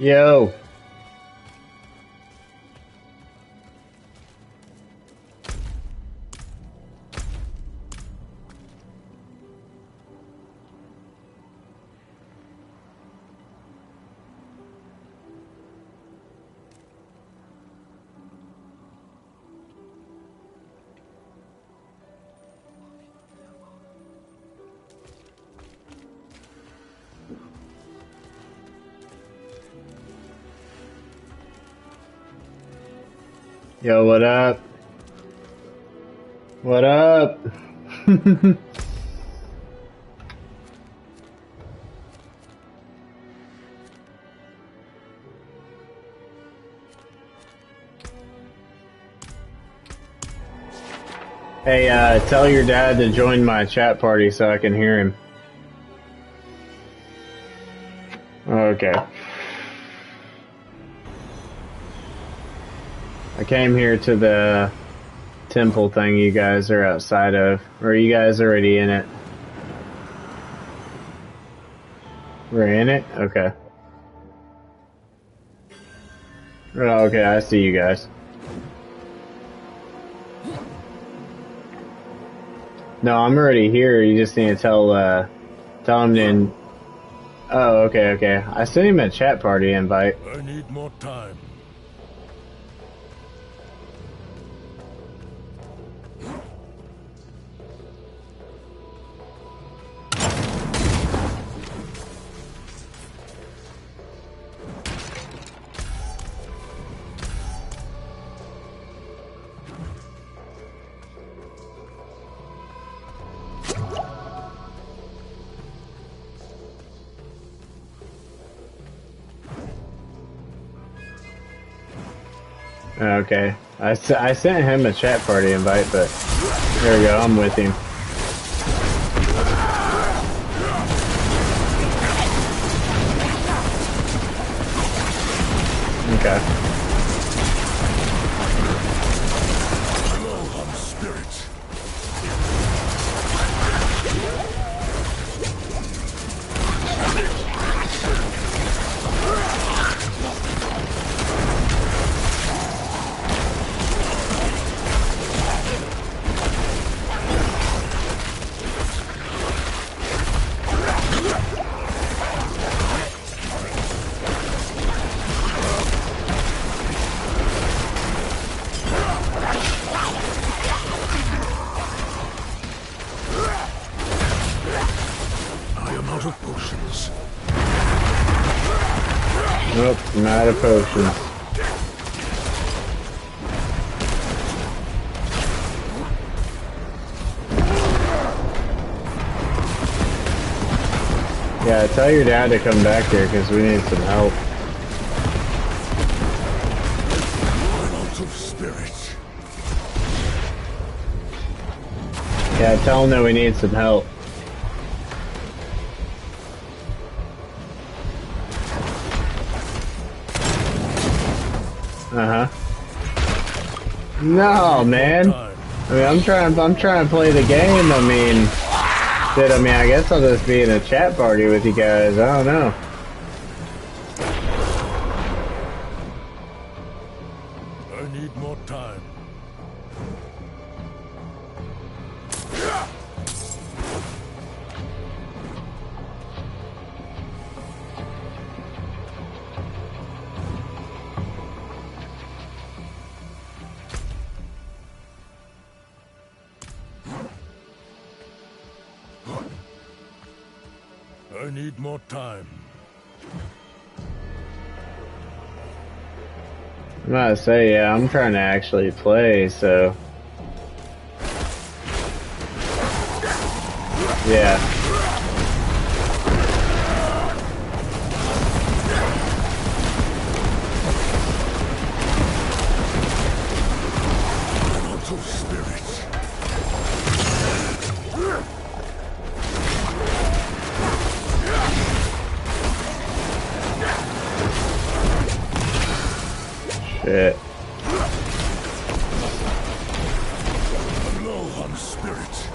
Yo. Yo, what up? What up? Hey, tell your dad to join my chat party so I can hear him. Okay. I came here to the temple thing you guys are outside of. Or are you guys already in it? We're in it? Okay. Oh, okay, I see you guys. No, I'm already here. You just need to tell him to... Oh, okay. I sent him a chat party invite. I need more time. Okay. I sent him a chat party invite, but there we go, I'm with him. Okay. Nope, I'm out of potions. Yeah, tell your dad to come back here because we need some help. Out of spirit. Yeah, tell him that we need some help. No, man. I mean, I'm trying to play the game. I mean, I guess I'll just be in a chat party with you guys. I don't know. I need more time. I need more time. I'm about to say, yeah, I'm trying to actually play, so... Yeah. Shit. I'm low on spirit.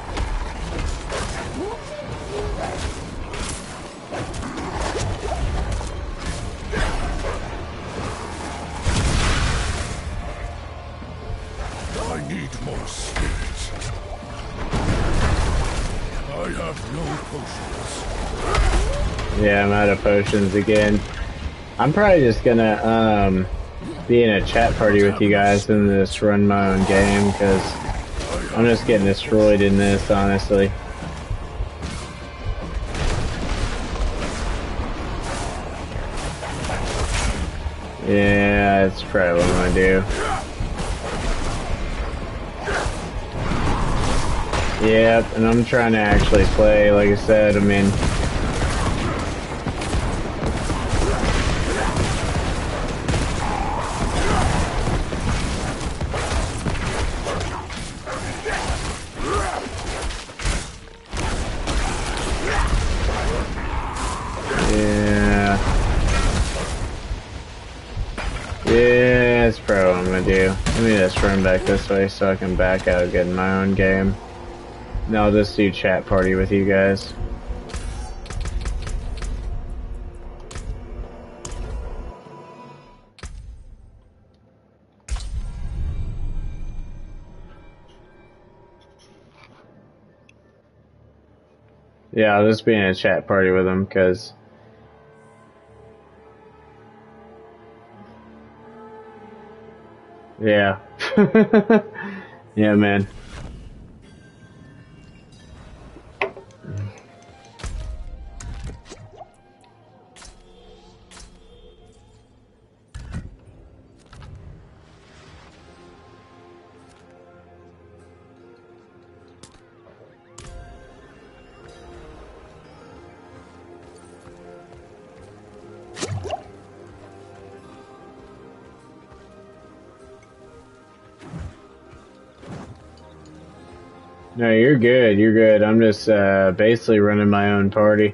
Yeah, I'm out of potions again. I'm probably just gonna be in a chat party with you guys and just run my own game, because I'm just getting destroyed in this, honestly. Yeah, that's probably what I'm gonna do. Yep, and I'm trying to actually play, like I said, I mean... Yeah, that's probably what I'm gonna do. Let me just run back this way so I can back out, get in my own game. And I'll just do chat party with you guys. Yeah, I'll just be in a chat party with them, because... Yeah. Yeah, man. No, you're good, you're good. I'm just basically running my own party.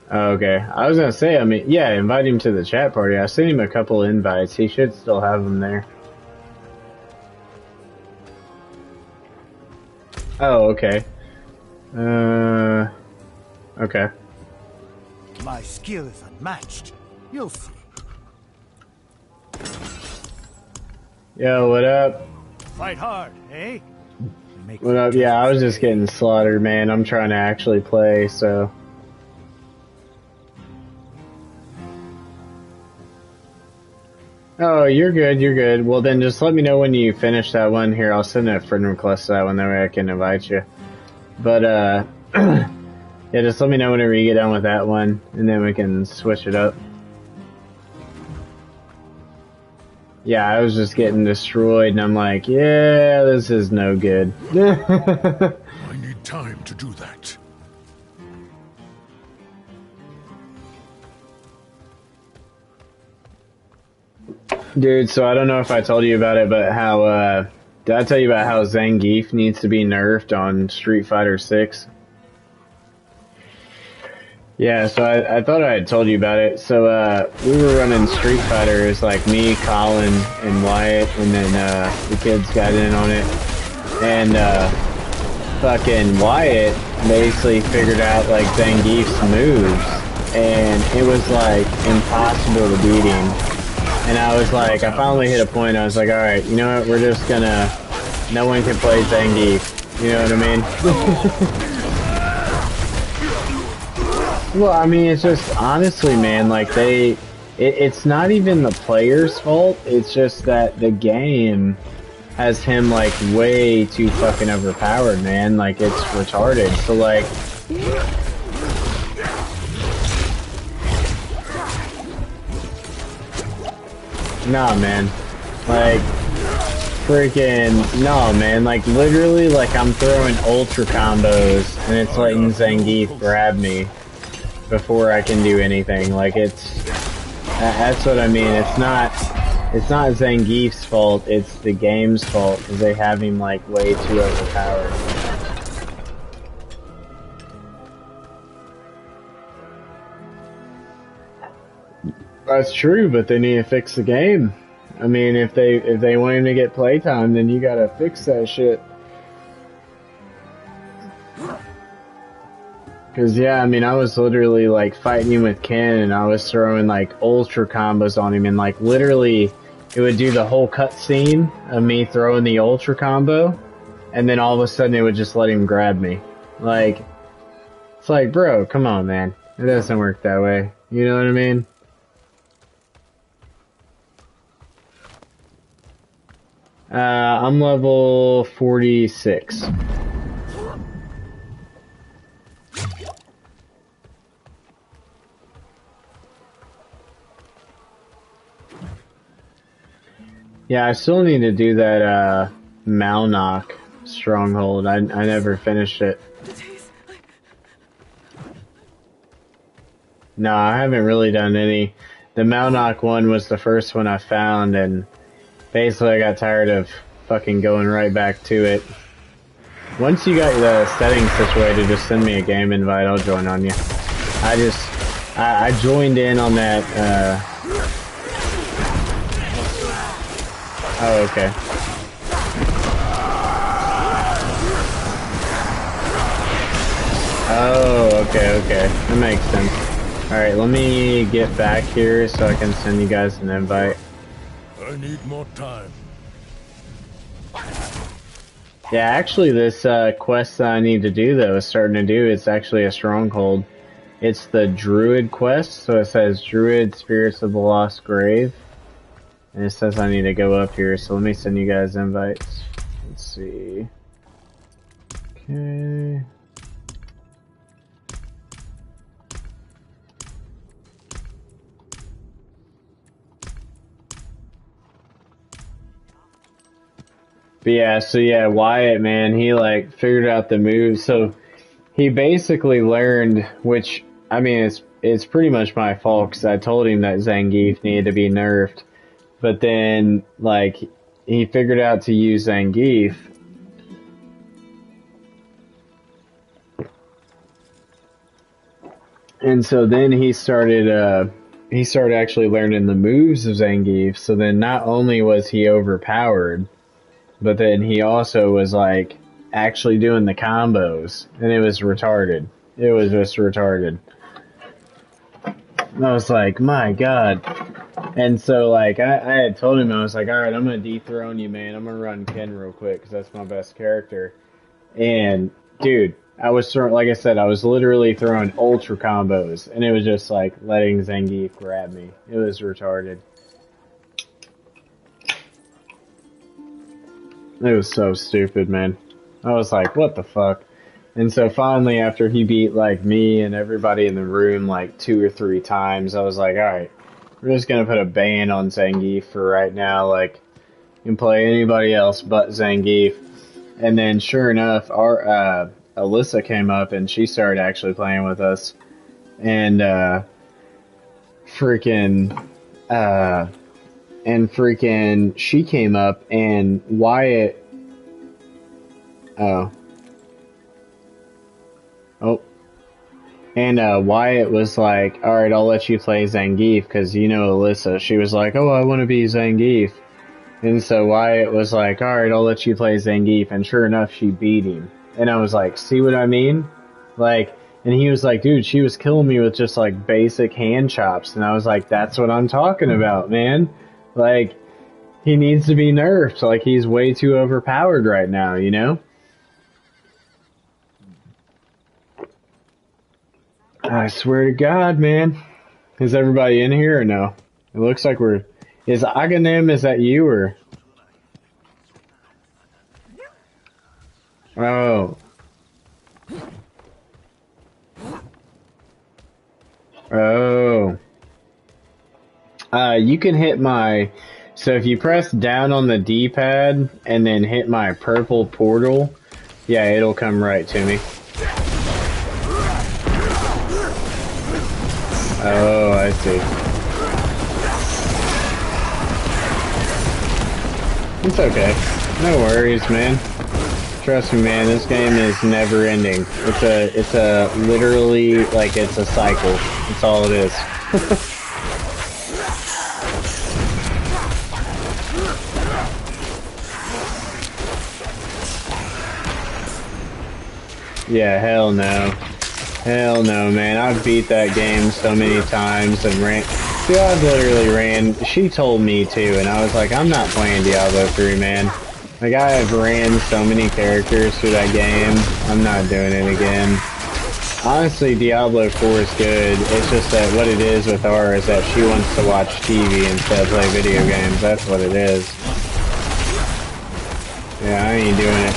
Oh, okay. I was gonna say, I mean, yeah, invite him to the chat party. I sent him a couple invites. He should still have them there. Oh, okay. Okay. My skill is unmatched. You'll see. Yo, what up? Fight hard, eh? What up? Yeah, I was just getting slaughtered, man. I'm trying to actually play, so... Oh, you're good, you're good. Well, then just let me know when you finish that one here. I'll send a friend request to that one, that way I can invite you. But, yeah, just let me know whenever you get done with that one, and then we can switch it up. Yeah, I was just getting destroyed, and I'm like, yeah, this is no good. I need time to do that. Dude, so I don't know if I told you about it, but how, did I tell you about how Zangief needs to be nerfed on Street Fighter 6? Yeah, so I thought I had told you about it. So, we were running Street Fighter. It's like me, Colin, and Wyatt, and then, the kids got in on it. And, fucking Wyatt basically figured out, like, Zangief's moves. And it was, like, impossible to beat him. And I was like, I finally hit a point, I was like, alright, you know what, we're just gonna, no one can play Zangief. You know what I mean? Well, I mean, it's just, honestly, man, like, it's not even the player's fault, it's just that the game has him, like, way too fucking overpowered, man. Like, it's retarded. So, like... Nah, man. Like, freaking... No, man. Like, literally, like, I'm throwing ultra combos, and it's letting Zangief grab me before I can do anything. Like, it's... That's what I mean. It's not Zangief's fault, it's the game's fault, because they have him, like, way too overpowered. That's true, but they need to fix the game. I mean, if they want him to get playtime, then you gotta fix that shit. Cause yeah, I mean, I was literally, like, fighting him with Ken, and I was throwing, like, ultra combos on him, and, like, literally, it would do the whole cutscene of me throwing the ultra combo, and then all of a sudden it would just let him grab me. Like, It's like, bro, come on, man. It doesn't work that way. You know what I mean? I'm level 46. Yeah, I still need to do that, Malnock stronghold. I never finished it. No, I haven't really done any. The Malnock one was the first one I found, and basically I got tired of fucking going right back to it. Once you got the settings situated, just send me a game invite, I'll join on you. I joined in on that, oh, okay. Oh, okay. That makes sense. Alright, let me get back here so I can send you guys an invite. I need more time. Yeah, actually this quest that I need to do though is starting to do, it's actually a stronghold. It's the Druid quest, so it says Druid Spirits of the Lost Grave. And it says I need to go up here, so let me send you guys invites. Let's see. Okay. But yeah, so yeah, Wyatt, man, he like figured out the moves. So he basically learned, which, I mean, it's pretty much my fault because I told him that Zangief needed to be nerfed. But then, like, he figured out to use Zangief. And so then he started actually learning the moves of Zangief. So then not only was he overpowered, but then he also was like actually doing the combos, and it was retarded. It was just retarded. I was like, my god. And so like I had told him, I was like, alright, I'm gonna dethrone you, man. I'm gonna run Ken real quick because that's my best character. And dude, I was throwing, like I said, I was literally throwing ultra combos, and it was just like letting Zangief grab me. It was retarded. It was so stupid, man. I was like, what the fuck? And so finally, after he beat like me and everybody in the room like 2 or 3 times, I was like, alright, we're just gonna put a ban on Zangief for right now. Like, you can play anybody else but Zangief. And then sure enough, our Alyssa came up and she started actually playing with us. And freaking she came up and Wyatt, and Wyatt was like, alright, I'll let you play Zangief because you know Alyssa. She was like, oh, I want to be Zangief. And so Wyatt was like, alright, I'll let you play Zangief, and sure enough, she beat him. And I was like, see what I mean? Like, and he was like, dude, she was killing me with just like basic hand chops. And I was like, that's what I'm talking about, man. Like, he needs to be nerfed. Like, he's way too overpowered right now, you know? I swear to God, man. Is everybody in here or no? It looks like we're... Is Aghanim, is that you or... Oh. Oh. You can hit my... So if you press down on the D-pad and then hit my purple portal, yeah, it'll come right to me. Oh, I see. It's okay. No worries, man. Trust me, man, this game is never ending. It's a literally, like, it's a cycle. That's all it is. Yeah, hell no. Hell no, man. I've beat that game so many times and ran... Dude, I've literally ran... She told me to, and I was like, I'm not playing Diablo 3, man. Like, I have ran so many characters through that game. I'm not doing it again. Honestly, Diablo 4 is good. It's just that what it is with her is that she wants to watch TV instead of play video games. That's what it is. Yeah, I ain't doing it.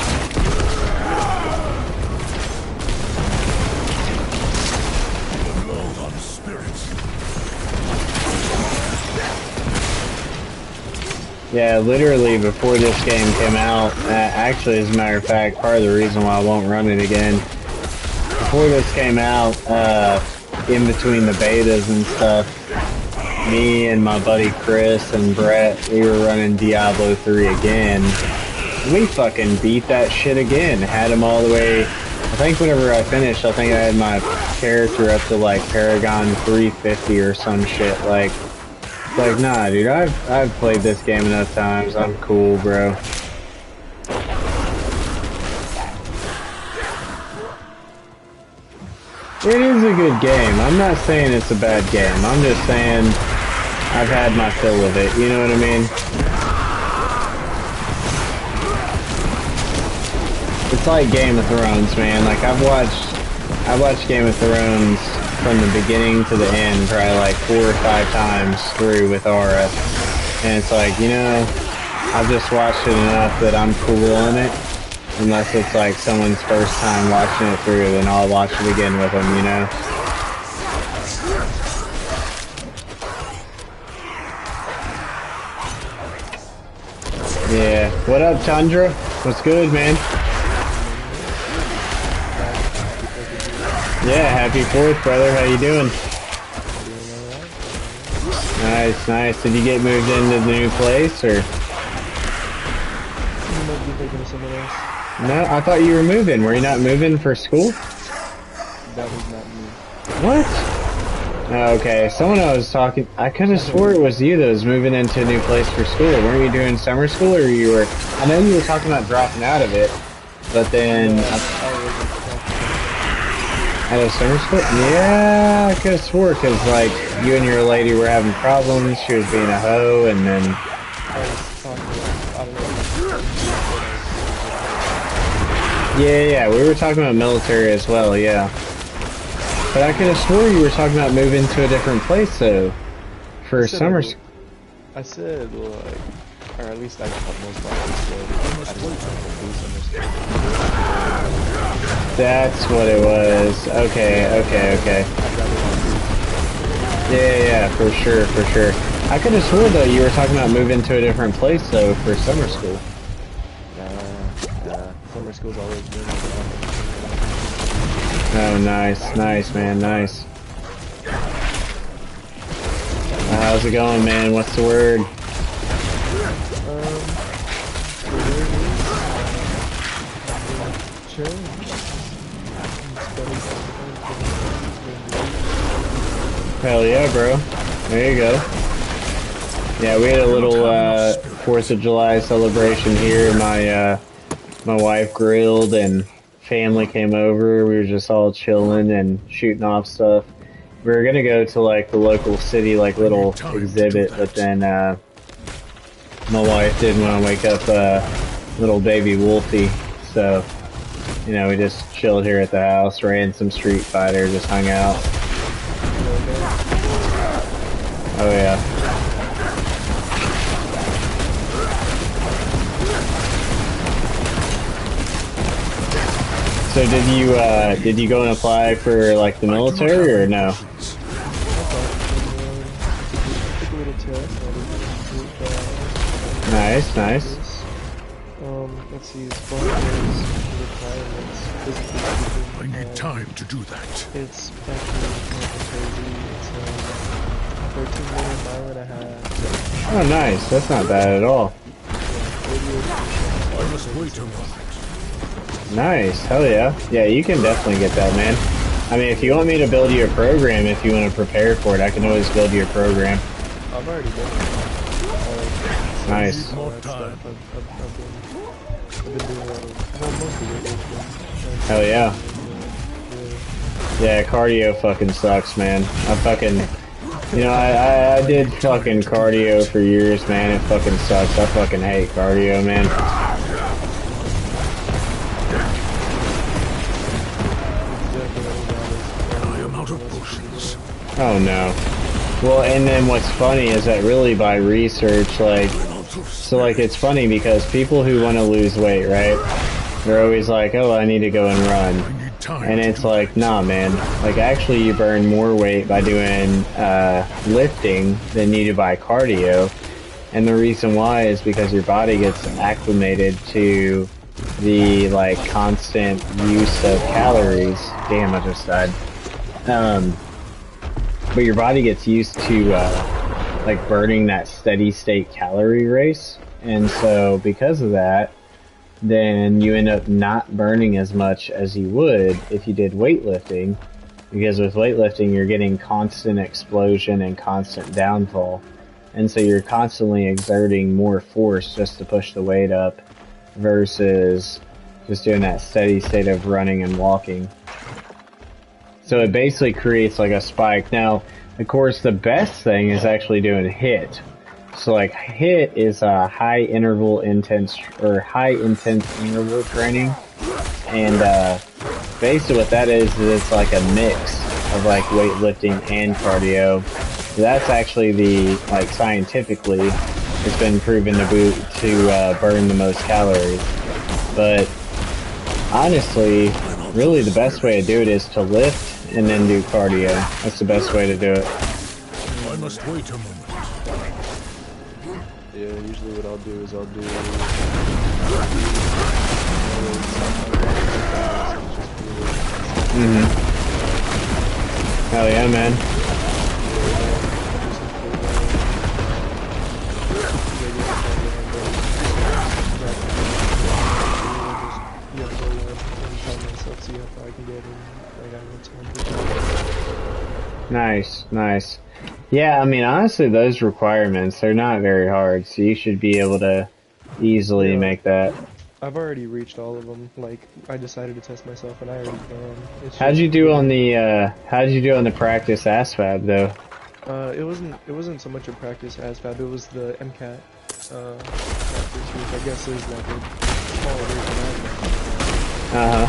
Yeah, literally before this game came out, actually, as a matter of fact, part of the reason why I won't run it again, before this came out, in between the betas and stuff, me and my buddy Chris and Brett, we were running Diablo 3 again. We fucking beat that shit again. Had him all the way, I think whenever I finished, I think I had my character up to like Paragon 350 or some shit. Like, nah, dude, I've played this game enough times. I'm cool, bro. It is a good game. I'm not saying it's a bad game. I'm just saying I've had my fill of it. You know what I mean? It's like Game of Thrones, man. Like I watched Game of Thrones from the beginning to the end probably like 4 or 5 times through with Aura. And it's like, you know, I've just watched it enough that I'm cool on it. Unless it's like someone's first time watching it through, then I'll watch it again with them, you know? Yeah. What up, Tundra? What's good, man? Yeah, happy 4th, brother. How you doing? Nice, nice. Did you get moved into the new place, or? No, I thought you were moving. Were you not moving for school? That was not me. What? Oh, okay, someone I was talking, I could have swore it was you that was moving into a new place for school. Weren't you doing summer school, or you were, I know you were talking about dropping out of it, but then... Out of summer school? Yeah, I could have swore, because, like, you and your lady were having problems, she was being a hoe, and then... Yeah, we were talking about military as well, yeah. But I could have swore you were talking about moving to a different place, though, for summer school. I said, like, or at least I thought most likely said, I didn't want to do summer school. That's what it was. Okay. Yeah, for sure. I could have swore, though, you were talking about moving to a different place, though, for summer school. Summer school's always been Oh, nice, man, nice. How's it going, man? What's the word? Hell yeah, bro. There you go. Yeah, we had a little 4th of July celebration here. My wife grilled and family came over. We were just all chilling and shooting off stuff. We were gonna go to like the local city, like little exhibit, but then my wife didn't want to wake up little baby Wolfie, so you know we just chilled here at the house, ran some Street Fighter, just hung out. Oh yeah. So did you go and apply for like the military or no? Nice. Let's see, as far as requirements, I need time to do that. it's actually crazy. It's 13-minute, mile and a half. Oh, nice. That's not bad at all. I must wait a moment. Nice. Hell yeah. Yeah, you can definitely get that, man. I mean, if you want me to build you a program, if you want to prepare for it, I can always build you a program. I've already done it. Nice. More time. I've been doing most of it. Hell yeah. Yeah, cardio fucking sucks, man. I fucking... You know, I did fucking cardio for years, man. It fucking sucks. I fucking hate cardio, man. out of potions. Oh no. Well, and then what's funny is that really by research, like, so like it's funny because people who want to lose weight, right? They're always like, oh, I need to go and run. And it's like, nah, man. Like, actually, you burn more weight by doing lifting than you do by cardio. And the reason why is because your body gets acclimated to the, like, constant use of calories. Damn, I just died. But your body gets used to, like, burning that steady state calorie race. And so, because of that, then you end up not burning as much as you would if you did weightlifting, because with weightlifting you're getting constant explosion and constant downfall, and so you're constantly exerting more force just to push the weight up versus just doing that steady state of running and walking. So it basically creates like a spike. Now, of course, the best thing is actually doing HIIT. So like HIIT is a high intense interval training, and basically what that is it's like a mix of like weightlifting and cardio. So that's actually the, like, scientifically it's been proven to burn the most calories. But honestly, really the best way to do it is to lift and then do cardio. That's the best way to do it. I must wait a moment. Yeah, usually what I'll do is I'll do... Hell yeah, man. Nice, nice. Yeah, I mean, honestly, those requirements, they're not very hard, so you should be able to easily make that. I've already reached all of them. Like, I decided to test myself, and I already can. How'd you do on the practice ASVAB, though? It wasn't so much a practice ASVAB, it was the MCAT, practice, which I guess is like a small version of Uh-huh.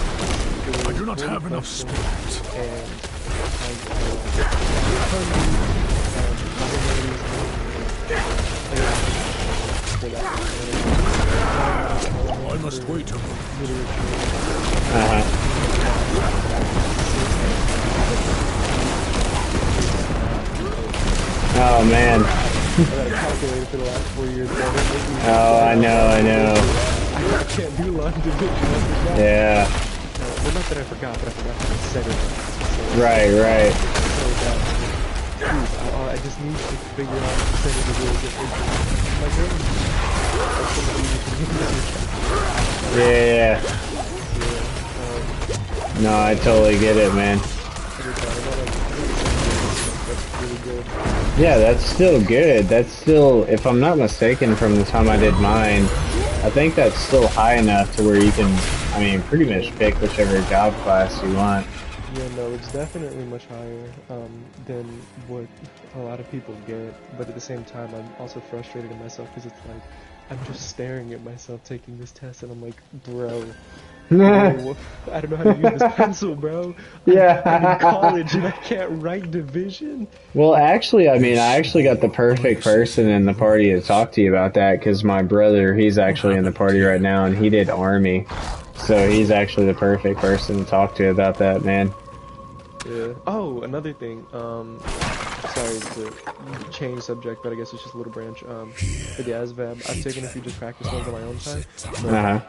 I do not have enough spirit. And I must wait a moment. Uh-huh. Oh, man. I got a calculator for the last 4 years. Oh, I know. I can't do long division. Yeah. Well, not that I forgot, but I forgot how to set it. Right. I just need to figure out the percentage of rules that Yeah. No, I totally get it, man. Yeah, that's still good. That's still, if I'm not mistaken, from the time I did mine, I think that's still high enough to where you can, I mean, pretty much pick whichever job class you want. Yeah, no, it's definitely much higher than what a lot of people get, but at the same time, I'm also frustrated at myself because it's like, I'm just staring at myself taking this test, and I'm like, bro, I don't know how to use this pencil, bro. Yeah. I'm in college and I can't write division. Well, actually, I mean, I actually got the perfect person in the party to talk to you about that, because my brother, he's actually in the party right now, and he did Army. So he's actually the perfect person to talk to about that, man. Yeah. Oh, another thing. Sorry to change subject, but I guess it's just a little branch. For the ASVAB, I've taken a few just practice ones on my own time. Uh-huh.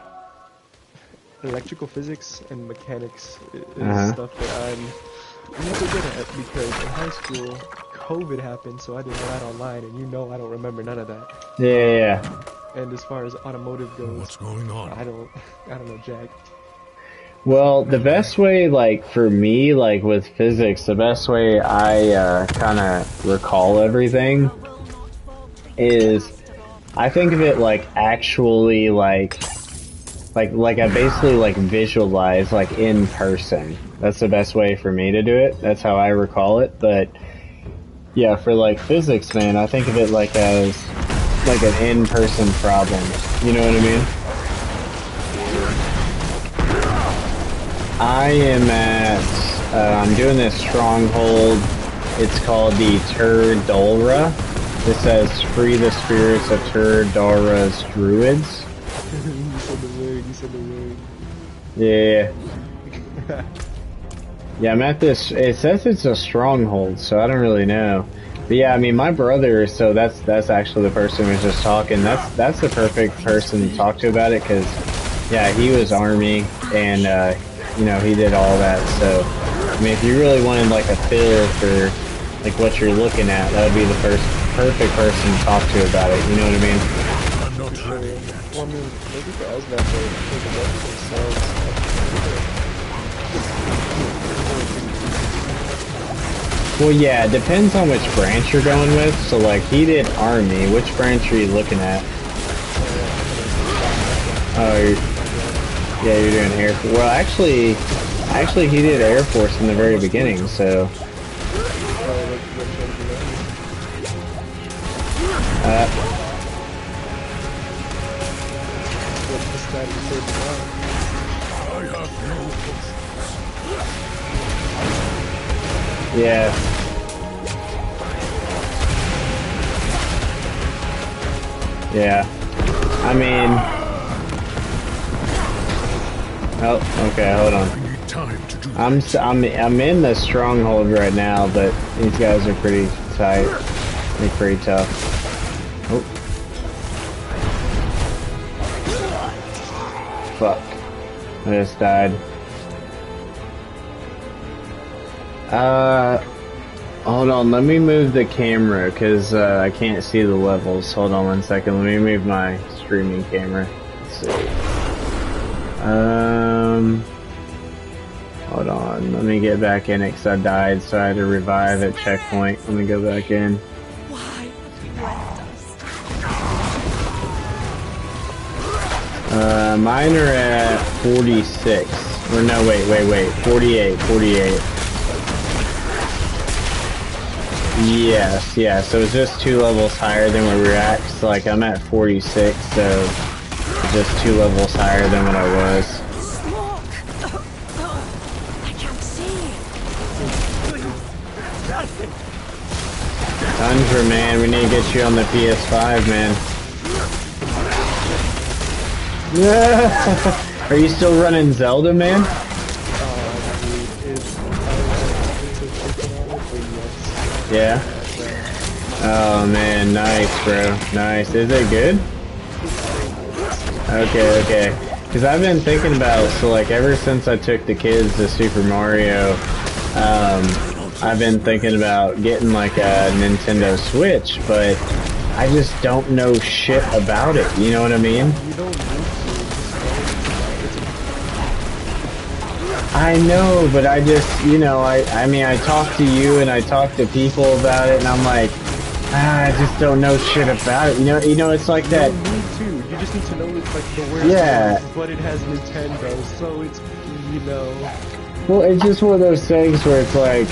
Electrical physics and mechanics is stuff that I'm not so good at, because in high school, COVID happened, so I did that online, and you know I don't remember none of that. Yeah. And as far as automotive goes, What's going on? I don't know jack. Well, the best way, like, for me, like, with physics, the best way I, kind of recall everything is, I think of it, like, actually, like I basically, like, visualize, like, in person. That's the best way for me to do it. That's how I recall it. But, yeah, for, like, physics, man, I think of it, like, as, like, an in-person problem. You know what I mean? I am at I'm doing this stronghold. It's called the Tur Dolra. This says free the spirits of Tur Dolra's druids. You said the word, you said the word. Yeah. Yeah, I'm at this. It says it's a stronghold, so I don't really know. But yeah, I mean, my brother. So that's actually the person who was just talking. That's the perfect person to talk to about it, because yeah, he was army, and you know, he did all that. So I mean, if you really wanted like a feel for like what you're looking at, that would be the perfect person to talk to about it. You know what I mean? I'm not ready yet. Well, I mean, maybe for us that way, because the weapon themselves. Well, yeah, it depends on which branch you're going with. So, like, he did Army. Which branch are you looking at? Oh, yeah, you're doing Air Force. Well, actually, he did Air Force in the very beginning, so... I have no potions. Yeah. Yeah. I mean... Oh, okay, hold on. I need time to do that. I'm in the stronghold right now, but these guys are pretty tight. They're pretty tough. Oh. Fuck. I just died. Hold on, let me move the camera, because I can't see the levels. Hold on 1 second, let me move my streaming camera. Let's see. Hold on, let me get back in it, because I died, so I had to revive at checkpoint. Let me go back in. Why have you left us? Mine are at 46. Or no, wait, 48. Yes, yeah, so it's just 2 levels higher than where we're at. So, like, I'm at 46, so just 2 levels higher than what I was. Smoke! I can't see. Tundra, man, we need to get you on the PS5, man. Are you still running Zelda, man? Yeah. Oh man, nice, bro. Nice. Is it good? Okay. Because I've been thinking about, so like ever since I took the kids to Super Mario, I've been thinking about getting like a Nintendo Switch, but I just don't know shit about it. You know what I mean? You don't need to. I know, but I just, you know, I mean, I talk to you and I talk to people about it, and I'm like, I just don't know shit about it. You know, it's like that. You don't need to. You just need to know it's like the worst. Yeah. But it has Nintendo, so it's, you know. Well, it's just one of those things where it's like,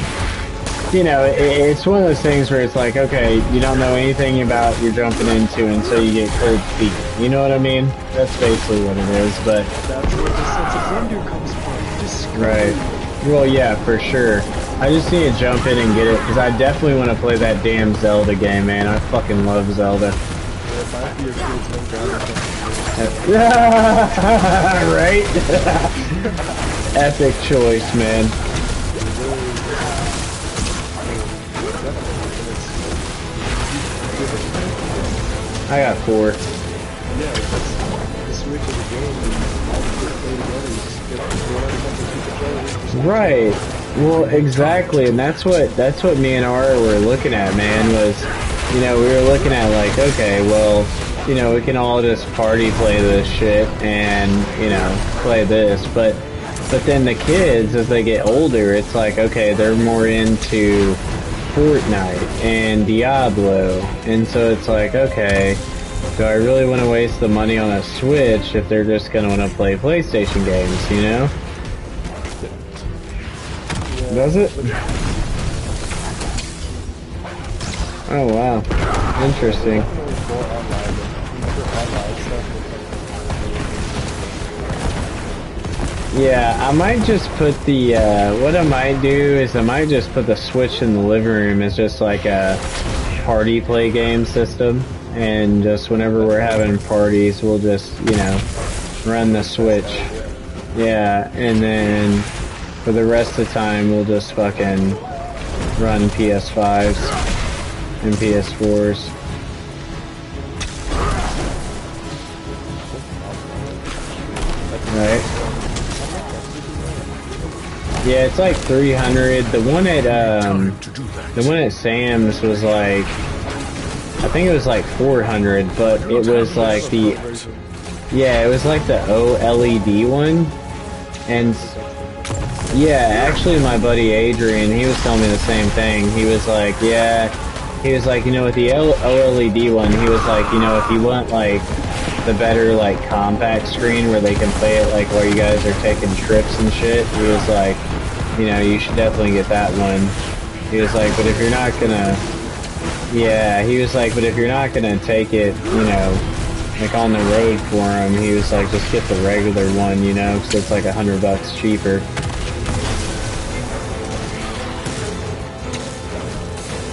you know, it's one of those things where it's like, okay, you don't know anything about what you're jumping into until you get cold feet. You know what I mean? That's basically what it is, but... That's where the sense of wonder comes from. Just Right. Well, yeah, for sure. I just need to jump in and get it, because I definitely want to play that damn Zelda game, man. I fucking love Zelda. Right? Epic choice, man. I got 4. Yeah, the Switch is a game and all the kids play together. You just get whatever number of people play. Right. Well, exactly, and that's what me and Ara were looking at, man, was, you know, we were looking at like, okay, well, you know, we can all just party play this shit and, you know, play this, but then the kids, as they get older, it's like, okay, they're more into Fortnite and Diablo, and so it's like, okay, do I really want to waste the money on a Switch if they're just going to want to play PlayStation games, you know? Does it? Oh wow, interesting. Yeah, I might just put the, what I might do is I might just put the Switch in the living room as just like a party play game system. And just whenever we're having parties, we'll just, you know, run the Switch. Yeah, and then for the rest of the time, we'll just fucking run PS5s and PS4s. Right. Yeah, it's like 300. The one at Sam's was like, I think it was like 400, but it was like the, yeah, it was like the OLED one. And yeah, actually my buddy Adrian, he was telling me the same thing. He was like, yeah, he was like, you know, with the OLED one, he was like, you know, if you want like the better like compact screen where they can play it like while you guys are taking trips and shit, he was like, you know, you should definitely get that one. He was like, but if you're not gonna, yeah, he was like, but if you're not gonna take it, you know, like on the road for him, he was like, just get the regular one, you know, because it's like $100 cheaper.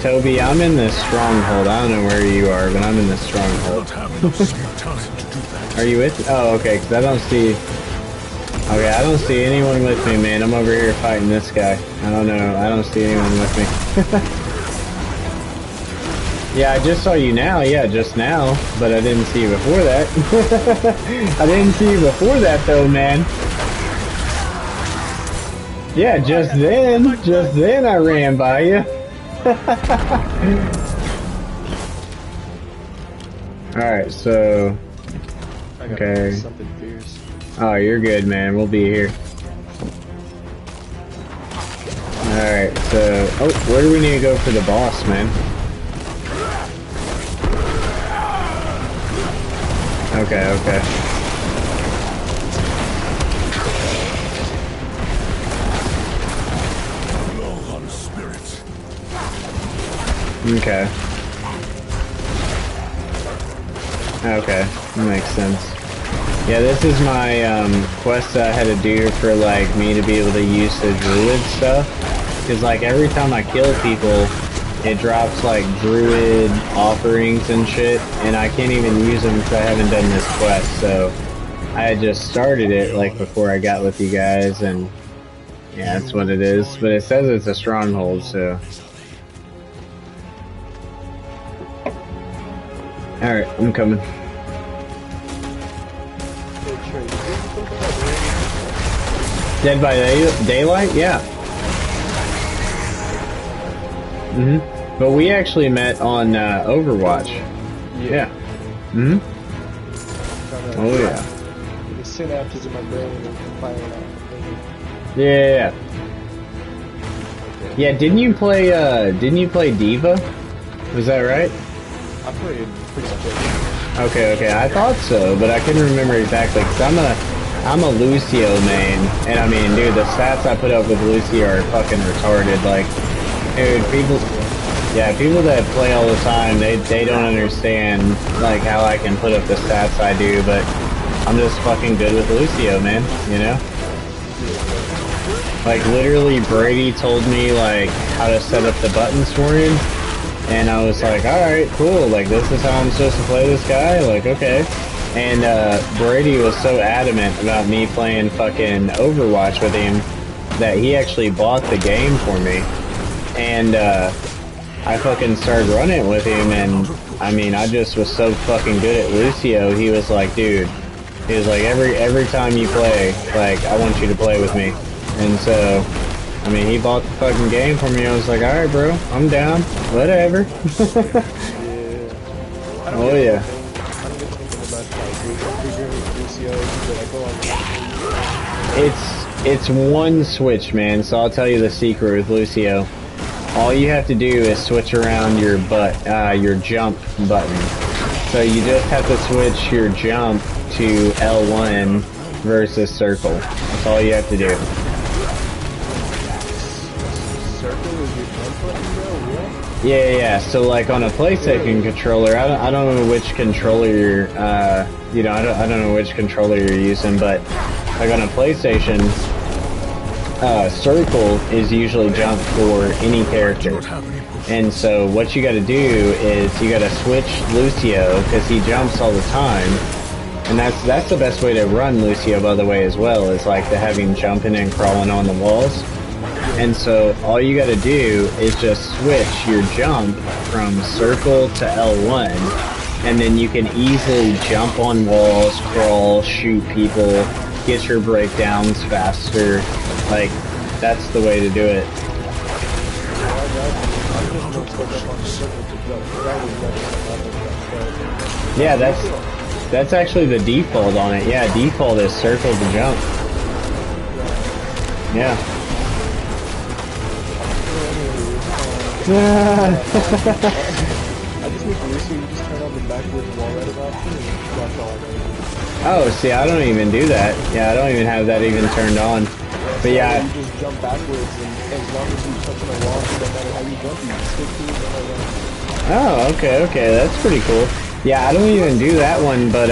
Toby, I'm in this stronghold. I don't know where you are, but I'm in this stronghold. Are you with? Oh, okay, because I don't see. Okay, I don't see anyone with me, man. I'm over here fighting this guy. I don't know. I don't see anyone with me. Yeah, I just saw you now. Yeah, just now. But I didn't see you before that. I didn't see you before that, though, man. Yeah, just then. Just then I ran by you. Alright, so... Okay. Something fierce. Oh, you're good, man. We'll be here. Alright, so... Oh, where do we need to go for the boss, man? Okay, okay. Okay. Okay, that makes sense. Yeah, this is my quest that I had to do for like me to be able to use the druid stuff. Cause like every time I kill people, it drops like druid offerings and shit, and I can't even use them because I haven't done this quest. So I had just started it like before I got with you guys, and yeah, that's what it is. But it says it's a stronghold, so. Alright, I'm coming. Dead by Daylight? Yeah. But we actually met on Overwatch. Yeah. Oh yeah. The synapses in my brain are firing out. Yeah. Yeah, didn't you play Diva? Was that right? I played pretty much everything. Okay, I thought so, but I couldn't remember exactly, because I'm a Lucio main, and I mean, dude, the stats I put up with Lucio are fucking retarded, like, dude, people that play all the time, they don't understand, like, how I can put up the stats I do, but I'm just fucking good with Lucio, man, you know? Like, literally, Brady told me, like, how to set up the buttons for him, and I was like, alright, cool, like, this is how I'm supposed to play this guy? Like, okay. And, Brady was so adamant about me playing fucking Overwatch with him that he actually bought the game for me. And, I fucking started running with him, and, I mean, I just was so fucking good at Lucio, he was like, dude, he was like, every time you play, like, I want you to play with me. And so... I mean, he bought the fucking game for me. I was like, alright, bro, I'm down. Whatever. Yeah. Oh, yeah. I don't get thinking about like It's one switch, man, so I'll tell you the secret with Lucio. All you have to do is switch around your your jump button. So you just have to switch your jump to L1 versus circle. That's all you have to do. Yeah. So like on a PlayStation controller, I don't know which controller you're, I don't know which controller you're using, but like on a PlayStation, circle is usually jump for any character. And so what you gotta do is you gotta switch Lucio, because he jumps all the time. And that's the best way to run Lucio, by the way, as well, is like to have him jumping and crawling on the walls. And so all you gotta do is just switch your jump from circle to L1, and then you can easily jump on walls, crawl, shoot people, get your breakdowns faster. Like, that's the way to do it. Yeah, that's actually the default on it. Yeah, default is circle to jump. Yeah. I just make Lucio, you just turn on the backwards wall right option and watch all of it. Oh, see, I don't even do that. Yeah, I don't even have that even turned on. But yeah. You just jump backwards, and as long as you touch on the wall, it doesn't matter how you jump, you stick to it, Oh, okay, that's pretty cool. Yeah, I don't even do that one, but,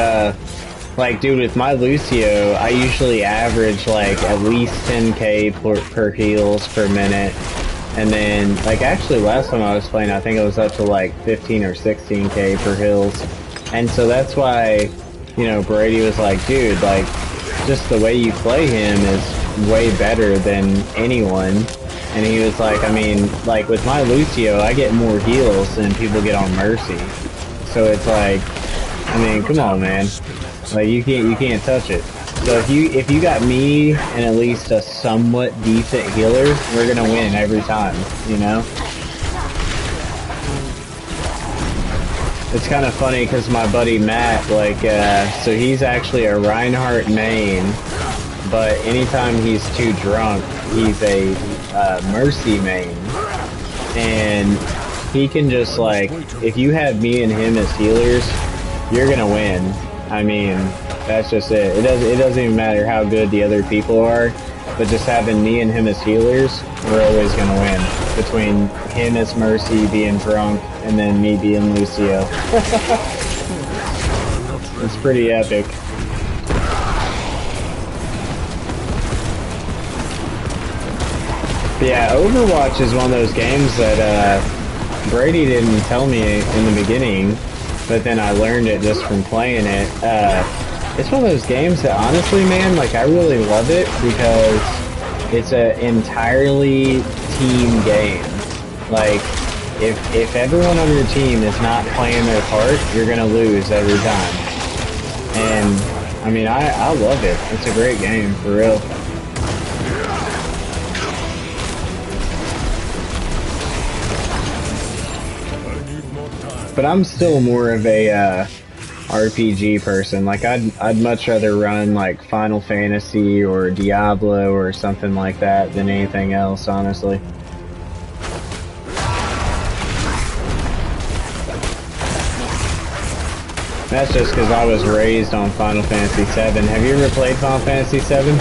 like, dude, with my Lucio, I usually average, like, at least 10k per heals per minute. And then, like, actually last time I was playing, I think it was up to, like, 15 or 16k per heals. And so that's why, you know, Brady was like, dude, like, just the way you play him is way better than anyone. And he was like, I mean, like, with my Lucio, I get more heals than people get on Mercy. So it's like, I mean, come on, man. Like, you can't touch it. So if you got me and at least a somewhat decent healer, we're gonna win every time, you know? It's kind of funny because my buddy Matt, like, so he's actually a Reinhardt main, but anytime he's too drunk, he's a Mercy main. And he can just, like, if you have me and him as healers, you're gonna win. I mean, that's just it. It doesn't even matter how good the other people are, but just having me and him as healers, we're always gonna win. Between him as Mercy being drunk and then me being Lucio. It's pretty epic. But yeah, Overwatch is one of those games that Brady didn't tell me in the beginning, but then I learned it just from playing it. It's one of those games that honestly, man, like, I really love it because it's an entirely team game. Like, if everyone on your team is not playing their part, you're gonna lose every time. And, I mean, I love it. It's a great game, for real. But I'm still more of a, RPG person. Like, I'd much rather run, like, Final Fantasy or Diablo or something like that than anything else, honestly. That's just because I was raised on Final Fantasy 7. Have you ever played Final Fantasy 7?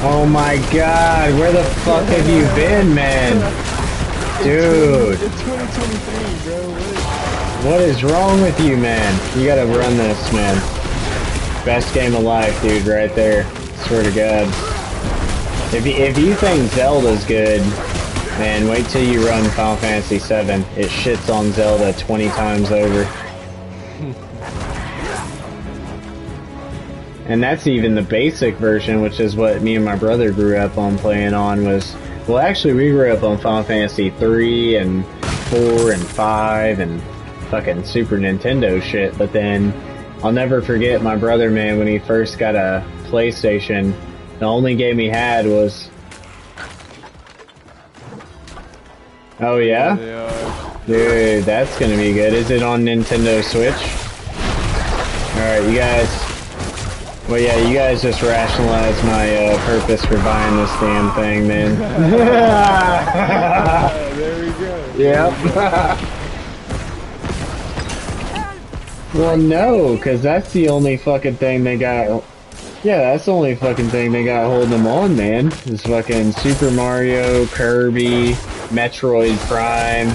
Oh my god, where the fuck have you been, man? Dude. It's 2023, bro. What is wrong with you, man? You gotta run this, man. Best game of life, dude, right there. Swear to God. If you think Zelda's good, man, wait till you run Final Fantasy 7. It shits on Zelda 20 times over. And that's even the basic version, which is what me and my brother grew up on playing on was... Well, actually, we grew up on Final Fantasy 3 and 4 and 5 and fucking Super Nintendo shit, but then I'll never forget my brother, man, when he first got a PlayStation, the only game he had was... Oh, yeah? Dude, that's gonna be good. Is it on Nintendo Switch? Alright, you guys... Well, yeah, you guys just rationalize my purpose for buying this damn thing, man. There we go. Yep. Well, no, because that's the only fucking thing they got... Yeah, that's the only fucking thing they got holding them on, man. Is fucking Super Mario, Kirby, Metroid Prime.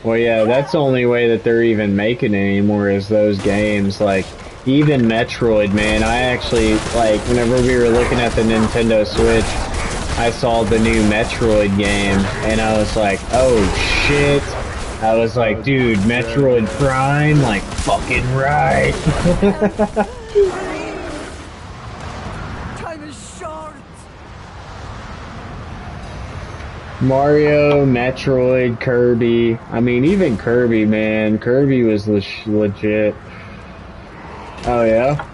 Well, yeah, that's the only way that they're even making it anymore is those games. Like, even Metroid, man. I actually, like, whenever we were looking at the Nintendo Switch, I saw the new Metroid game, and I was like, oh, shit. I was like, dude, Metroid Prime? Like, fucking right. Time is short. Mario, Metroid, Kirby. I mean, even Kirby, man. Kirby was legit. Oh, yeah?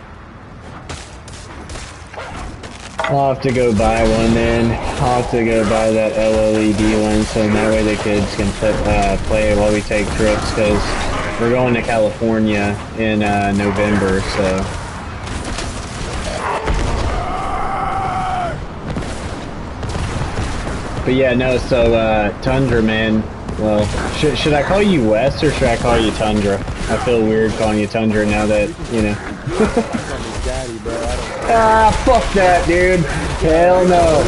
I'll have to go buy one then. I'll have to go buy that LLED one so that way the kids can play while we take trips because we're going to California in November, so. But yeah, no, so Tundra, man. Well, should I call you Wes or should I call you Tundra? I feel weird calling you Tundra now that, you know. Daddy, bro. Fuck that, dude. Hell no.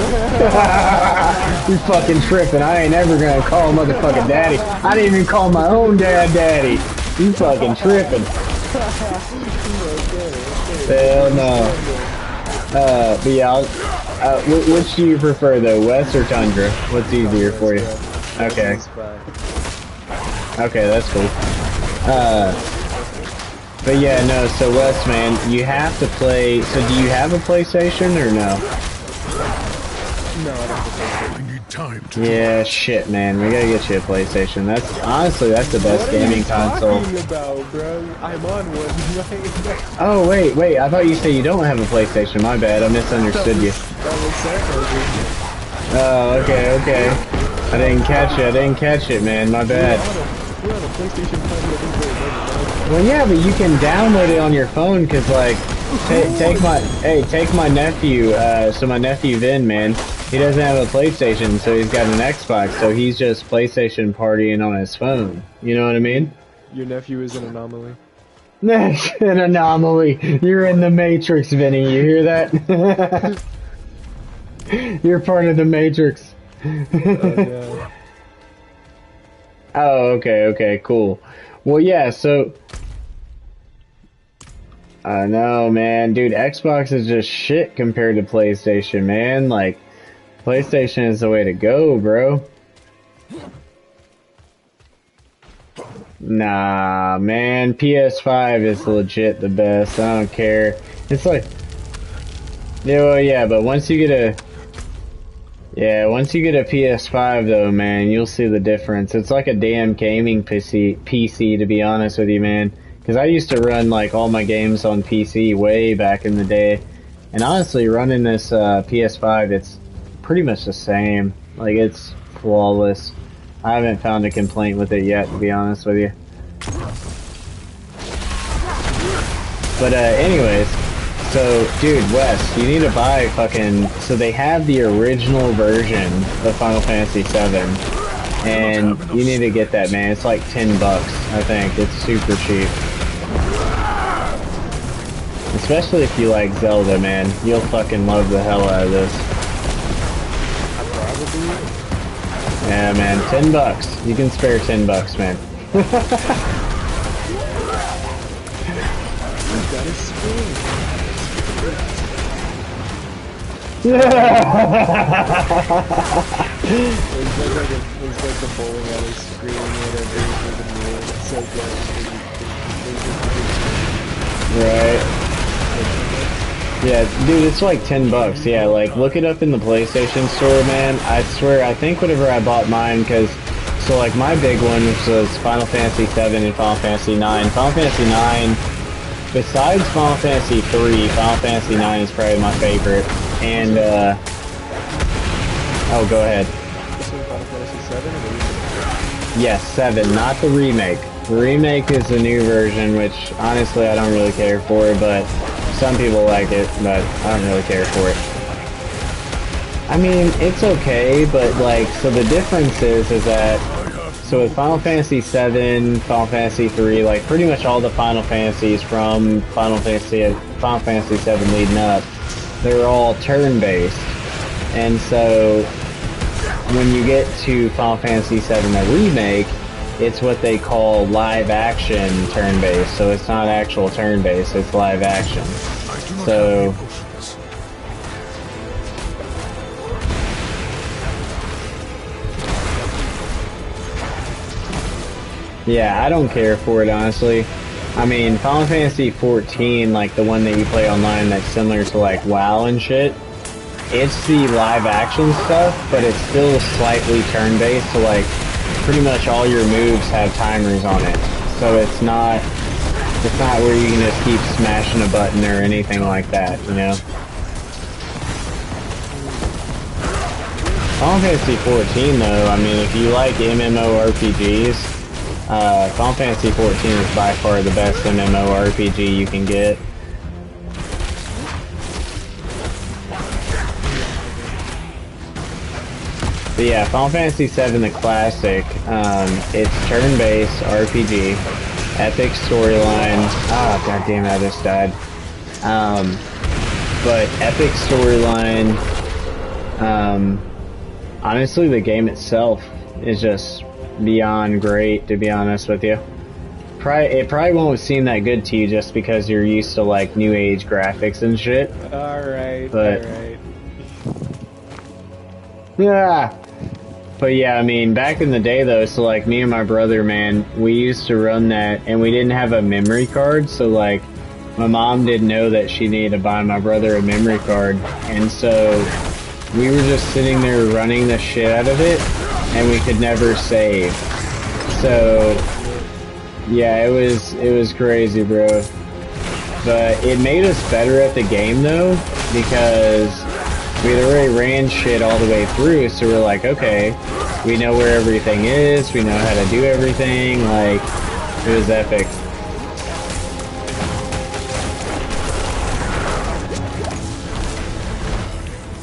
You fucking tripping. I ain't ever gonna call motherfucking daddy. I didn't even call my own daddy. You fucking tripping. Hell no. But yeah, which do you prefer though, Wes or Tundra? What's easier for you? Okay. Okay, that's cool. But yeah, no, so Wes, man, you have to play, so do you have a PlayStation or no? No, I don't have I need time to Yeah, shit, man, we gotta get you a PlayStation. That's, honestly, that's the best gaming console. What are you talking about, bro? I'm on one right now. Oh, wait, I thought you said you don't have a PlayStation, my bad, I misunderstood you. That was sarcasm. Oh, okay. I didn't catch it, man, my bad. We're on a PlayStation phone. Well, yeah, but you can download it on your phone, cause like, take my nephew, so my nephew Vin, man, he doesn't have a PlayStation, so he's got an Xbox, so he's just PlayStation partying on his phone, you know what I mean? Your nephew is an anomaly. That's an anomaly. You're in the Matrix, Vinny, you hear that? You're part of the Matrix. Yeah. Oh, okay, cool. Well, yeah, so... I know, man. Dude, Xbox is just shit compared to PlayStation, man. Like, PlayStation is the way to go, bro. Nah, man. PS5 is legit the best. I don't care. It's like... Yeah, well, yeah, but once you get a... Yeah, once you get a PS5, though, man, you'll see the difference. It's like a damn gaming PC, to be honest with you, man. Because I used to run, like, all my games on PC way back in the day. And honestly, running this PS5, it's pretty much the same. Like, it's flawless. I haven't found a complaint with it yet, to be honest with you. But, anyways... So, dude, Wes, you need to buy fucking... So they have the original version of Final Fantasy VII. And you need to get that, man. It's like $10, I think. It's super cheap. Especially if you like Zelda, man. You'll fucking love the hell out of this. Yeah, man. $10. You can spare $10, man. That is screen. Yeah. It was like the bowling alley screen, whatever. It's so good. Right. Yeah, dude, it's like $10. Yeah, like, look it up in the PlayStation Store, man. I swear, I think whenever I bought mine, because, so, like, my big one, which was Final Fantasy VII and Final Fantasy IX. Final Fantasy IX, besides Final Fantasy III, Final Fantasy IX is probably my favorite. And, oh, go ahead. Final Fantasy VII or Yes, 7, not the remake. The remake is the new version, which, honestly, I don't really care for, but some people like it, but I don't really care for it. I mean, it's okay, but, like, so the difference is that, so with Final Fantasy VII, Final Fantasy III, like, pretty much all the Final Fantasies from Final Fantasy VII leading up, they're all turn-based. And so, when you get to Final Fantasy VII, the remake, it's what they call live action turn-based. So it's not actual turn-based, it's live action. I do not So have the emotions. yeah, I don't care for it, honestly. I mean, Final Fantasy 14, like the one that you play online that's similar to like WoW and shit, it's the live action stuff, but it's still slightly turn-based, so like pretty much all your moves have timers on it. So it's not where you can just keep smashing a button or anything like that, you know? Final Fantasy 14 though, I mean, if you like MMORPGs, Final Fantasy 14 is by far the best MMORPG you can get. But yeah, Final Fantasy 7 the classic, it's turn-based RPG, epic storyline. Ah, god damn it, I just died. But epic storyline. Honestly, the game itself is just beyond great, to be honest with you. It probably won't seem that good to you just because you're used to like new age graphics and shit. Alright, But alright. yeah. But yeah, I mean, back in the day though, so like me and my brother, man, we used to run that and we didn't have a memory card, so like my mom didn't know that she needed to buy my brother a memory card, and so we were just sitting there running the shit out of it and we could never save. So yeah, it was crazy, bro. But it made us better at the game though, because we had already ran shit all the way through, so we're like, okay, we know where everything is, we know how to do everything, like, it was epic.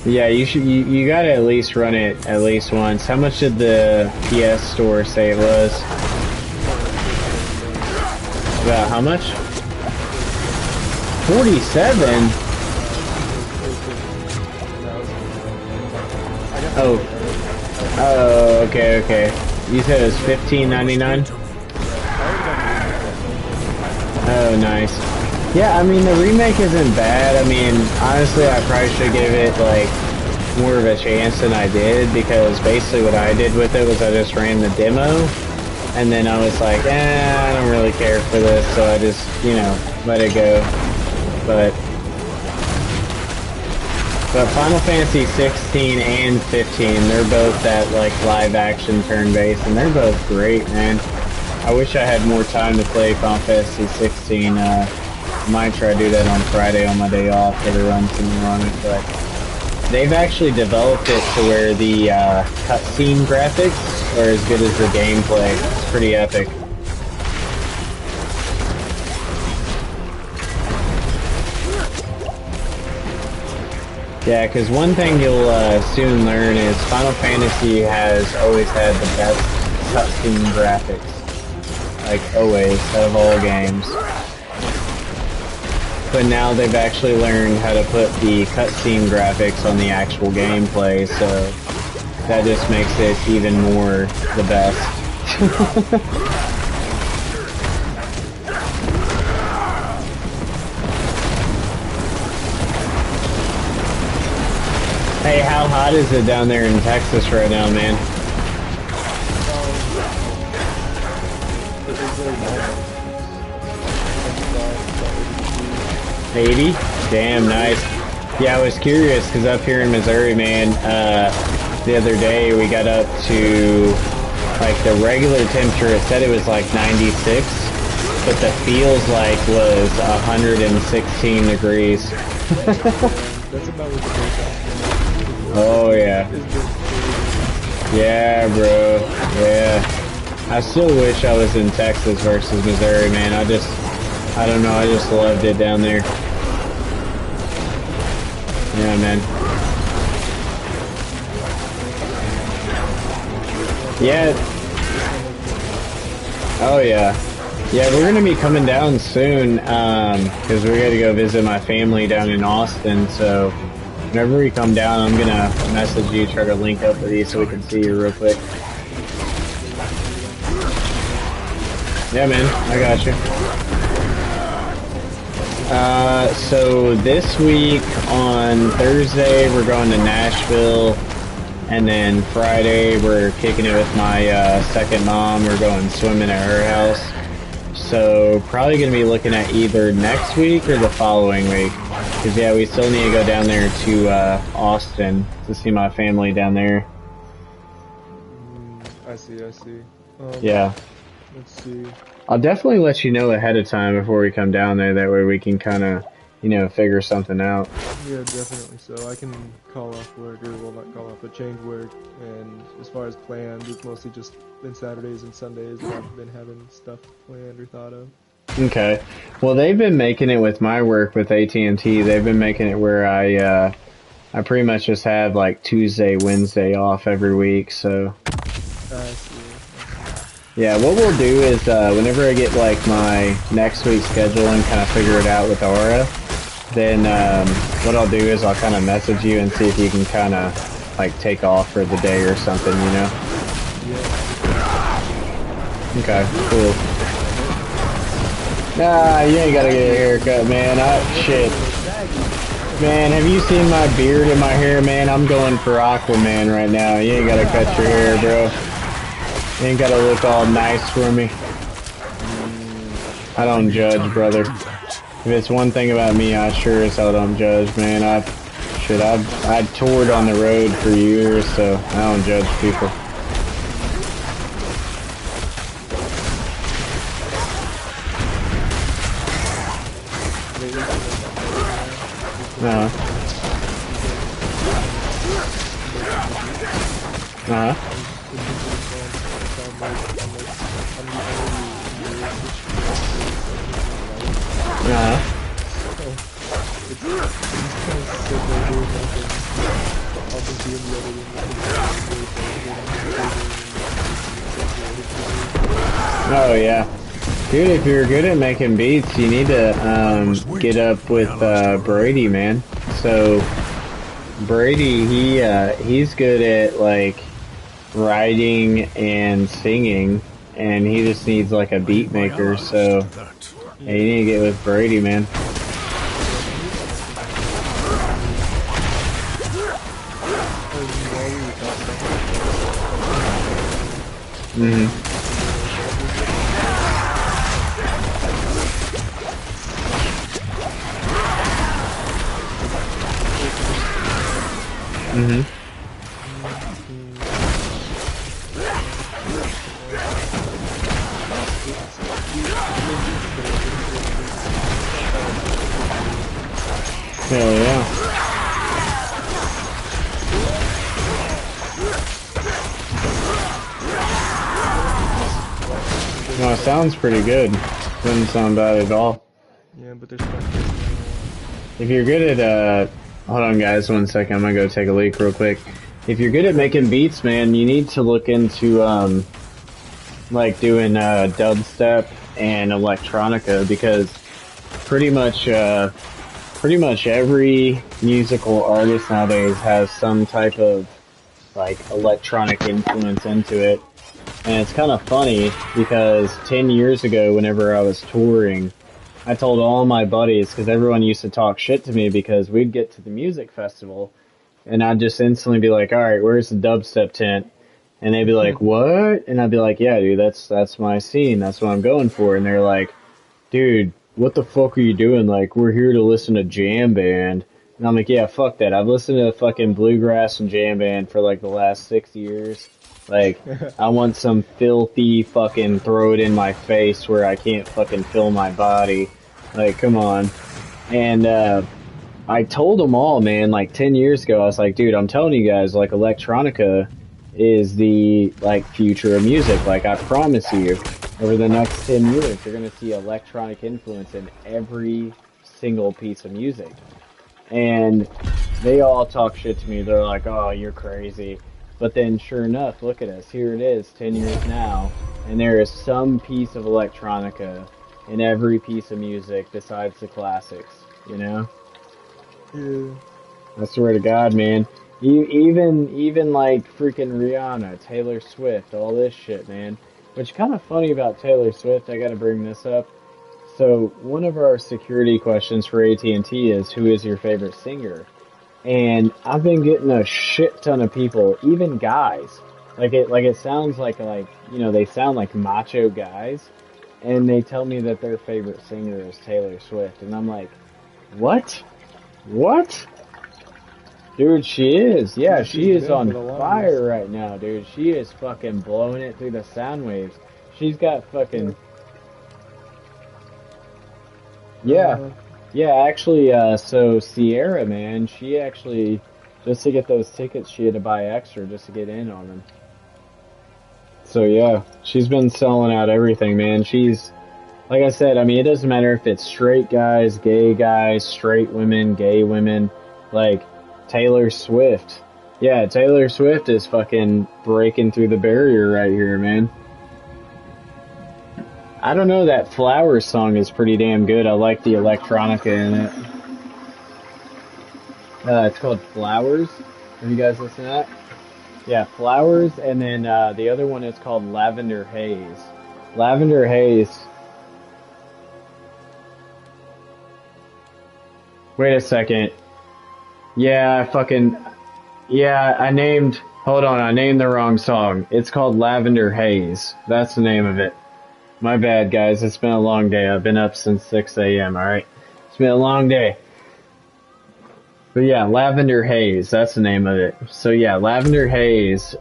Yeah, you gotta at least run it at least once. How much did the PS store say it was? About how much? 47? Oh, okay. You said it was $15.99? Oh, nice. Yeah, I mean, the remake isn't bad. I mean, honestly, I probably should give it, like, more of a chance than I did, because basically what I did with it was I just ran the demo, and then I was like, I don't really care for this, so I just, you know, let it go. But Final Fantasy 16 and 15, they're both that, like, live-action turn-based, and they're both great, man. I wish I had more time to play Final Fantasy 16. Might try to do that on Friday on my day off, get a run somewhere on it, but they've actually developed it to where the cutscene graphics are as good as the gameplay. It's pretty epic. Yeah, because one thing you'll soon learn is Final Fantasy has always had the best cutscene graphics. Like, always, out of all games. But now they've actually learned how to put the cutscene graphics on the actual gameplay, so that just makes it even more the best. Hey, how hot is it down there in Texas right now, man? 80? Damn, nice. Yeah, I was curious, because up here in Missouri, man, the other day we got up to, like, the regular temperature, it said it was like 96, but the feels like was 116 degrees. That's about what the Oh, yeah. Yeah, bro. Yeah. I still wish I was in Texas versus Missouri, man. I don't know, I just loved it down there. Yeah, man. Yeah. Oh, yeah. Yeah, we're gonna be coming down soon, because we're gonna go visit my family down in Austin, so whenever we come down, I'm gonna message you, try to link up with you so we can see you real quick. Yeah, man, I got you. So this week on Thursday we're going to Nashville, and then Friday we're kicking it with my second mom. We're going swimming at her house. So probably gonna be looking at either next week or the following week. Cause yeah, we still need to go down there to Austin to see my family down there. I see. Yeah. Let's see. I'll definitely let you know ahead of time before we come down there. That way we can kind of, figure something out. Yeah, definitely. So I can call off work, or well, not call off, but change work. And as far as planned, it's mostly just been Saturdays and Sundays that I've been having stuff planned or thought of. Okay. Well, they've been making it with my work with AT&T. They've been making it where I pretty much just have like Tuesday, Wednesday off every week. So. I see. Yeah, what we'll do is whenever I get like my next week's schedule and kind of figure it out with Aura, then what I'll do is I'll kind of message you and see if you can kind of like take off for the day or something, Yeah. Okay, cool. Nah, you ain't gotta get a haircut, man. Shit. Man, have you seen my beard and my hair, man? I'm going for Aquaman right now. You ain't gotta cut your hair, bro. You ain't gotta look all nice for me. I don't judge, brother. If it's one thing about me, I sure as hell don't judge, man. I toured on the road for years, so I don't judge people. Oh yeah. Dude, if you're good at making beats, you need to get up with Brady, man. So Brady, he's good at like writing and singing, and he just needs like a beat maker. So yeah, you need to get with Brady, man. Hell yeah. No, it sounds pretty good. Doesn't sound bad at all. Yeah, but there's If you're good at, hold on guys, 1 second, I'm gonna go take a leak real quick. If you're good at making beats, man, you need to look into, like doing, dubstep and electronica, because pretty much every musical artist nowadays has some type of, like, electronic influence into it. And it's kind of funny, because 10 years ago, whenever I was touring, I told all my buddies, because everyone used to talk shit to me, because we'd get to the music festival, and I'd just instantly be like, alright, where's the dubstep tent? And they'd be like, what? And I'd be like, yeah, dude, that's my scene, that's what I'm going for. And they're like, dude, what the fuck are you doing? Like, we're here to listen to jam band. And I'm like, yeah, fuck that. I've listened to fucking bluegrass and jam band for like the last 6 years. Like, I want some filthy fucking throw it in my face where I can't fucking feel my body. Like, come on. And, I told them all, man, like 10 years ago, I was like, dude, I'm telling you guys, like, electronica is the, like, future of music. Like, I promise you, over the next 10 years, you're gonna see electronic influence in every single piece of music. And they all talk shit to me. They're like, oh, you're crazy. But then, sure enough, look at us. Here it is, 10 years now, and there is some piece of electronica in every piece of music besides the classics, you know? Yeah. I swear to God, man. Even like freaking Rihanna, Taylor Swift, all this shit, man. Which kind of funny about Taylor Swift, I gotta bring this up. So one of our security questions for AT&T is, who is your favorite singer? And I've been getting a shit ton of people, even guys. It sounds like, they sound like macho guys. And they tell me that their favorite singer is Taylor Swift. And I'm like, what? What? Dude, she is. Yeah, she is on fire right now, dude. She is fucking blowing it through the sound waves. She's got fucking... Yeah. Yeah, actually, so Sierra, man, she actually, just to get those tickets, she had to buy extra just to get in on them. So yeah, she's been selling out everything, man. She's, like I said, I mean, it doesn't matter if it's straight guys, straight women, gay women, like Taylor Swift. Yeah, Taylor Swift is fucking breaking through the barrier right here, man. I don't know, that Flowers song is pretty damn good. I like the electronica in it. It's called Flowers. Have you guys listened to that? Yeah, Flowers, and then the other one is called Lavender Haze. Lavender Haze. Wait a second. Yeah, I named the wrong song. It's called Lavender Haze. That's the name of it. My bad, guys. It's been a long day. I've been up since 6 a.m., alright? It's been a long day. But yeah, Lavender Haze, that's the name of it. So yeah, Lavender Haze,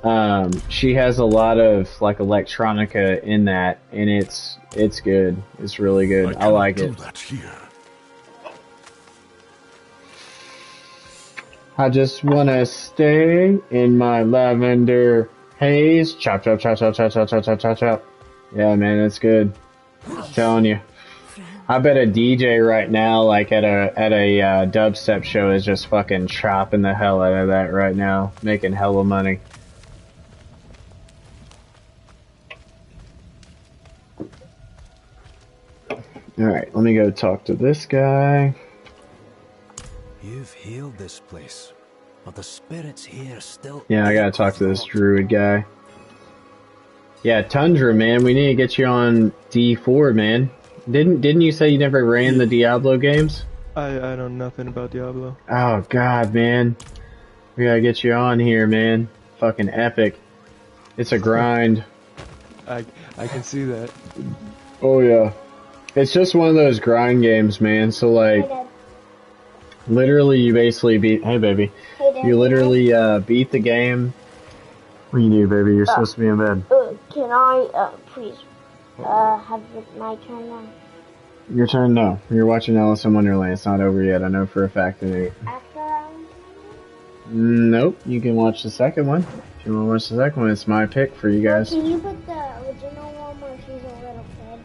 she has a lot of, like, electronica in that, and it's good. It's really good. I like it. That here. I just wanna stay in my lavender haze. Chop, chop, chop, chop, chop, chop, chop, chop, chop, chop. Yeah, man, it's good. I'm telling you. I bet a DJ right now, like at a dubstep show, is just fucking chopping the hell out of that right now, making hella money. Alright, let me go talk to this guy. You've healed this place, but the spirits here still... Yeah, I gotta talk to this druid guy. Yeah, Tundra, man, we need to get you on D4, man. Didn't you say you never ran the Diablo games? I know nothing about Diablo. Oh god, man. We gotta get you on here, man. Fucking epic. It's a grind. I can see that. Oh yeah. It's just one of those grind games, man. So like, literally you basically beat, hey baby. You literally beat the game. What do you do, baby? You're supposed to be in bed. Can I, please, have my turn now? Your turn? No. You're watching Alice in Wonderland. It's not over yet. I know for a fact it ain't. After Nope. You can watch the second one. If you want to watch the second one, it's my pick for you guys. Can you put the original one where she's a little kid?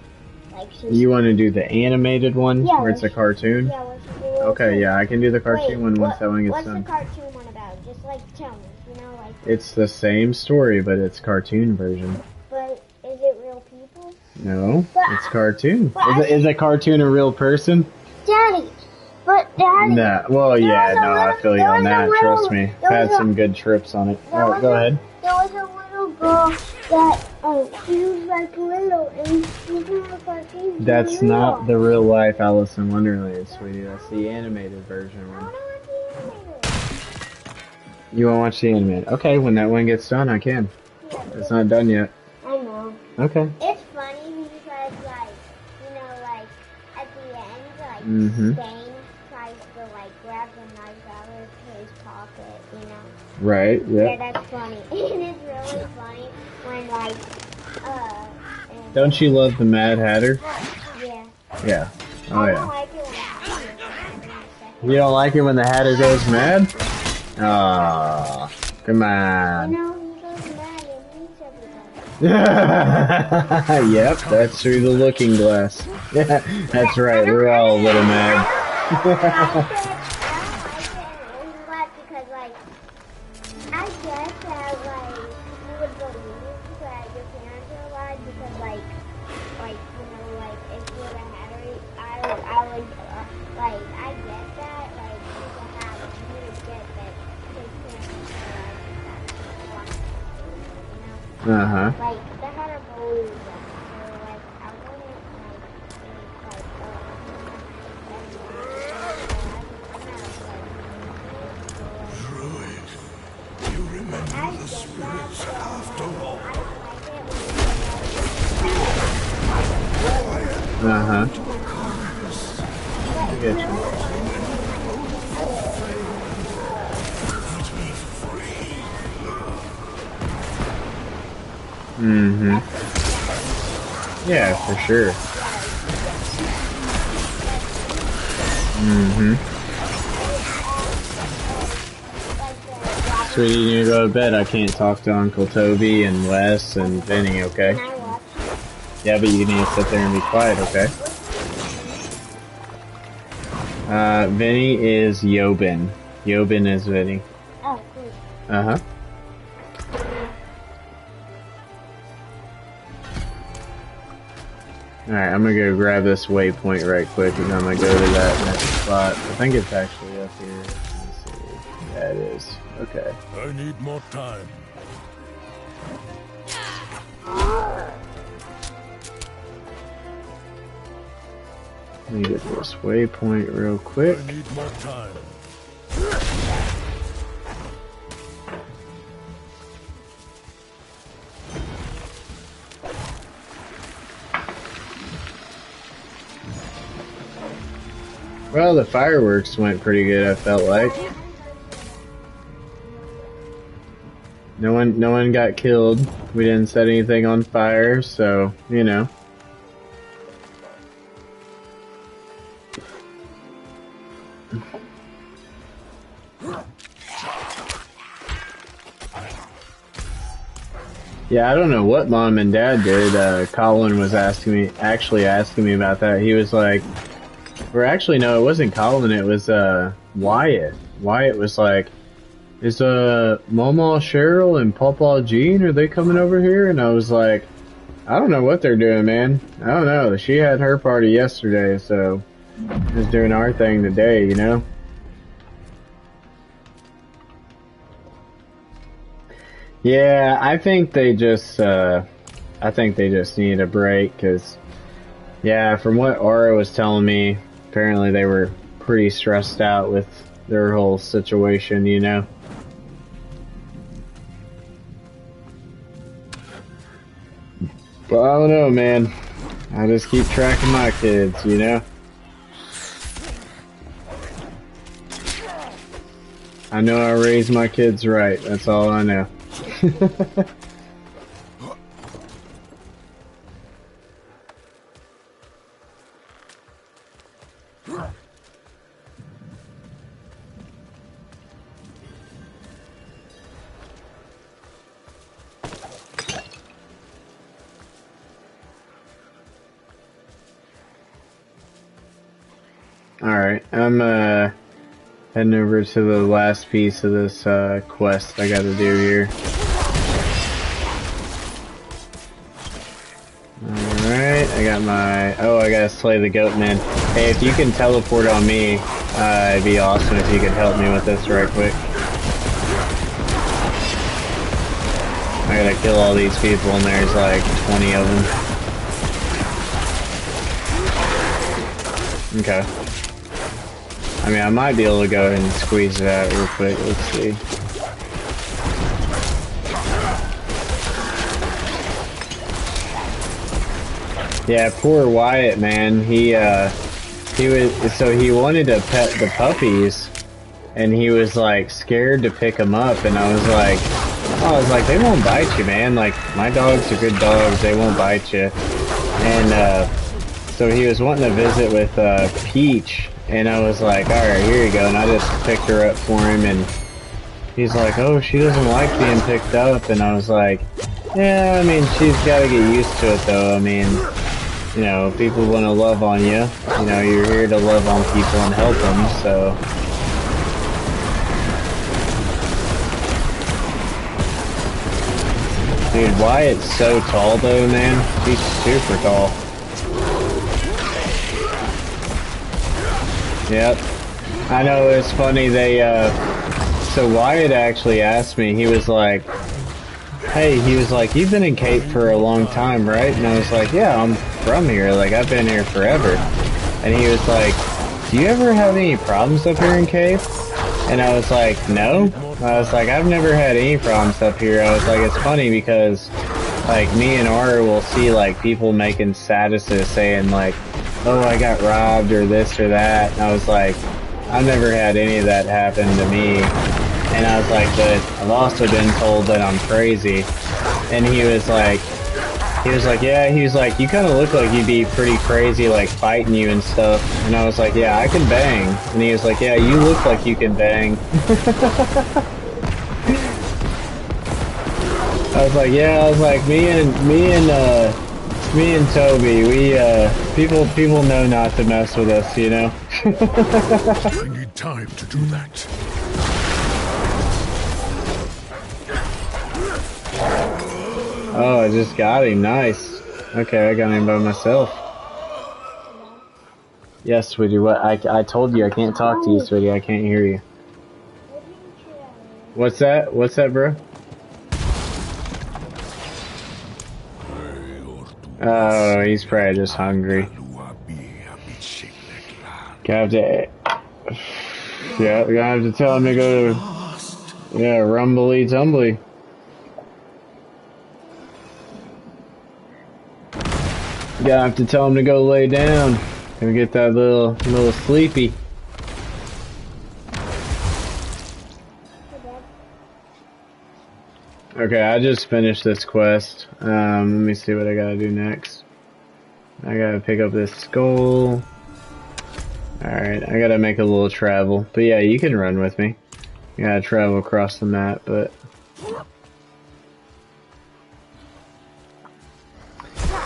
Like she's... You want to do the animated one? Yeah, where it's a cartoon? Yeah, where she's a little Okay, kid. yeah, I can do the cartoon one once that one gets done. What's the cartoon one about? Just like tell me, you know, like... It's the same story, but it's cartoon version. But is it real people? No, it's cartoon. But Is a cartoon a real person? Daddy! Nah, well, yeah, no, I feel you on that, trust me. I've had some good trips on it. Alright, go ahead. There was a little girl that, she was like little, and she's in the cartoon. That's not the real life Alice in Wonderland, sweetie. That's the animated version one. You want to watch the animated? Okay, when that one gets done, I can. It's not done yet. I know. Okay. It's funny because, like, you know, like, at the end, like, Stain tries to, like, grab the knife out of his pocket, you know? Right, yeah. Yeah, that's funny. And it's really funny when, like, Don't you love the Mad Hatter? yeah. Yeah. Oh, I yeah. don't like it when I You don't like it when the Hatter goes mad? Aw, come on. You know, he goes mad and eats everything. Yep, that's through the looking glass. Yeah, that's right, we're all a little mad. I don't like it because, like, I guess that, like, you would believe that your parents are alive because, like, you know, like, if you were a hatter, I would, like, I get that, like, you would get that his parents are alive, you know? Uh-huh. Like, the hatter always spirits after all. Uh-huh. I get you. Mm-hmm. Yeah, for sure. Mm-hmm. Sweetie, you need to go to bed. I can't talk to Uncle Toby and Wes and Vinny, okay? Yeah, but you need to sit there and be quiet, okay? Vinny is Yobin. Yobin is Vinny. Oh, cool. Uh-huh. Alright, I'm gonna go grab this waypoint right quick and I'm gonna go to that next spot. I think it's actually up here. Let's see. Yeah, it is. Okay. I need more time. Let me get this waypoint real quick. I need more time. Well, the fireworks went pretty good, I felt like. No one got killed. We didn't set anything on fire, so, you know. Yeah, I don't know what Mom and Dad did. Colin was actually asking me about that. He was like, or actually, no, it wasn't Colin, it was, Wyatt. Wyatt was like, is, Mama Cheryl and Papa Jean, are they coming over here? And I was like, I don't know what they're doing, man. I don't know. She had her party yesterday, so just doing our thing today, you know? Yeah, I think they just need a break, cause, yeah, from what Aura was telling me, apparently they were pretty stressed out with their whole situation, you know? But I don't know, man. I just keep tracking my kids, you know? I know I raised my kids right, that's all I know. Alright, I'm heading over to the last piece of this quest I gotta do here. Alright, I got my... Oh, I gotta slay the goat man. Hey, if you can teleport on me, it'd be awesome if you could help me with this right quick. I gotta kill all these people and there's like 20 of them. Okay. I mean, I might be able to go ahead and squeeze that real quick. Let's see. Yeah, poor Wyatt, man. He wanted to pet the puppies, and he was like scared to pick them up, and I was like, they won't bite you, man. Like, my dogs are good dogs. They won't bite you. And so he was wanting to visit with Peach. And I was like, alright, here you go. And I just picked her up for him, and he's like, oh, she doesn't like being picked up. And I was like, yeah, I mean, she's gotta get used to it, though. I mean, you know, people want to love on you. You know, you're here to love on people and help them, so. Dude, Wyatt's so tall, though, man. He's super tall. Yep. I know, it's funny, so Wyatt actually asked me, he was like, hey, you've been in Cape for a long time, right? And I was like, yeah, I'm from here, like, I've been here forever. And he was like, do you ever have any problems up here in Cape? And I was like, no. I was like, I've never had any problems up here. I was like, it's funny because, like, me and Aura will see, like, people making statuses saying, like, oh, I got robbed or this or that. And I was like, I've never had any of that happen to me. And I was like, but I've also been told that I'm crazy. And he was like, yeah, he was like, you kind of look like you'd be pretty crazy, like, fighting you and stuff. And I was like, yeah, I can bang. And he was like, yeah, you look like you can bang. I was like, yeah, I was like, me and Toby, we, people know not to mess with us, you know? I need time to do that. Oh, I just got him. Nice. Okay, I got him by myself. Yes, sweetie. What? I told you I can't talk to you, sweetie. I can't hear you. What's that? What's that, bro? Oh, he's probably just hungry. Gonna have to. Yeah, we're gonna have to tell him to go to. Yeah, rumbly tumbly. Gonna have to tell him to go lay down. Gonna get that little sleepy. Okay, I just finished this quest. Let me see what I gotta do next. I gotta pick up this skull. Alright, I gotta make a little travel. But yeah, you can run with me. You gotta travel across the map, but...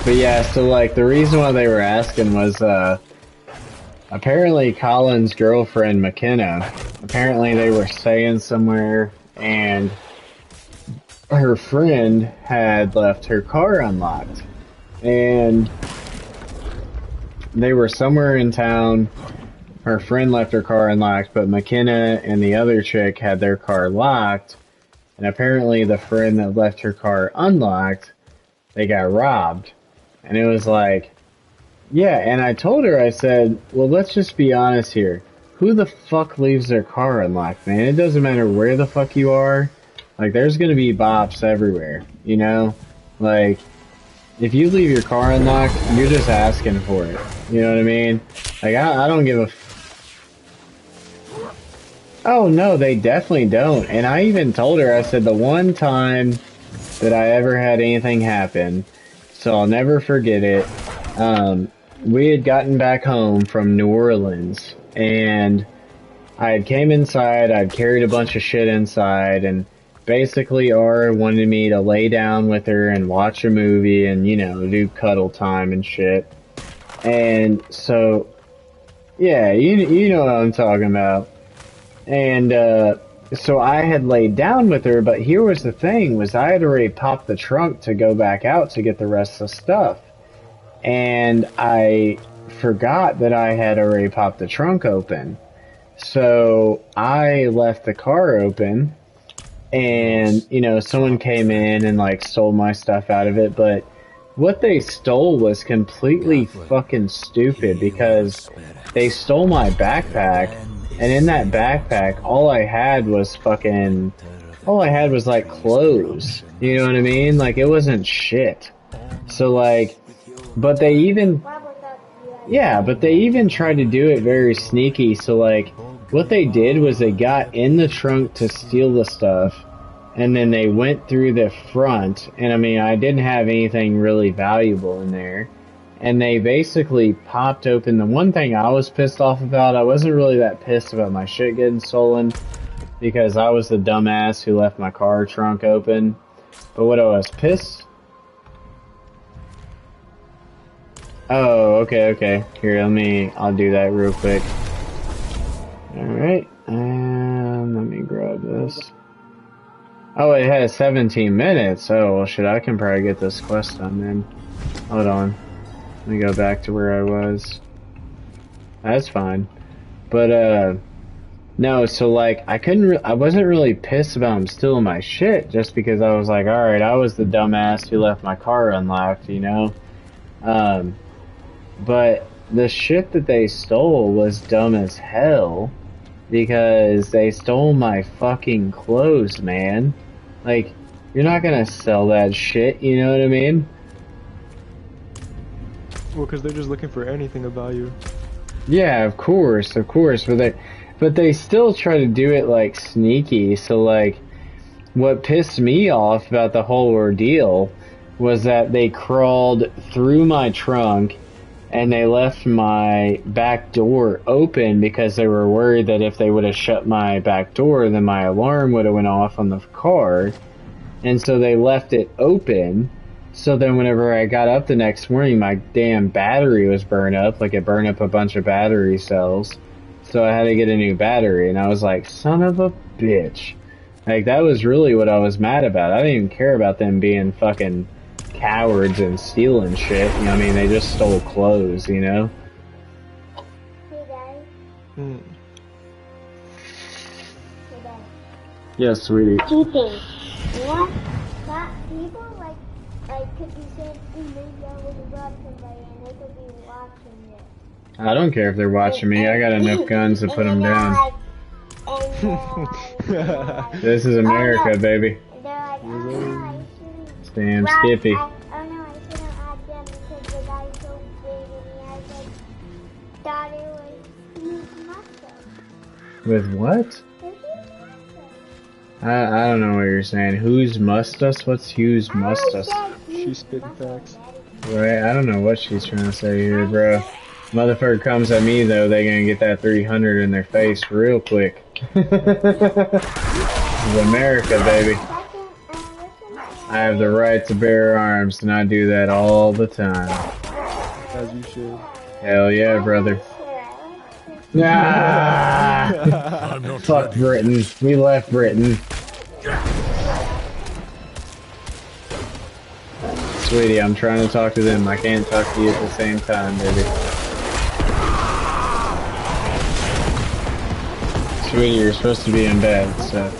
But yeah, so like, the reason why they were asking was, apparently Colin's girlfriend, McKenna, apparently they were staying somewhere, and her friend had left her car unlocked. And they were somewhere in town, her friend left her car unlocked, but McKenna and the other chick had their car locked, and apparently the friend that left her car unlocked, they got robbed. And it was like, yeah, and I told her, I said, well, let's just be honest here. Who the fuck leaves their car unlocked, man? It doesn't matter where the fuck you are. Like, there's gonna be bops everywhere, you know? Like, if you leave your car unlocked, you're just asking for it. You know what I mean? Like, I don't give a Oh, no, they definitely don't. And I even told her, I said, the one time that I ever had anything happen, so I'll never forget it, we had gotten back home from New Orleans, and I had came inside, I'd carried a bunch of shit inside, and basically Aura wanted me to lay down with her and watch a movie and, you know, do cuddle time and shit. And so, yeah, you know what I'm talking about. And, so I had laid down with her, but here was the thing, was I had already popped the trunk to go back out to get the rest of the stuff. And I forgot that I had already popped the trunk open. So I left the car open, and, you know, someone came in and, like, stole my stuff out of it, but what they stole was completely fucking stupid, because they stole my backpack, and in that backpack, all I had was like clothes. You know what I mean? Like, it wasn't shit. So like, but they even tried to do it very sneaky. So like, what they did was they got in the trunk to steal the stuff, and then they went through the front, and I mean, I didn't have anything really valuable in there. And they basically popped open. The one thing I was pissed off about, I wasn't really that pissed about my shit getting stolen, because I was the dumbass who left my car trunk open. But what I was pissed... Oh, okay. Here, I'll do that real quick. Alright, and let me grab this. Oh, it has 17 minutes. Oh, well shit, I can probably get this quest done then. Hold on. Let me go back to where I was. That's fine. But, no, so, like, I wasn't really pissed about him stealing my shit, just because I was like, alright, I was the dumbass who left my car unlocked, you know? But the shit that they stole was dumb as hell, because they stole my fucking clothes, man. Like, you're not gonna sell that shit, you know what I mean? Well, because they're just looking for anything of value. Yeah, of course, but they still try to do it like sneaky. So like, what pissed me off about the whole ordeal was that they crawled through my trunk and they left my back door open because they were worried that if they would have shut my back door, then my alarm would have went off on the car. And so they left it open. So then whenever I got up the next morning, my damn battery was burned up. Like, it burned up a bunch of battery cells. So I had to get a new battery. And I was like, son of a bitch. Like, that was really what I was mad about. I didn't even care about them being fucking cowards and stealing shit. You know what I mean? They just stole clothes, you know? Hey, Daddy. Mm. Hey, Daddy. Yes, sweetie. Two things. One, that people could be saying, "Ooh, maybe I would have robbed somebody," and they could be watching it. I don't care if they're watching me. I got enough guns to put them down. This is America, baby. They're like, oh no, I shouldn't. It's damn Skippy. Oh no, I shouldn't have them because the guy's so big and he has like, thought it was huge muscle. With what? It's huge muscle. I don't know what you're saying. Who's must us? What's who's must us? She's spitting facts. Right? I don't know what she's trying to say here, bro. Motherfucker comes at me though, they gonna get that 300 in their face real quick. This is America, baby. I have the right to bear arms, and I do that all the time. As you should. Hell yeah, brother. Ah! I'm not Fuck ready. Britain. We left Britain. Sweetie, I'm trying to talk to them. I can't talk to you at the same time, baby. Sweetie, you're supposed to be in bed, so...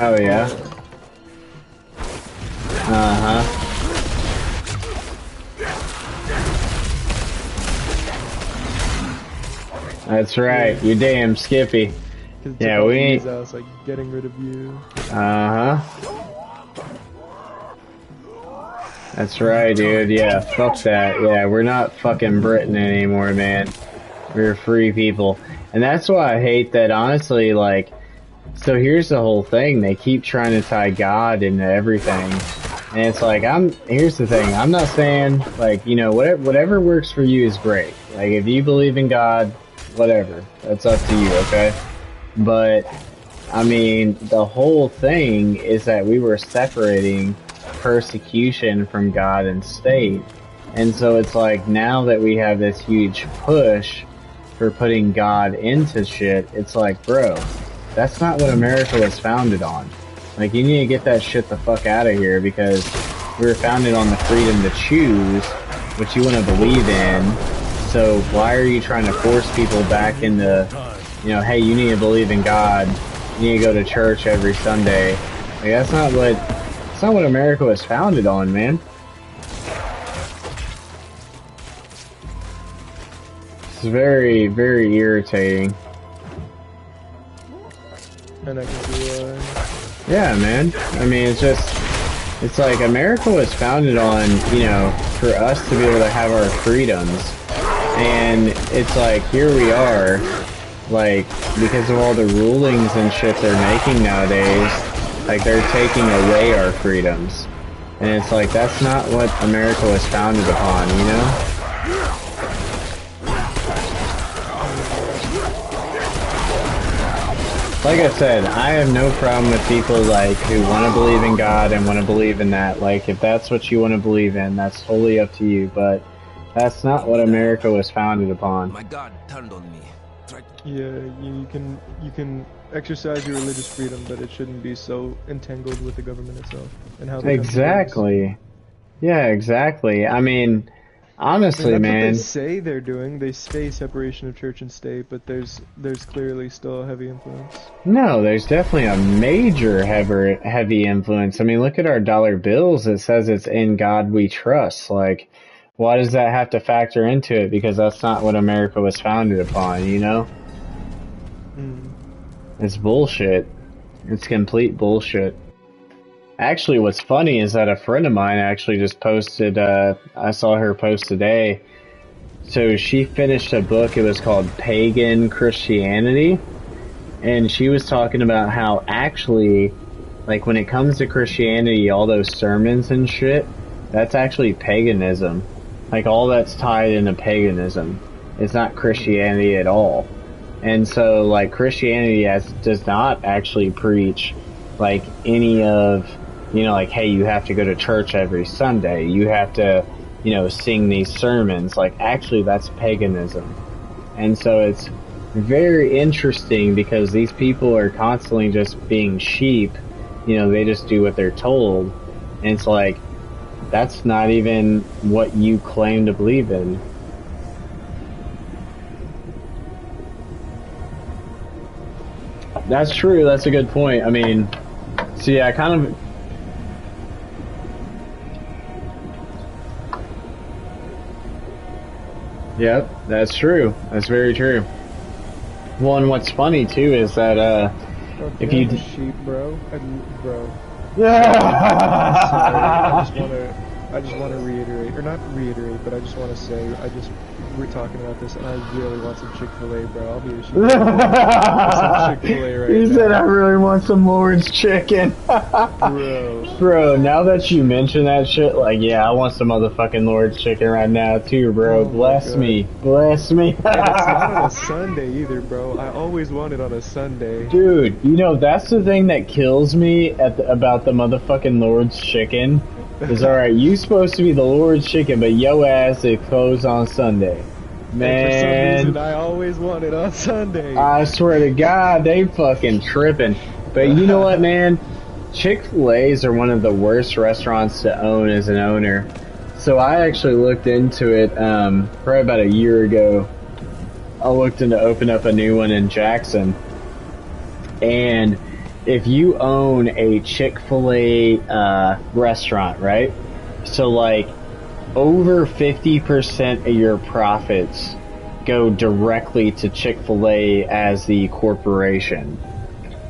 Oh, yeah? Uh-huh. That's right, you damn Skippy. Yeah, we ain't... I was like, getting rid of you. Uh-huh. That's right, dude. Yeah, fuck that. Yeah, we're not fucking Britain anymore, man. We're free people. And that's why I hate that, honestly, like... So here's the whole thing. They keep trying to tie God into everything. And it's like, here's the thing. I'm not saying, like, you know, whatever works for you is great. Like, if you believe in God, whatever. That's up to you, okay? But, I mean, the whole thing is that we were separating persecution from God and state. And so it's like, now that we have this huge push for putting God into shit, it's like, bro, that's not what America was founded on. Like, you need to get that shit the fuck out of here, because we were founded on the freedom to choose what you want to believe in. So why are you trying to force people back into, you know, hey, you need to believe in God, you need to go to church every Sunday? Like, that's not what America was founded on, man. It's very, very irritating. And I can see why. Yeah, man. I mean, it's like America was founded on, you know, for us to be able to have our freedoms. And it's like, here we are, like, because of all the rulings and shit they're making nowadays, like, they're taking away our freedoms. And it's like, that's not what America was founded upon, you know? Like I said, I have no problem with people, like, who want to believe in God and want to believe in that. Like, if that's what you want to believe in, that's totally up to you, but that's not what America was founded upon. My God turned on me. Yeah, you can exercise your religious freedom, but it shouldn't be so entangled with the government itself and how the country works. Exactly. Yeah, exactly. I mean, I mean, honestly, that's what they man. say they're doing. They say separation of church and state, but there's clearly still a heavy influence. No, there's definitely a major heavy influence. I mean, look at our dollar bills. It says it's in God we trust. Like, why does that have to factor into it? Because that's not what America was founded upon, you know? Mm. It's bullshit. It's complete bullshit. Actually, what's funny is that a friend of mine actually just posted, I saw her post today. So she finished a book, it was called Pagan Christianity. And she was talking about how actually, like when it comes to Christianity, all those sermons and shit, that's actually paganism. Like all that's tied into paganism. It's not Christianity at all. And so like Christianity does not actually preach like any of, you know, like, hey, you have to go to church every Sunday. You have to, you know, sing these sermons. Like actually that's paganism. And so it's very interesting because these people are constantly just being sheep. You know, they just do what they're told. And it's like, that's not even what you claim to believe in. That's true. That's a good point. I mean, so yeah, I kind of... Yep, that's true. That's very true. Well, and what's funny too is that if you I'm a sheep, bro, bro. Yeah. Sorry, I just want to reiterate, or not reiterate, but I just want to say, we're talking about this, and I really want some Chick-fil-A, bro. I'll be a sheep. Some Chick-fil-A right He now. said, "I really want some Lord's chicken." Bro, now that you mention that shit, like, yeah, I want some motherfucking Lord's chicken right now too, bro. Oh Bless me. Bless me. And it's not on a Sunday either, bro. I always want it on a Sunday. Dude, you know, that's the thing that kills me about the motherfucking Lord's chicken. Is alright, you supposed to be the Lord's chicken, but yo ass is closed on Sunday. Man. And for some reason, I always want it on Sunday. I swear to God, they fucking tripping. But you know what, man? Chick-fil-A's are one of the worst restaurants to own as an owner. So I actually looked into it, probably about a year ago. I looked into open up a new one in Jackson. And if you own a Chick-fil-A restaurant, right? So like over 50% of your profits go directly to Chick-fil-A as the corporation.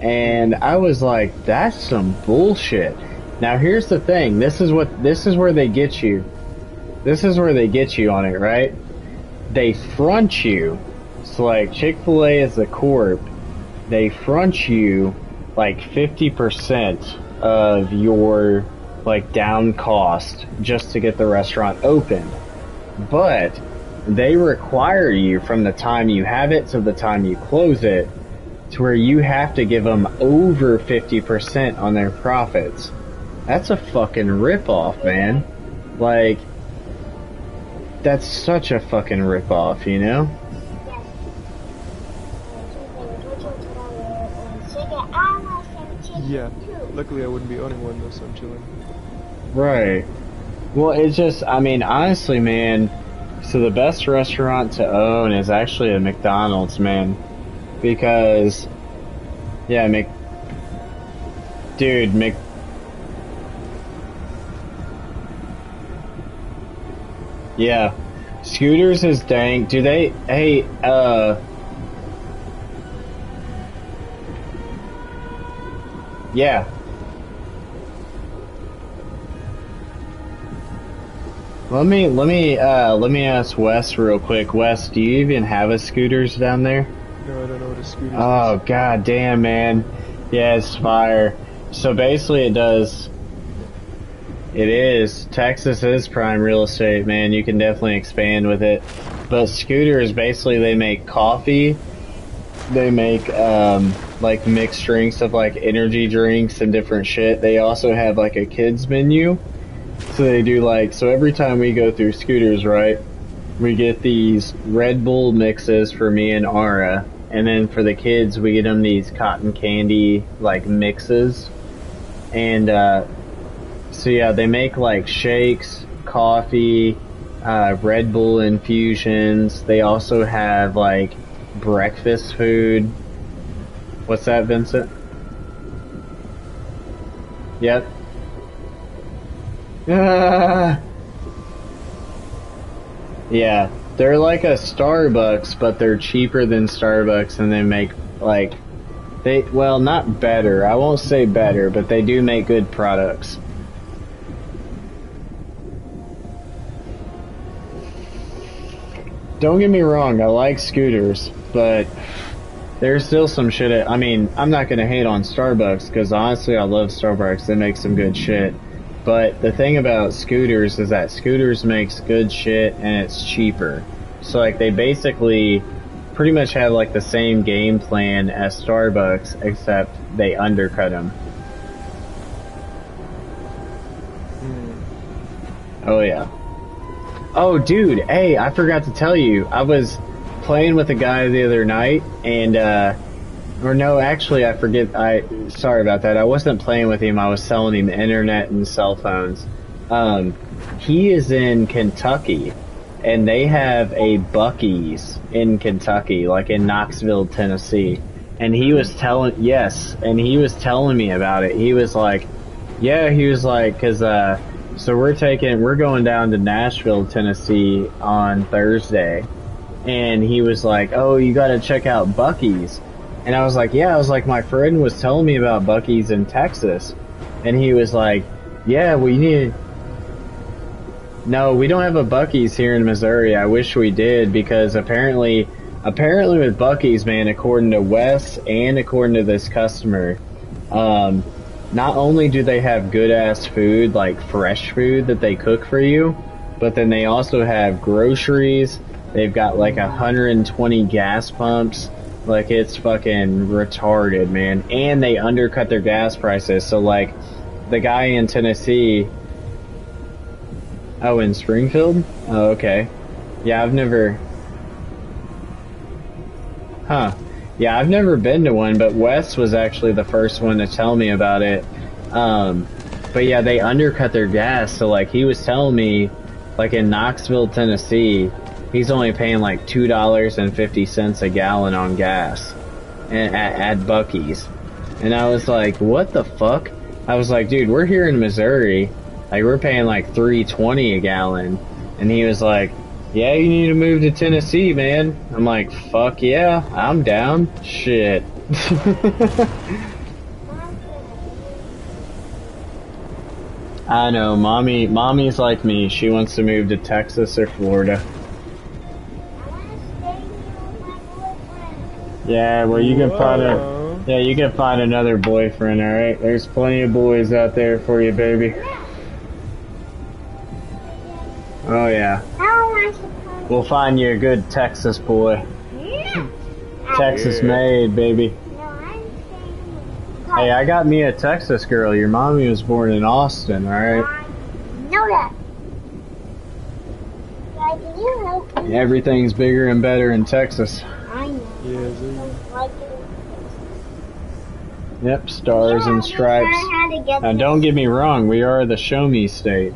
And I was like, that's some bullshit. Now here's the thing, this is where they get you. This is where they get you on it, right? They front you. So like Chick-fil-A is the corp. They front you like 50% of your like down cost just to get the restaurant open. But they require you from the time you have it to the time you close it to where you have to give them over 50% on their profits. That's a fucking ripoff, man. Like, that's such a fucking ripoff, you know? Yeah. Luckily, I wouldn't be owning one though, so I'm chilling. Right. Well, it's just, I mean, honestly, man, so the best restaurant to own is actually a McDonald's, man. Because, yeah, yeah. Scooters is dank. Do they, hey, yeah. Let me ask Wes real quick. Wes, do you even have a Scooters down there? No, I don't know what a scooter is. Oh, god damn, man. Yeah, it's fire. So basically it is. Texas is prime real estate, man. You can definitely expand with it. But Scooters, basically they make coffee. They make, like mixed drinks of like energy drinks and different shit. They also have like a kids menu. So they do like, so every time we go through Scooters, right, we get these Red Bull mixes for me and Ara. and then for the kids we get them these cotton candy like mixes, and so yeah, they make like shakes, coffee, Red Bull infusions. They also have like breakfast food. What's that, Vincent? Yep. Yeah, they're like a Starbucks, but they're cheaper than Starbucks, and they make like well, not better. I won't say better, but they do make good products. Don't get me wrong, I like scooters, but there's still some shit. I mean, I'm not gonna hate on Starbucks, because honestly I love Starbucks. They make some good shit. But the thing about scooters is that scooters makes good shit and it's cheaper. So like they basically pretty much have like the same game plan as Starbucks, except they undercut them. Oh yeah. Oh dude, hey, I forgot to tell you, I was playing with a guy the other night, and or no, actually I forget, sorry about that, I wasn't playing with him, I was selling him internet and cell phones. He is in Kentucky, and they have a Buc-ee's in Kentucky, like in Knoxville, Tennessee. And he was telling me about it. He was like, yeah, he was like, cause, so we're going down to Nashville, Tennessee on Thursday. And he was like, oh, you gotta check out Buc-ee's. And I was like, yeah, my friend was telling me about Buc-ee's in Texas. And he was like, yeah, no, we don't have a Buc-ee's here in Missouri. I wish we did, because apparently with Buc-ee's, man, according to Wes and according to this customer, not only do they have good ass food, like fresh food that they cook for you, but then they also have groceries. They've got like 120 gas pumps. Like, it's fucking retarded, man. And they undercut their gas prices. So like, the guy in Tennessee, oh, in Springfield? Oh, okay. Yeah, I've never been to one, but Wes was actually the first one to tell me about it. But yeah, they undercut their gas, so like, he was telling me, like in Knoxville, Tennessee, he's only paying like $2.50 a gallon on gas at Buc-ee's. And I was like, what the fuck? I was like, dude, we're here in Missouri, like we're paying like $3.20 a gallon. And he was like, yeah, you need to move to Tennessee, man. I'm like, fuck yeah, I'm down. Shit. I know, mommy's like me. She wants to move to Texas or Florida. Yeah, well, you can find another boyfriend, alright? There's plenty of boys out there for you, baby. Oh yeah. We'll find you a good Texas boy. Texas made, baby. Hey, I got me a Texas girl. Your mommy was born in Austin, alright? Know that. Dad, can you help me? Everything's bigger and better in Texas. I know. Yep, stars and stripes. Now, don't get me wrong, we are the show me state.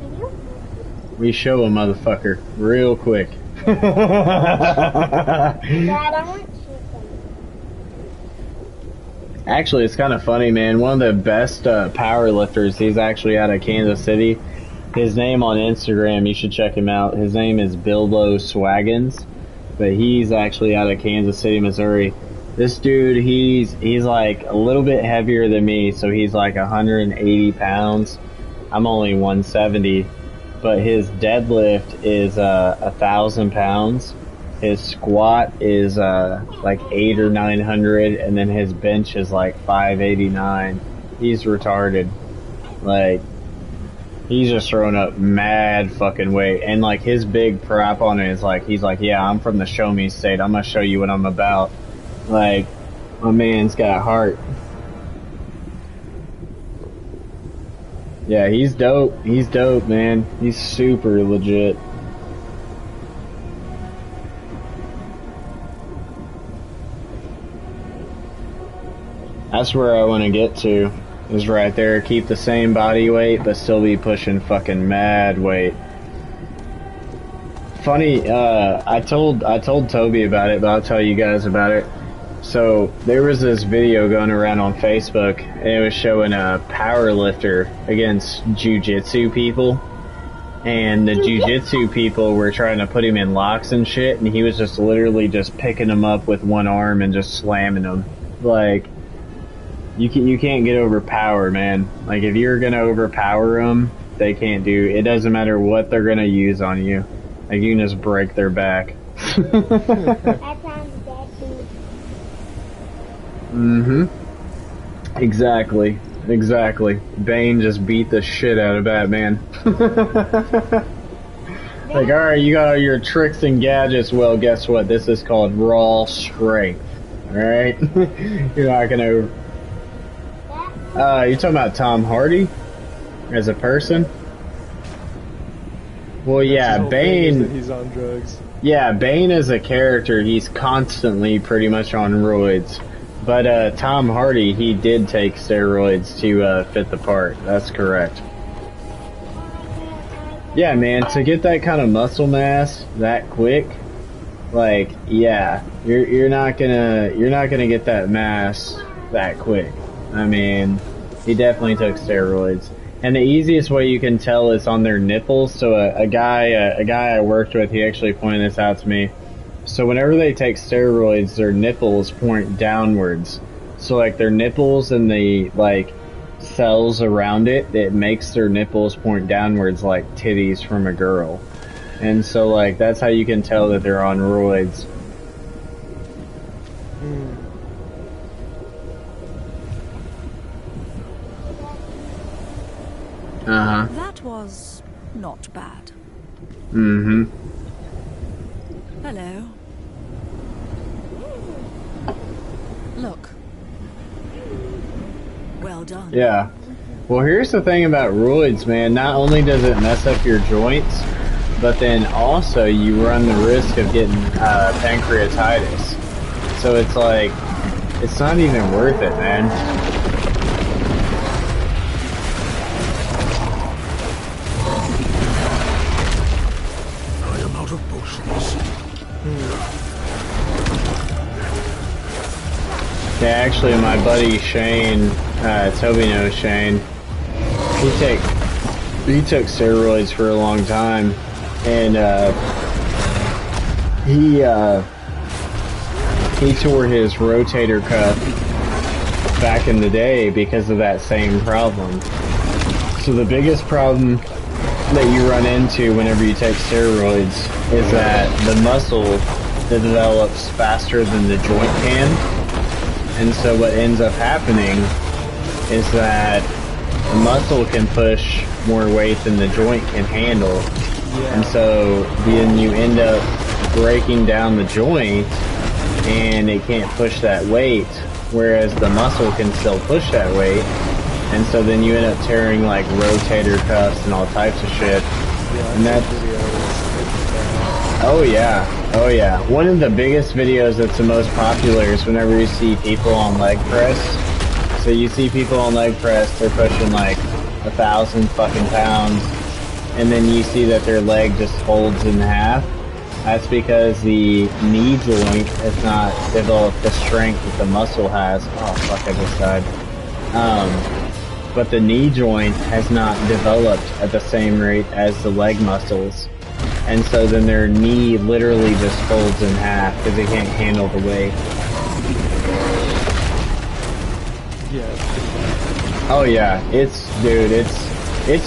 We show a motherfucker real quick. Dad, I want chicken. Actually, it's kind of funny, man. One of the best power lifters, he's actually out of Kansas City. His name on Instagram, you should check him out. His name is Bilbo Swaggins, but he's actually out of Kansas City, Missouri. This dude, he's like a little bit heavier than me, so he's like 180 pounds. I'm only 170, but his deadlift is 1,000 pounds. His squat is like 800 or 900, and then his bench is like 589. He's retarded. Like, he's just throwing up mad fucking weight, and like his big prop on it is like, he's like, yeah, I'm from the show me state. I'm gonna show you what I'm about. Like, my man's got heart. Yeah, he's dope. He's dope, man. He's super legit. That's where I want to get to. Is right there. Keep the same body weight, but still be pushing fucking mad weight. Funny, I told Toby about it, but I'll tell you guys about it. So there was this video going around on Facebook, and it was showing a power lifter against jiu-jitsu people. And the jiu-jitsu people were trying to put him in locks and shit, and he was just literally just picking them up with one arm and just slamming them. Like, you can't get overpowered, man. Like, if you're gonna overpower them, they can't do, it doesn't matter what they're gonna use on you. Like, you can just break their back. That sounds deadly. Mm-hmm. Exactly. Exactly. Bane just beat the shit out of Batman. Like, alright, you got all your tricks and gadgets. Well, guess what? This is called raw strength. Alright? You're not gonna... you talking about Tom Hardy? As a person? Well, yeah, Bane... He's on drugs. Yeah, Bane as a character, he's constantly pretty much on roids. But Tom Hardy, he did take steroids to fit the part. That's correct. Yeah, man, to get that kind of muscle mass that quick, like, yeah, you're not gonna get that mass that quick. I mean, he definitely took steroids. And the easiest way you can tell is on their nipples. So a guy I worked with, he actually pointed this out to me. So whenever they take steroids, their nipples point downwards. So like their nipples and the like cells around it makes their nipples point downwards like titties from a girl. And so like that's how you can tell that they're on roids. Uh-huh. That was not bad. Mm-hmm. Hello. Look. Well done. Yeah. Well, here's the thing about roids, man. Not only does it mess up your joints, but then also you run the risk of getting pancreatitis. So it's like, it's not even worth it, man. Yeah, actually, my buddy Shane, Toby knows Shane. He took steroids for a long time, and he tore his rotator cuff back in the day because of that same problem. So the biggest problem that you run into whenever you take steroids is that the muscle develops faster than the joint can. And so what ends up happening is that the muscle can push more weight than the joint can handle. Yeah. And so then you end up breaking down the joint and it can't push that weight, whereas the muscle can still push that weight. And so then you end up tearing like rotator cuffs and all types of shit. Yeah, and that's... Oh yeah. Oh yeah. One of the biggest videos that's the most popular is whenever you see people on leg press. So you see people on leg press, they're pushing like 1,000 fucking pounds, and then you see that their leg just folds in half. That's because the knee joint has not developed the strength that the muscle has. Oh fuck, I just died. But the knee joint has not developed at the same rate as the leg muscles. And so then their knee literally just folds in half because they can't handle the weight. Yeah. Oh yeah, it's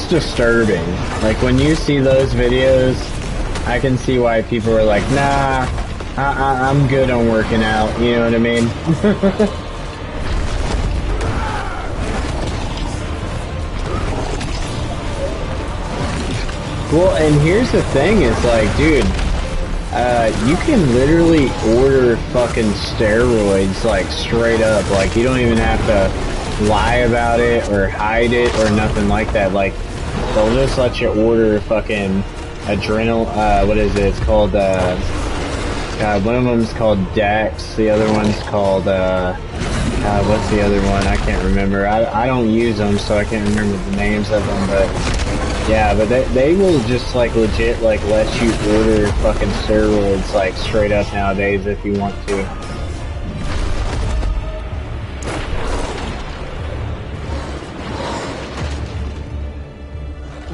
disturbing. Like when you see those videos, I can see why people are like, nah, I'm good on working out. You know what I mean? Well, and here's the thing, is like, dude, you can literally order fucking steroids, like, straight up. Like, you don't even have to lie about it or hide it or nothing like that. Like, they'll just let you order fucking what is it? It's called, God, one of them's called Dex, the other one's called, What's the other one? I can't remember. I don't use them, so I can't remember the names of them, but yeah, but they will just like legit like let you order fucking steroids like straight up nowadays if you want to.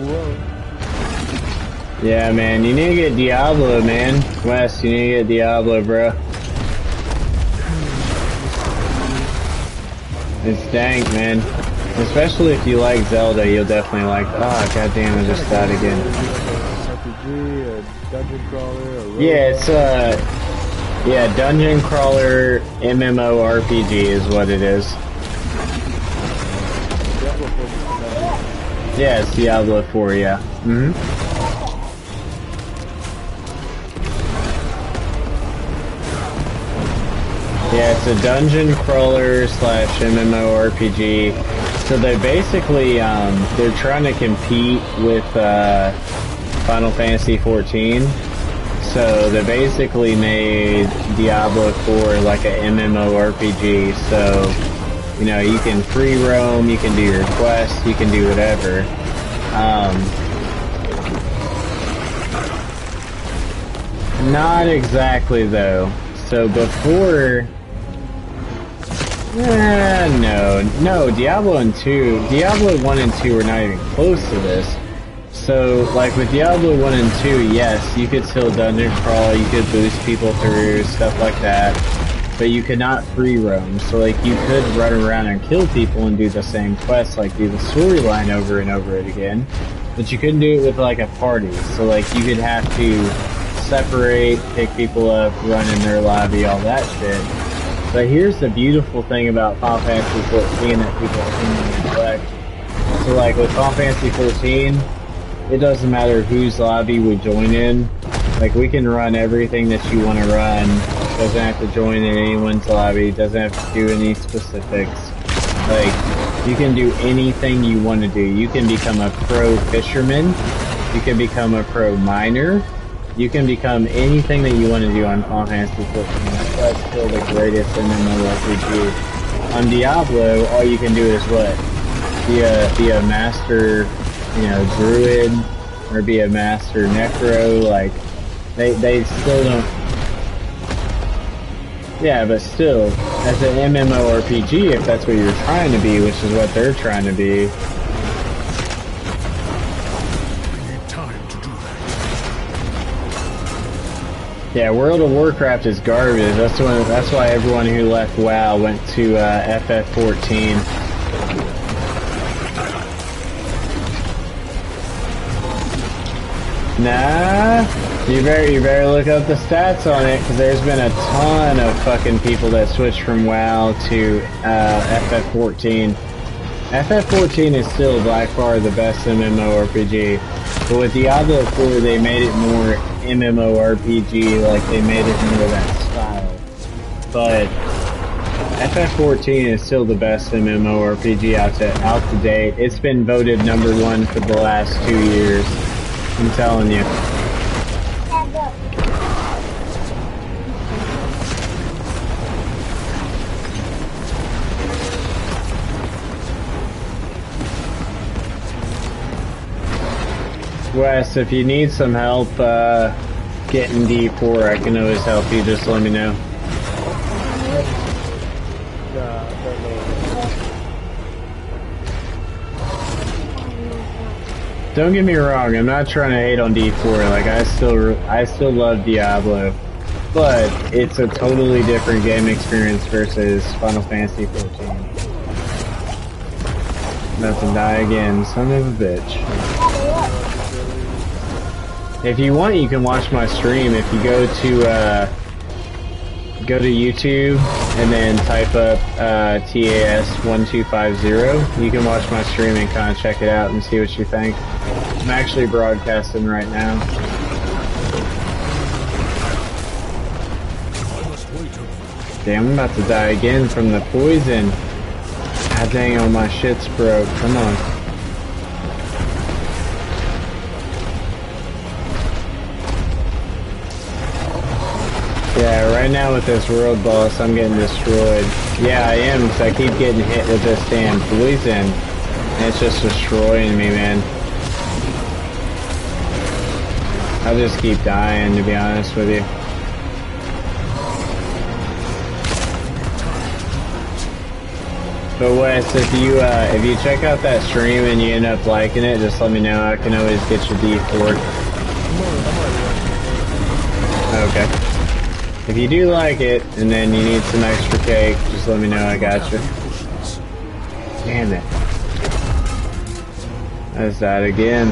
Whoa. Yeah, man, you need to get Diablo, man. Wes, you need to get Diablo, bro. It's dank, man. Especially if you like Zelda, you'll definitely like. Oh, goddamn! I just died again. RPG, a dungeon crawler, a Yeah, it's yeah, dungeon crawler MMORPG is what it is. Diablo 4 just came out. Yeah, it's Diablo 4. Yeah. Yeah, it's a dungeon crawler slash MMORPG. So they basically, they're trying to compete with Final Fantasy 14. So they basically made Diablo 4 like a MMORPG. So, you know, you can free roam, you can do your quests, you can do whatever. Not exactly though. So before... no, Diablo 1 and 2 were not even close to this. So, like with Diablo 1 and 2, yes, you could still dungeon crawl, you could boost people through, stuff like that, but you could not free roam. So, like, you could run around and kill people and do the same quests, like do the storyline over and over again, but you couldn't do it with, like, a party. So, like, you could have to separate, pick people up, run in their lobby, all that shit. But here's the beautiful thing about Final Fantasy 14 that people seem to neglect. So like with Final Fantasy 14, it doesn't matter whose lobby we join in. Like we can run everything that you want to run. Doesn't have to join in anyone's lobby. Doesn't have to do any specifics. Like you can do anything you want to do. You can become a pro fisherman. You can become a pro miner. You can become anything that you want to do on Final Fantasy 14. That's still the greatest MMORPG. On Diablo, all you can do is what? Be a master, you know, druid, or be a master necro. Like, they still don't. Yeah, but still, as an MMORPG, if that's what you're trying to be, which is what they're trying to be. Yeah, World of Warcraft is garbage. That's why everyone who left WoW went to FF14. Nah, you better look up the stats on it, because there's been a ton of fucking people that switched from WoW to FF14. FF14 is still by far the best MMORPG, but with Diablo 4 they made it more MMORPG, like they made it more that style. But FF14 is still the best MMORPG out to date. It's been voted #1 for the last 2 years. I'm telling you. Wes, if you need some help getting D4, I can always help you. Just let me know. Don't get me wrong, I'm not trying to hate on D4. Like I still love Diablo, but it's a totally different game experience versus Final Fantasy 14. About to die again, son of a bitch. If you want, you can watch my stream. If you go to YouTube and then type up TAS1250, you can watch my stream and kind of check it out and see what you think. I'm actually broadcasting right now. Damn, I'm about to die again from the poison. God dang, all my shit's broke. Come on. Yeah, right right now with this world boss, I'm getting destroyed. Yeah, I am, because I keep getting hit with this damn poison. And it's just destroying me, man. I'll just keep dying, to be honest with you. But Wes, if you check out that stream and you end up liking it, just let me know. I can always get your D4. Okay. If you do like it, and then you need some extra cake, just let me know. I got you. Damn it. That's that again.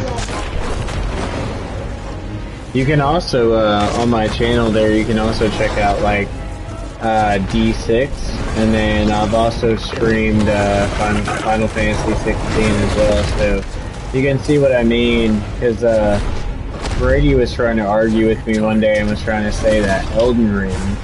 You can also, on my channel there, you can also check out, like, D6, and then I've also streamed Final Fantasy 16 as well, so you can see what I mean, because Brady was trying to argue with me one day and was trying to say that Elden Ring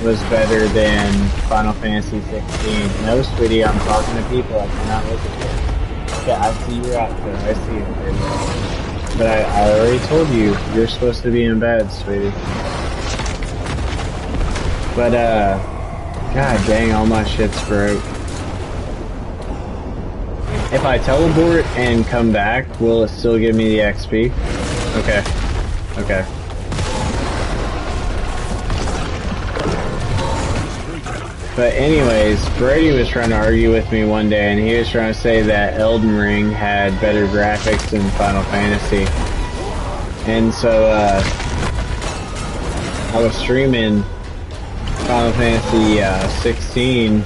was better than Final Fantasy 16. No, sweetie, I'm talking to people, I cannot look at you. Okay, I see you out there, I see you, baby. But I already told you, you're supposed to be in bed, sweetie. But, god dang, all my shit's broke. If I teleport and come back, will it still give me the XP? Okay. Okay. But anyways, Brady was trying to argue with me one day, and he was trying to say that Elden Ring had better graphics than Final Fantasy. And so, I was streaming Final Fantasy 16,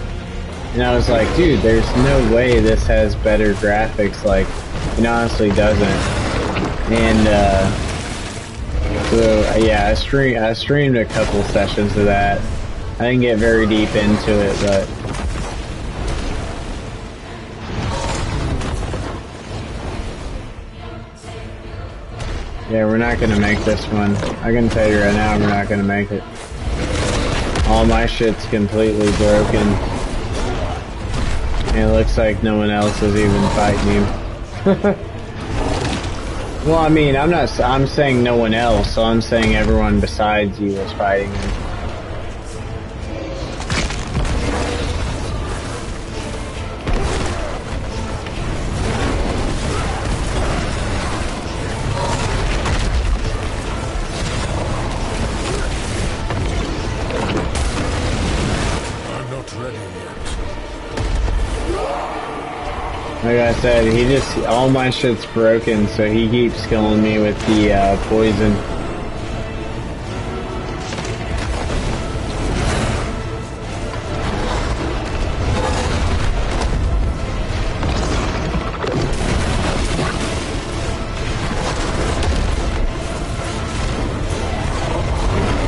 and I was like, dude, there's no way this has better graphics. Like, it honestly doesn't. And so yeah, I streamed a couple sessions of that. I didn't get very deep into it, but yeah, we're not gonna make this one. I can tell you right now, we're not gonna make it. All my shit's completely broken. And it looks like no one else is even fighting you. Well, I mean, I'm saying no one else, so I'm saying everyone besides you is fighting you. Like I said, all my shit's broken, so he keeps killing me with the, poison.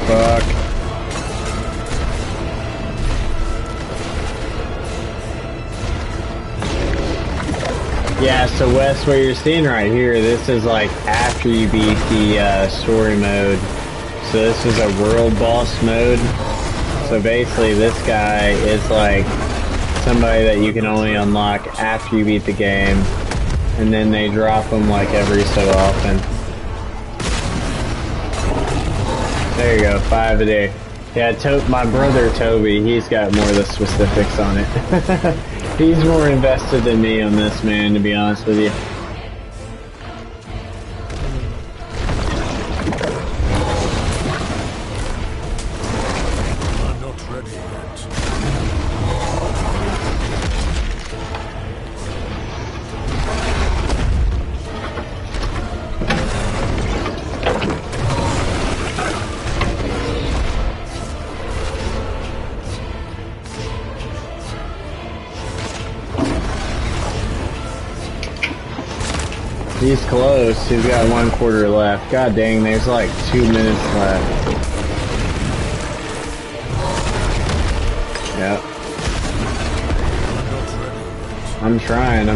Fuck. Yeah, so Wes, what you're seeing right here, this is like after you beat the story mode. So this is a world boss mode. So basically this guy is like somebody that you can only unlock after you beat the game. And then they drop him like every so often. There you go, 5 a day. Yeah, my brother Toby, he's got more of the specifics on it. He's more invested than me on this, man, to be honest with you. I'm not ready yet. He's close. He's got 1/4 left. God dang, there's like 2 minutes left. Yep. I'm trying.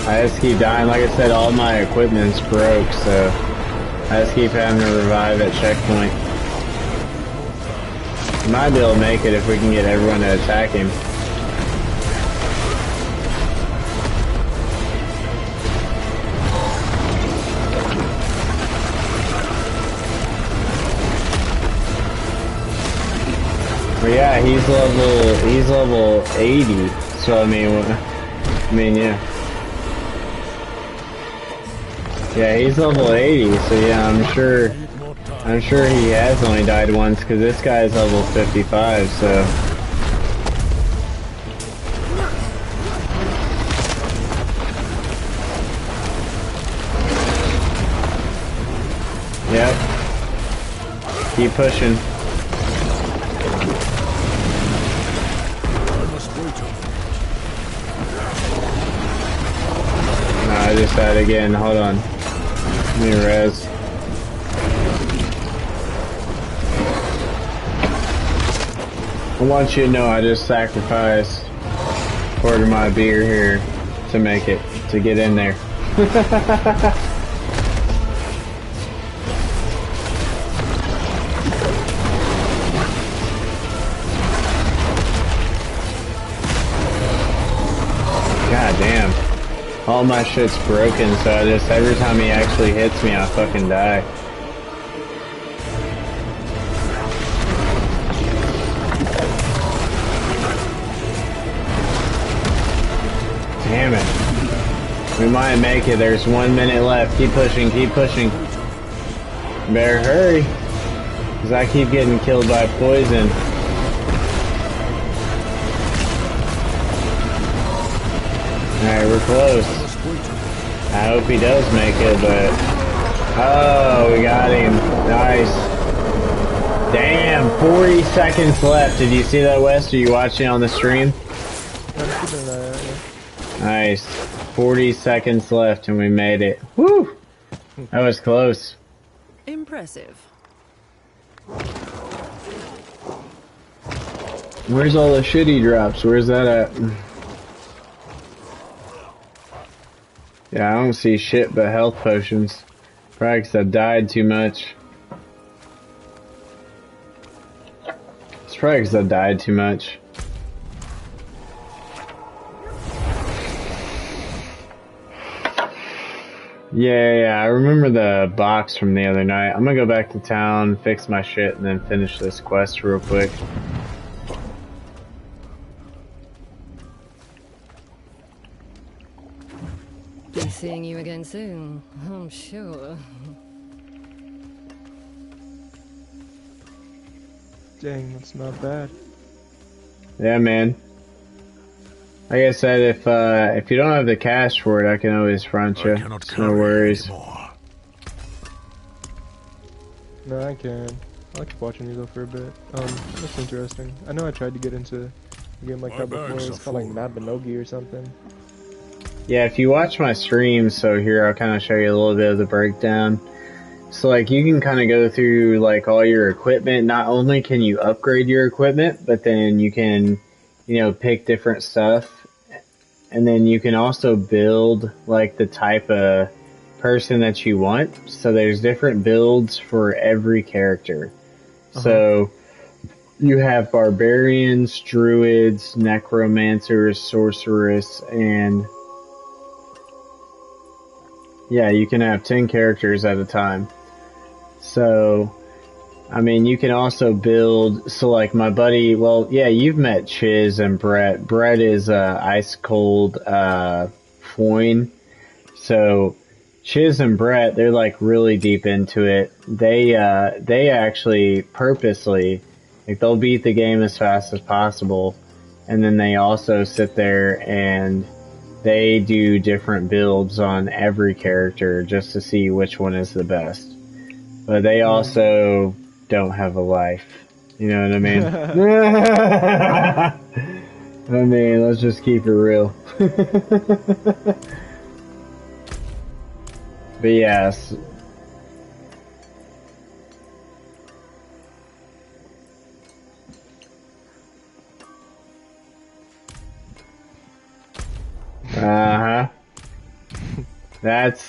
I just keep dying. Like I said, all my equipment's broke, so I just keep having to revive at checkpoint. We might be able to make it if we can get everyone to attack him. Well, yeah, he's level 80. So I mean, yeah. Yeah, he's level 80. So yeah, I'm sure he has only died once because this guy's level 55. So. Yep. Keep pushing. No, I just died again. Hold on. Let me res. I want you to know I just sacrificed a quarter of my beer here to make it, to get in there. God damn. All my shit's broken, so I just, every time he actually hits me, I fucking die. Damn it. We might make it. There's 1 minute left. Keep pushing, keep pushing. Better hurry. Because I keep getting killed by poison. Alright, we're close. I hope he does make it, but... Oh, we got him. Nice. Damn, 40 seconds left. Did you see that, Wes? Are you watching on the stream? Nice. 40 seconds left and we made it. Woo! That was close. Impressive. Where's all the shitty drops? Where's that at? Yeah, I don't see shit but health potions. Probably 'cause I died too much. It's probably 'cause I died too much. Yeah, I remember the box from the other night. I'm gonna go back to town, fix my shit, and then finish this quest real quick. Be seeing you again soon, I'm sure. Dang, that's not bad. Yeah, man. Like I said, if you don't have the cash for it, I can always front you. It's no worries. No, I can. I'll keep watching you though for a bit. That's interesting. I know I tried to get into a game like that before. It's called like Mabinogi or something. Yeah, if you watch my streams, so here I'll kind of show you a little bit of the breakdown. So like you can kind of go through like all your equipment. Not only can you upgrade your equipment, but then you can, pick different stuff. And then you can also build like the type of person that you want. So there's different builds for every character. So you have barbarians, druids, necromancers, sorceress, and yeah, you can have 10 characters at a time. So, I mean, you can also build, so like my buddy, well, yeah, you've met Chiz and Brett. Brett is ice cold Foyne. So, Chiz and Brett, they're like really deep into it. They actually purposely, like they'll beat the game as fast as possible. And then they also sit there and they do different builds on every character just to see which one is the best. But they also don't have a life. You know what I mean? I mean, let's just keep it real. But yes.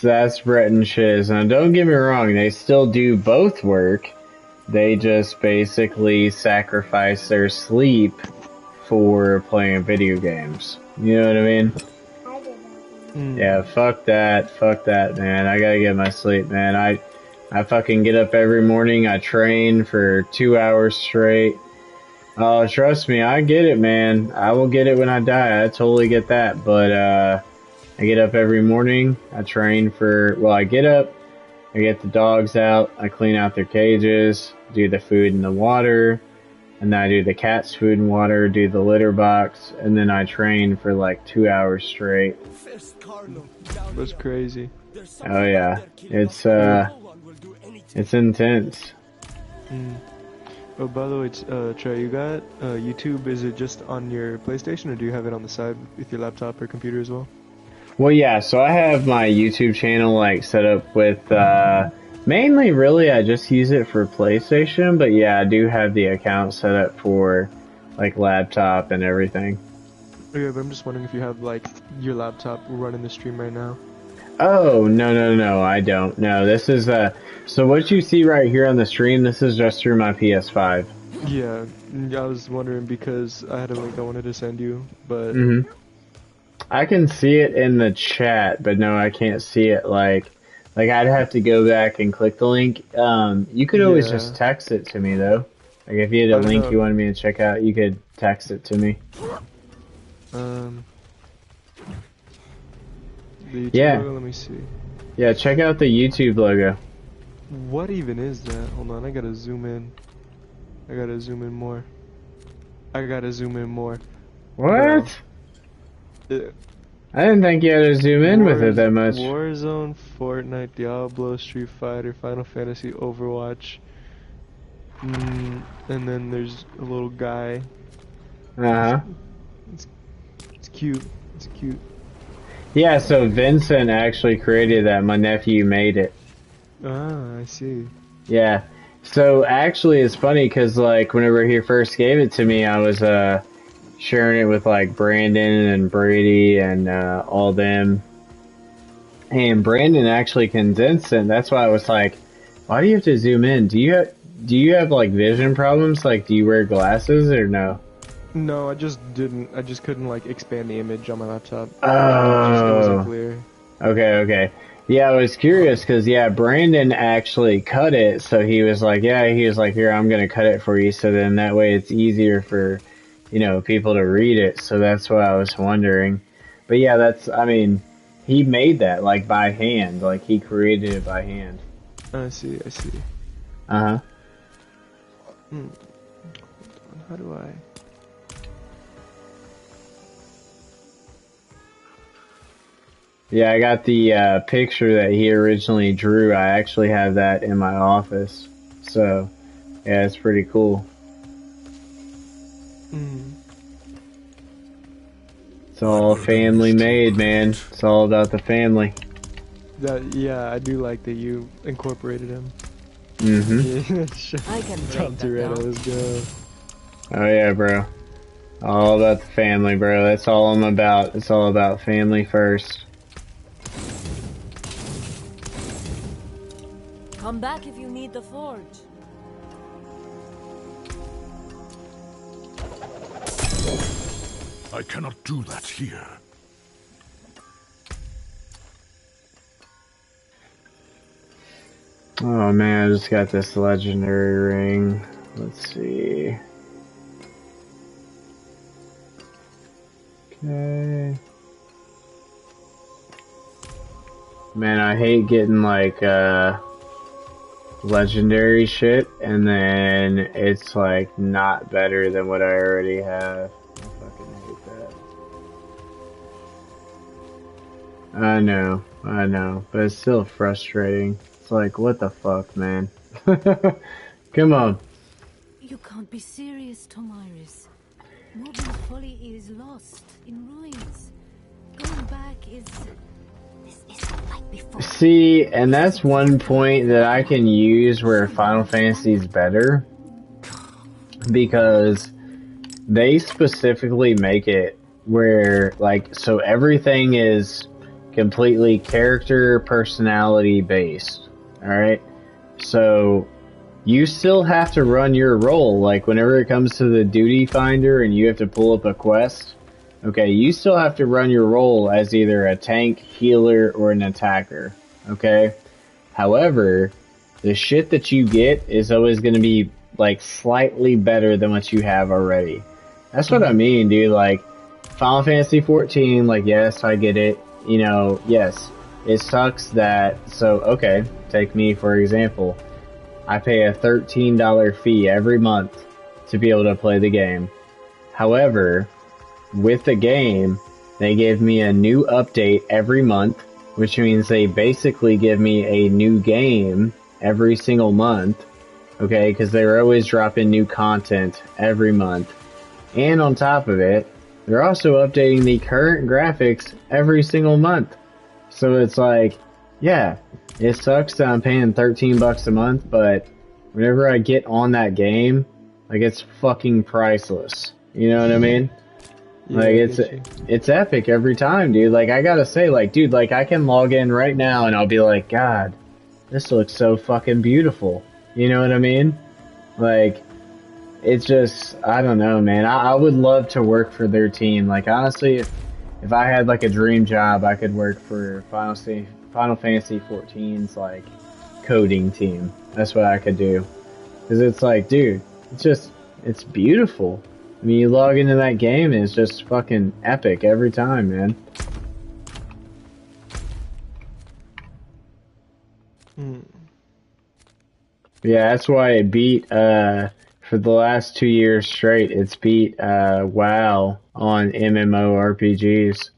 That's Brett and Shiz. Now don't get me wrong, they still do both work. They just basically sacrifice their sleep for playing video games. You know what I mean? Yeah, fuck that, man. I gotta get my sleep, man. I fucking get up every morning, I train for 2 hours straight. Oh, trust me, I get it, man. I will get it when I die. I totally get that. But I get up every morning. I train for. Well, I get up. I get the dogs out. I clean out their cages. Do the food and the water. And then I do the cat's food and water. Do the litter box. And then I train for like 2 hours straight. That's crazy. Oh yeah, it's intense. Oh, by the way, Trey, you got YouTube? Is it just on your PlayStation, or do you have it on the side with your laptop or computer as well? Well, yeah. So I have my YouTube channel like set up with mainly, really, I just use it for PlayStation. But yeah, I do have the account set up for like laptop and everything. Okay, but I'm just wondering if you have like your laptop running the stream right now. Oh, no, I don't. No, this is, so what you see right here on the stream, this is just through my PS5. Yeah, I was wondering because I had a link I wanted to send you, but... I can see it in the chat, but no, I can't see it, like I'd have to go back and click the link. You could always just text it to me, though. Like, if you had a link you wanted me to check out, you could text it to me. The YouTube Yeah. logo, let me see. Yeah, check out the YouTube logo. What even is that? Hold on, I gotta zoom in. I gotta zoom in more. What? No. I didn't think you had to zoom in with it that much. Warzone, Fortnite, Diablo, Street Fighter, Final Fantasy, Overwatch. And then there's a little guy. Uh-huh. It's cute. It's cute. Yeah, so Vincent actually created that. My nephew made it. Ah, I see. Yeah. So actually it's funny because like whenever he first gave it to me, I was sharing it with like Brandon and Brady and all them. And Brandon actually condensed it. And that's why I was like, why do you have to zoom in? Do you have like vision problems? Like, do you wear glasses or no? No, I just couldn't like expand the image on my laptop. Oh. It wasn't clear. Okay. Yeah, I was curious because, yeah, Brandon actually cut it. So he was like, here, I'm going to cut it for you. So then that way it's easier for, people to read it. So that's what I was wondering. But yeah, he made that like by hand. Like he created it by hand. I see. Uh-huh. How do I... Yeah, I got the picture that he originally drew. I actually have that in my office. So, yeah, it's pretty cool. It's all family made, man. It's all about the family. Yeah, I do like that you incorporated him. Mm-hmm. I can Tom break that Toretto, down. let's go. Oh, yeah, bro. All about the family, bro. That's all I'm about. It's all about family first. Come back if you need the forge. I cannot do that here. Oh, man, I just got this legendary ring. Let's see. Okay. Man, I hate getting like legendary shit and then it's like not better than what I already have. I fucking hate that. I know, but it's still frustrating. It's like, what the fuck, man? Come on. You can't be serious, Tomiris. Moving folly is lost, in ruins. Going back is... This isn't like before. See, and that's one point that I can use where Final Fantasy is better. Because they specifically make it where, like, so everything is completely character, personality based. Alright? So, you still have to run your role. Like, whenever it comes to the duty finder and you have to pull up a quest, okay, you still have to run your role as either a tank, healer, or an attacker. Okay? However, the shit that you get is always going to be like slightly better than what you have already. That's what I mean, dude. Like Final Fantasy 14, like yes, I get it. You know, yes, it sucks that. So okay, take me for example. I pay a $13 fee every month to be able to play the game. However, with the game, they give me a new update every month, which means they basically give me a new game every single month, okay, because they're always dropping new content every month. And on top of it, they're also updating the current graphics every single month. So it's like, yeah, it sucks that I'm paying $13 a month, but whenever I get on that game, like it's fucking priceless. You know what I mean? Yeah, Like I get you. it's epic every time, dude. Like I gotta say, like, dude, like I can log in right now and I'll be like, God, this looks so fucking beautiful. You know what I mean? Like, it's just, I don't know, man. I would love to work for their team. Like honestly, if I had like a dream job, I could work for Final Fantasy 14's like coding team. That's what I could do. Cause it's like, dude, it's beautiful. I mean, you log into that game and it's just fucking epic every time, man. Mm. Yeah, that's why it beat, for the last 2 years straight, it's beat, WoW on MMORPGs.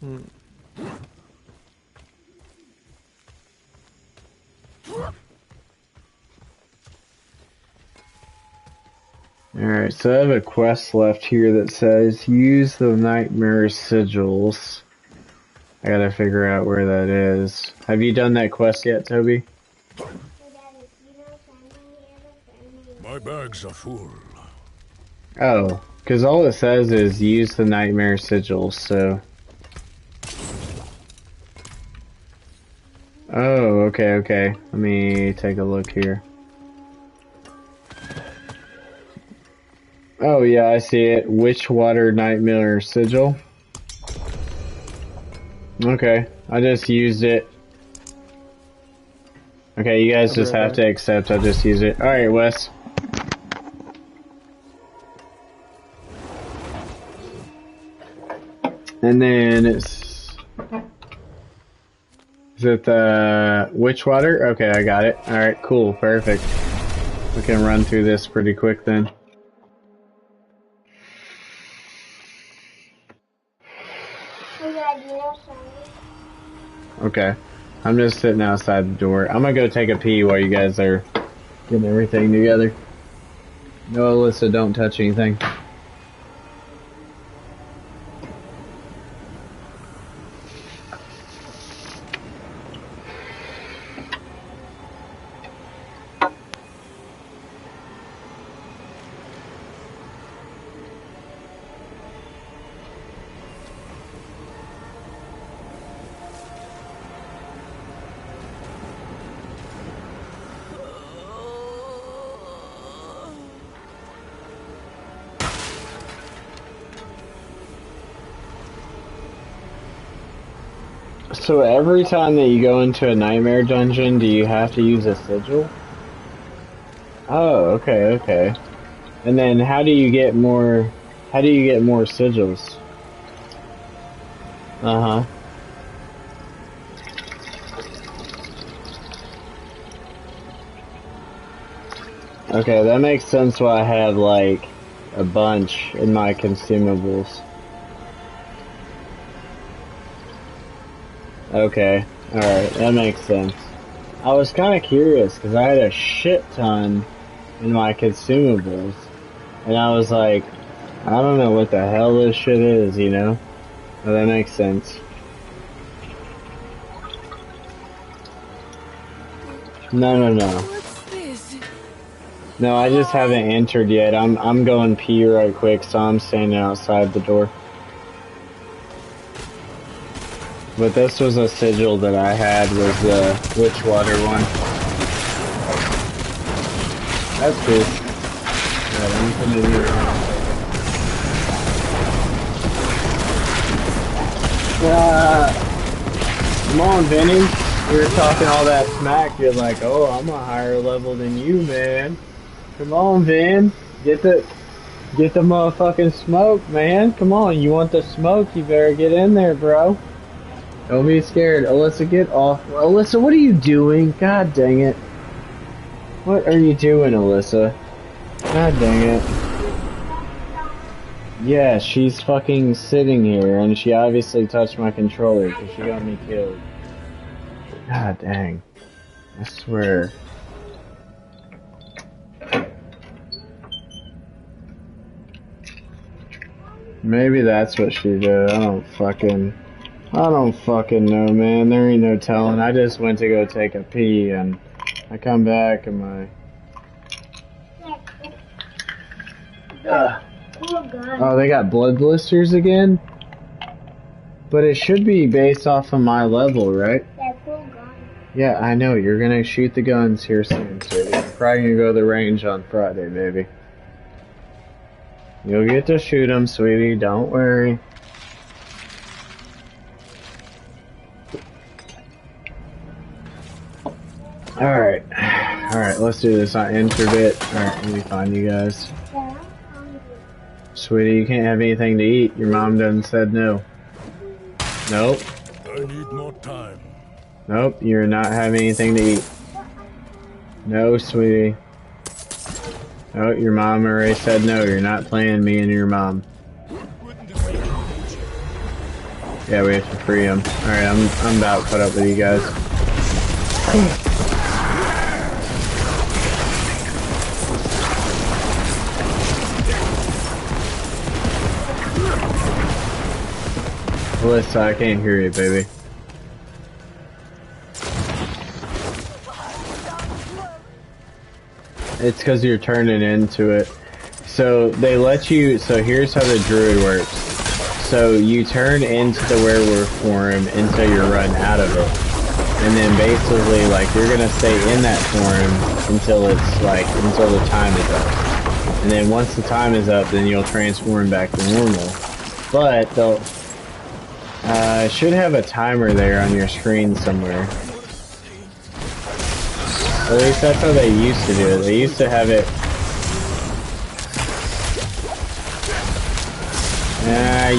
Mm. Alright, so I have a quest left here that says, use the Nightmare Sigils. I gotta figure out where that is. Have you done that quest yet, Toby? My bags are full. Oh, because all it says is use the Nightmare Sigils, so... Oh, okay. Let me take a look here. Oh yeah, I see it. Witchwater Nightmare Sigil. Okay, I just used it. Okay, you guys I'll be just right have back. to accept I just used it. Alright, Wes. And then it's... Is it the Witchwater? Okay, I got it. Alright, cool, perfect. We can run through this pretty quick then. Okay. I'm just sitting outside the door. I'm gonna go take a pee while you guys are getting everything together. No, Alyssa, don't touch anything. So every time that you go into a nightmare dungeon, do you have to use a sigil? Oh, okay. And then how do you get more sigils? Uh-huh. Okay, that makes sense why I have like a bunch in my consumables. Okay, alright, that makes sense. I was kind of curious because I had a shit ton in my consumables, and I was like, I don't know what the hell this shit is, you know? But that makes sense. No. What's this? No, I just haven't entered yet. I'm going pee right quick, so I'm standing outside the door. But this was a sigil that I had, was the Witchwater one. That's cool. Yeah, let me put it here. Come on, Vinny. You were talking all that smack. You're like, oh, I'm a higher level than you, man. Come on, Vin. Get the motherfucking smoke, man. Come on, you want the smoke? You better get in there, bro. Don't be scared. Alyssa, get off. Alyssa, what are you doing? God dang it. What are you doing, Alyssa? God dang it. Yeah, she's fucking sitting here, and she obviously touched my controller because she got me killed. God dang. I swear. Maybe that's what she did. I don't fucking know, man. There ain't no telling. I just went to go take a pee, and I come back and my... Oh, they got blood blisters again? But it should be based off of my level, right? Yeah, I know. You're gonna shoot the guns here soon, sweetie. I'm probably gonna go to the range on Friday, baby. You'll get to shoot them, sweetie. Don't worry. Alright. Alright, let's do this. I entered it. Alright, let me find you guys. Sweetie, you can't have anything to eat. Your mom done said no. Nope. I need more time. Nope, you're not having anything to eat. No, sweetie. Oh, your mom already said no. You're not playing me and your mom. Yeah, we have to free him. Alright, I'm about to put up with you guys. Alyssa, I can't hear you, baby. It's because you're turning into it. So they let you, so here's how the druid works. So you turn into the werewolf form until you run out of it. And then basically, like, you're gonna stay in that form until it's, like, until the time is up. And then once the time is up, then you'll transform back to normal. But they'll, should have a timer there on your screen somewhere. At least that's how they used to do it. They used to have it.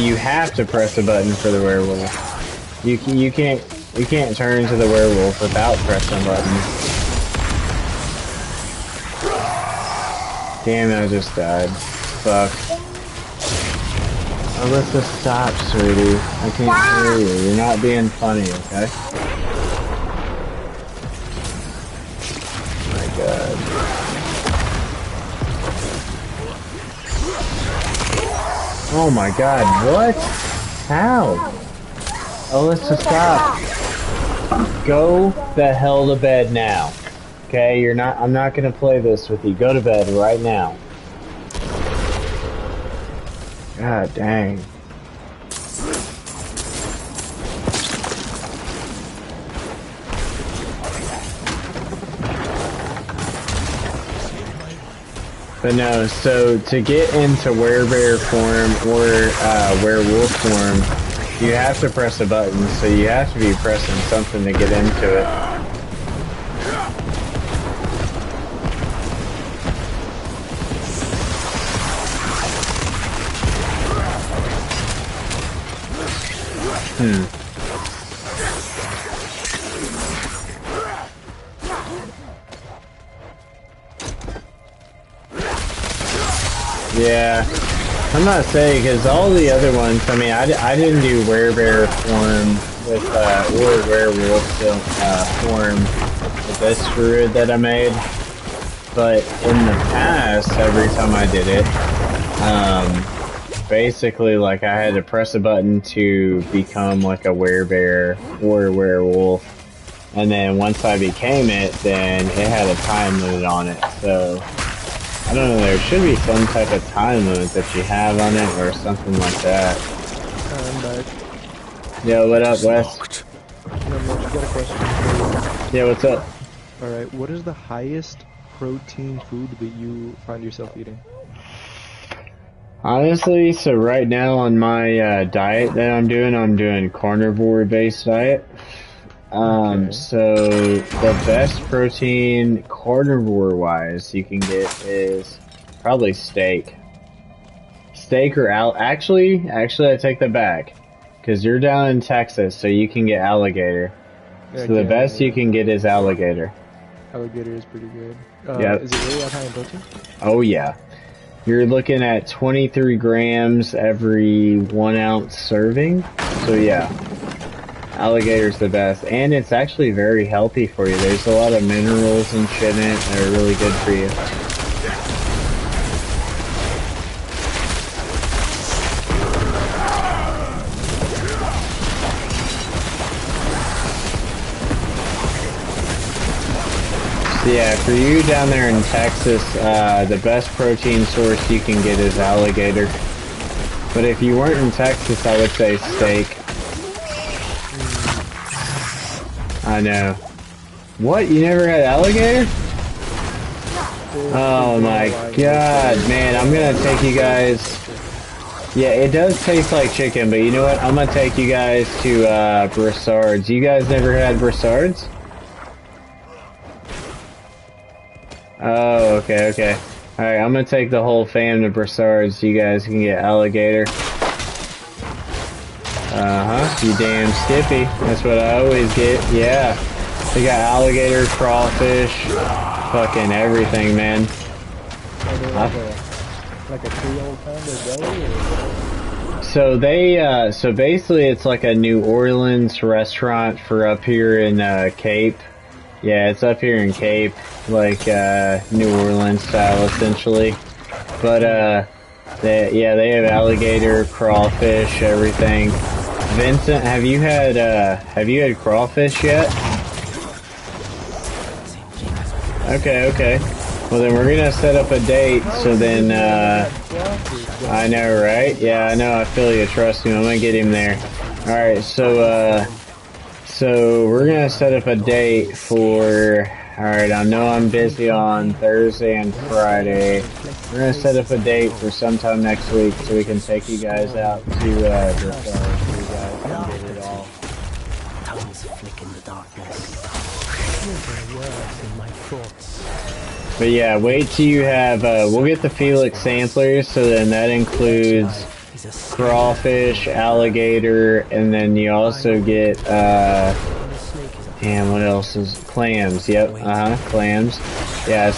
You have to press a button for the werewolf. You can't turn into the werewolf without pressing a button. Damn it, I just died. Fuck. Alyssa, stop, sweetie. I can't hear you. You're not being funny, okay? God. Oh my god, what? How? Alyssa, stop. Go the hell to bed now. Okay, I'm not gonna play this with you. Go to bed right now. God dang. But no, so to get into werebear form or werewolf form, you have to press a button, so you have to be pressing something to get into it. Yeah, I'm not saying, because all the other ones, I mean, I didn't do werebear form with, or werewolf form with this druid that I made, but in the past, every time I did it, basically, like, I had to press a button to become, like, a werebear or a werewolf, and then once I became it, then it had a time limit on it, so... I don't know, there should be some type of time limit that you have on it, or something like that. I'm back. Yo, what up, Wes? No, Mitch, got a question for you. Yeah, what's up? Alright, what is the highest protein food that you find yourself eating? Honestly, so right now on my diet that I'm doing carnivore-based diet. Okay. So the best protein carnivore-wise you can get is probably steak. Steak or actually, I take that back. Because you're down in Texas, so you can get alligator. So the best you can get is alligator. Alligator is pretty good. Yep. Is it really that high in protein? Oh yeah. You're looking at 23 grams every 1 ounce serving. So yeah, alligator's the best. And it's actually very healthy for you. There's a lot of minerals and shit in it that are really good for you. Yeah, for you down there in Texas, the best protein source you can get is alligator. But if you weren't in Texas, I would say steak. I know. What? You never had alligator? Oh my god, man, I'm gonna take you guys... Yeah, it does taste like chicken, but you know what? I'm gonna take you guys to Broussard's. You guys never had Broussard's? Oh, okay. Alright, I'm gonna take the whole fam to Broussard's so you guys can get alligator. You damn skippy. That's what I always get, yeah. They got alligator, crawfish, fucking everything, man. Like a Creole kind of deli? So so basically it's like a New Orleans restaurant for up here in Cape. Yeah, it's up here in Cape, like New Orleans style essentially. But they have alligator, crawfish, everything. Vincent, have you had crawfish yet? Okay. Well then we're gonna set up a date, so then I know, right? Yeah, I know, I feel you, trust me, I'm gonna get him there. Alright, so we're gonna set up a date for... Alright, I know I'm busy on Thursday and Friday. We're gonna set up a date for sometime next week so we can take you guys out to Broussard so you guys can get it all. Tongues flick in the darkness. In my thoughts. But yeah, wait till you have, we'll get the Felix samplers, so then that includes crawfish, alligator, and then you also get, damn, what else is, clams, yep, clams, yes.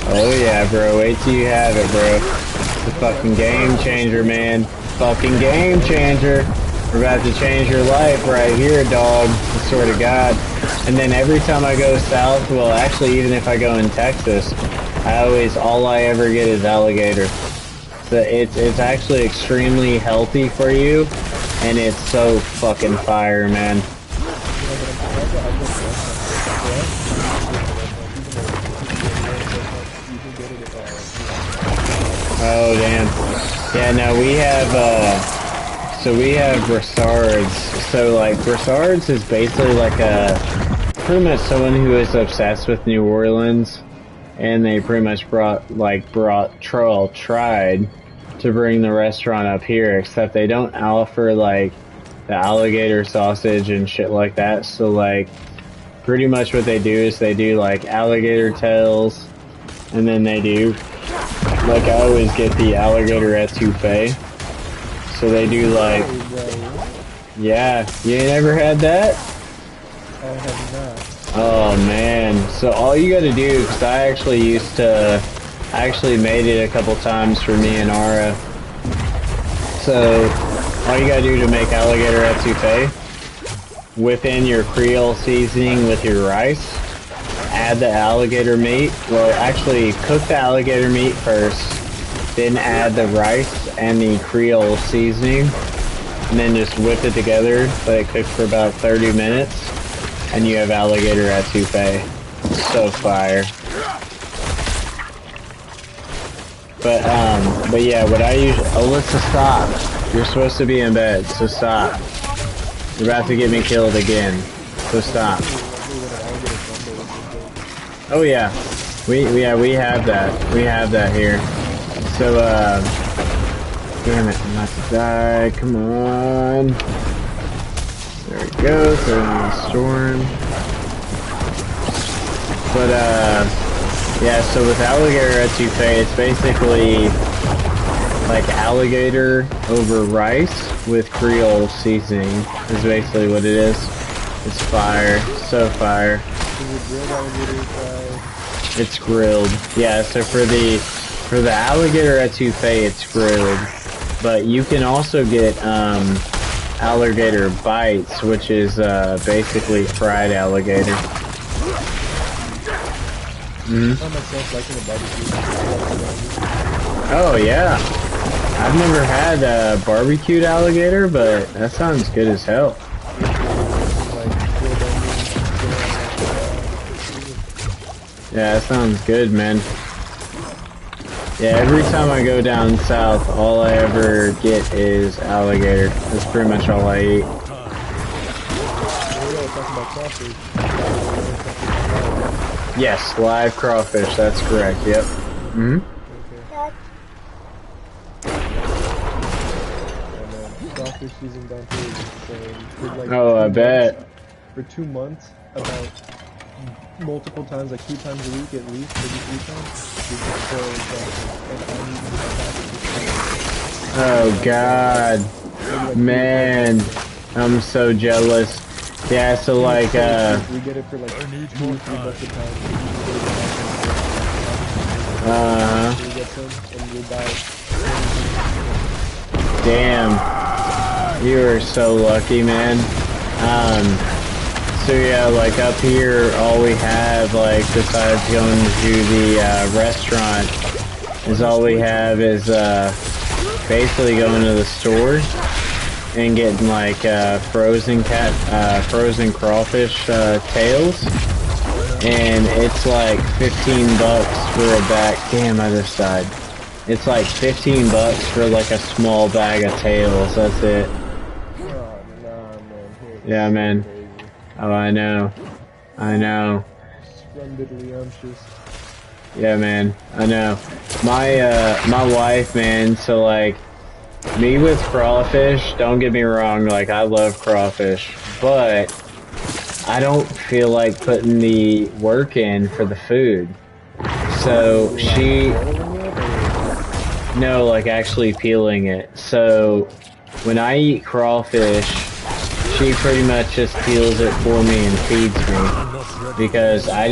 Oh yeah, bro, wait till you have it, bro. It's a fucking game changer, man. Fucking game changer. We're about to change your life right here, dog. I swear to God. And then every time I go south, well, actually, even if I go in Texas, all I ever get is alligator. So it's actually extremely healthy for you, and it's so fucking fire, man. Oh, damn. Yeah, no, we have Broussard's. So, like, Broussard's is basically like pretty much someone who is obsessed with New Orleans, and they pretty much tried to bring the restaurant up here, except they don't offer, like, the alligator sausage and shit like that. So, like, pretty much what they do is they do, like, alligator tails, and then they do, like, I always get the alligator etouffee. So they do, like, yeah, you ain't never had that? I have not. Oh man, so all you gotta do, because I actually made it a couple times for me and Ara. So, all you gotta do to make alligator etouffee, within your Creole seasoning with your rice, add the alligator meat. Well, actually, cook the alligator meat first, then add the rice and the Creole seasoning, and then just whip it together, let it cook for about 30 minutes, and you have alligator etouffee. So fire. But yeah, what I usually... Oh, let's just stop. You're supposed to be in bed, so stop. You're about to get me killed again, so stop. Oh yeah, we have that. We have that here. So, damn it, I'm about to die, come on. There we go, throw in the storm. But, yeah, so with alligator etouffee, it's basically like alligator over rice with Creole seasoning, is basically what it is. It's fire, so fire. Is it grilled alligator fried? It's grilled. Yeah, so for the alligator etouffee, it's grilled. But you can also get, alligator bites, which is, basically fried alligator. I found myself liking the barbecue. Oh, yeah. I've never had, barbecued alligator, but that sounds good as hell. Yeah, that sounds good, man. Yeah, every time I go down south, all I ever get is alligator. That's pretty much all I eat. Yes, live crawfish, that's correct, yep. Mm-hmm. Crawfish season down here is insane. For like Oh, I bet. For 2 months, about multiple times, like 2 times a week at least, maybe 3 times, we just boil crawfish. Oh, God. Man, I'm so jealous. Yeah, so like, we get it for like $2 or $3 a pound. We get some, and we buy damn. You are so lucky, man. So yeah, like up here, all we have, like, besides going to the, restaurant, is all we have is, basically going to the store and getting, like, frozen crawfish, tails. And it's like $15 for a bag. Damn, I just died. It's like $15 for like a small bag of tails. That's it. Oh, nah, man. Yeah, man. Crazy. Oh, I know. I know. Splendidly umptious. Yeah, man. I know. My wife, man. So like, me with crawfish. Don't get me wrong. Like, I love crawfish, but I don't feel like putting the work in for the food. So she... No, like actually peeling it. So when I eat crawfish, she pretty much just peels it for me and feeds me. Because I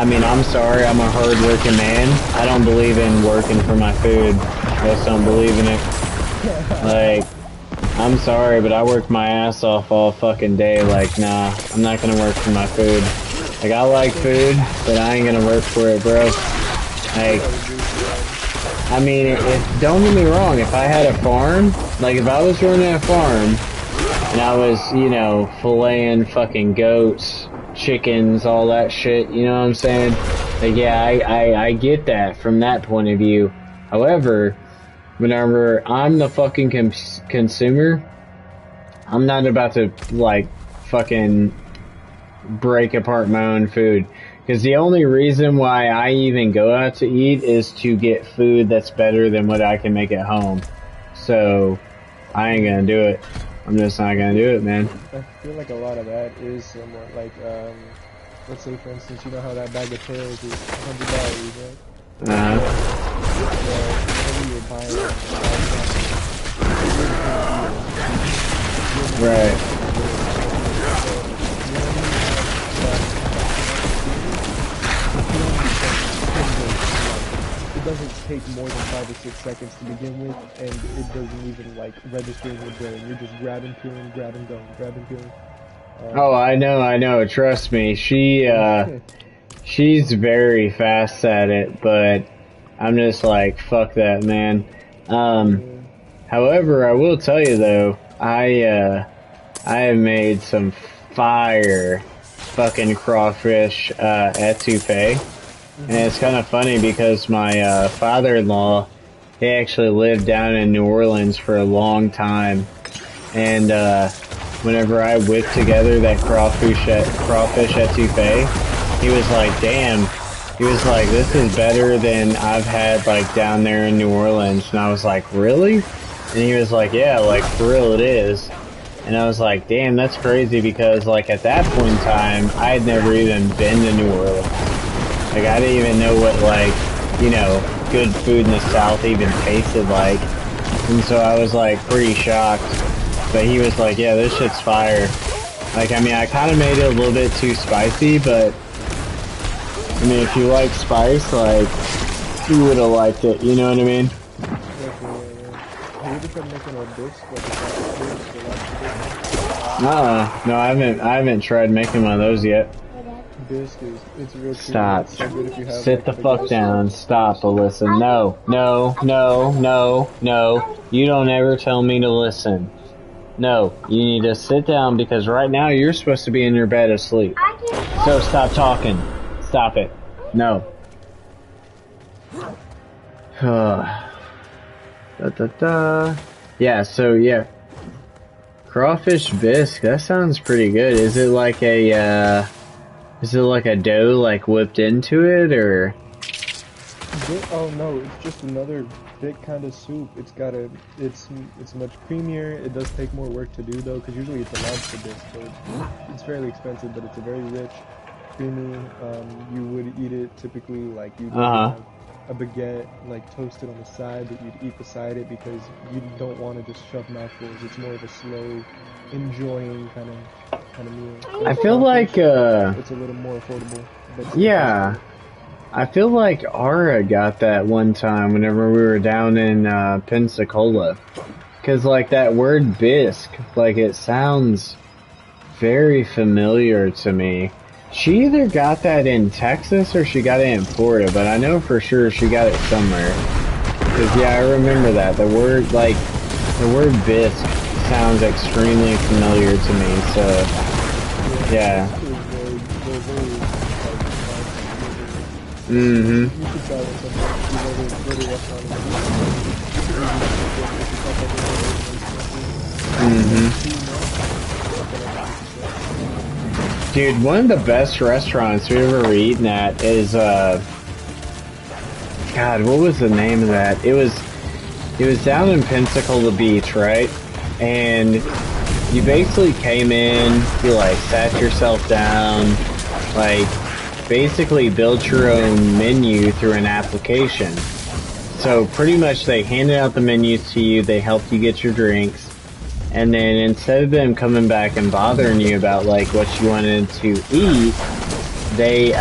mean, I'm sorry, I'm a hard-working man. I don't believe in working for my food. I just don't believe in it. Like, I'm sorry, but I work my ass off all fucking day. Like, nah, I'm not gonna work for my food. Like, I like food, but I ain't gonna work for it, bro. Like, I mean, don't get me wrong, if I had a farm, like, if I was running a farm, and I was, you know, filleting fucking goats, chickens, all that shit, you know what I'm saying? Like, yeah, I get that from that point of view. However, whenever I'm the fucking consumer, I'm not about to, like, fucking break apart my own food. Because the only reason why I even go out to eat is to get food that's better than what I can make at home. So, I ain't gonna do it. I'm just not gonna do it, man. I feel like a lot of that is somewhat like, let's say for instance, you know how that bag of tails is $100, right? Whenever you're buying Right. It doesn't take more than 5 or 6 seconds to begin with, and it doesn't even like register in your brain. You're just grabbing, peeling, grabbing, going, grabbing, peeling. Oh, I know. Trust me. She's very fast at it, but I'm just like, fuck that, man. However, I will tell you though, I have made some fire fucking crawfish, etouffee. And it's kind of funny because my, father-in-law, he actually lived down in New Orleans for a long time. And, whenever I whipped together that crawfish etouffee, he was like, damn. He was like, this is better than I've had, like, down there in New Orleans. And I was like, really? And he was like, yeah, like, for real it is. And I was like, damn, that's crazy because, like, at that point in time, I had never even been to New Orleans. Like, I didn't even know what, like, you know, good food in the South even tasted like. And so I was, like, pretty shocked. But he was like, yeah, this shit's fire. Like, I mean, I kind of made it a little bit too spicy, but, I mean, if you like spice, like, you would have liked it, you know what I mean? Have you ever tried making a bisque, like a chocolate bisque or lobster bisque? No, I haven't tried making one of those yet. Bisque it's real creamy. Stop. It's so good if you have, Sit like, the a fuck baguette. down. Stop, Alyssa. No, no, no, no, no. You don't ever tell me to listen. No, you need to sit down because right now you're supposed to be in your bed asleep. So stop talking. Stop it. No. Da da da. Yeah, so yeah. Crawfish bisque, that sounds pretty good. Is it like a dough like whipped into it or? Oh no, it's just another thick kind of soup. It's much creamier. It does take more work to do though, because usually it's a lobster bisque, so it's fairly expensive, but it's a very rich, creamy. You would eat it typically like you'd have a baguette like toasted on the side, but you'd eat beside it because you don't want to just shove mouthfuls. It's more of a slow, enjoying kind of meal. I feel like It's a little more affordable. But yeah. I feel like Ara got that one time whenever we were down in Pensacola. Cause like that word bisque, like it sounds very familiar to me. She either got that in Texas or she got it in Florida, but I know for sure she got it somewhere. Cause yeah, I remember that. The word bisque sounds extremely familiar to me, so yeah. Mm-hmm. You should try it sometime. You go to a restaurant Mm-hmm. Dude, one of the best restaurants we've ever eaten at is, God, what was the name of that? It was down in Pensacola Beach, right? And you basically came in, you like sat yourself down, like basically built your own menu through an application. So pretty much they handed out the menus to you, they helped you get your drinks, and then instead of them coming back and bothering you about like what you wanted to eat, they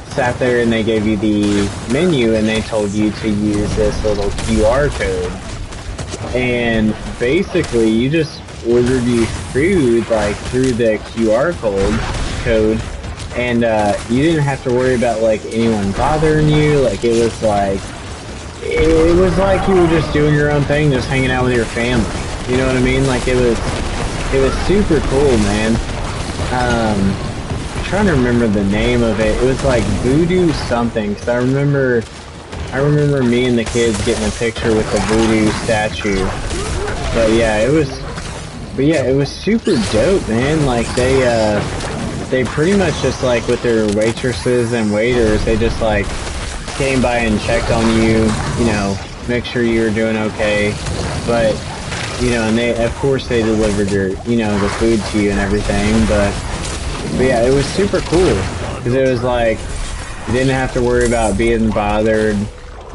sat there and they gave you the menu and they told you to use this little QR code. And basically you just ordered your food like through the QR code, and you didn't have to worry about like anyone bothering you. Like it was like you were just doing your own thing, just hanging out with your family. You know what I mean? Like it was super cool, man. I'm trying to remember the name of it. It was like Voodoo something. Cause I remember me and the kids getting a picture with the Voodoo statue. But yeah, it was super dope, man. Like they pretty much just like with their waitresses and waiters, they just like came by and checked on you, you know, make sure you were doing okay. But, you know, and they, of course they delivered your, you know, the food to you and everything. But yeah, it was super cool. Cause it was like, you didn't have to worry about being bothered.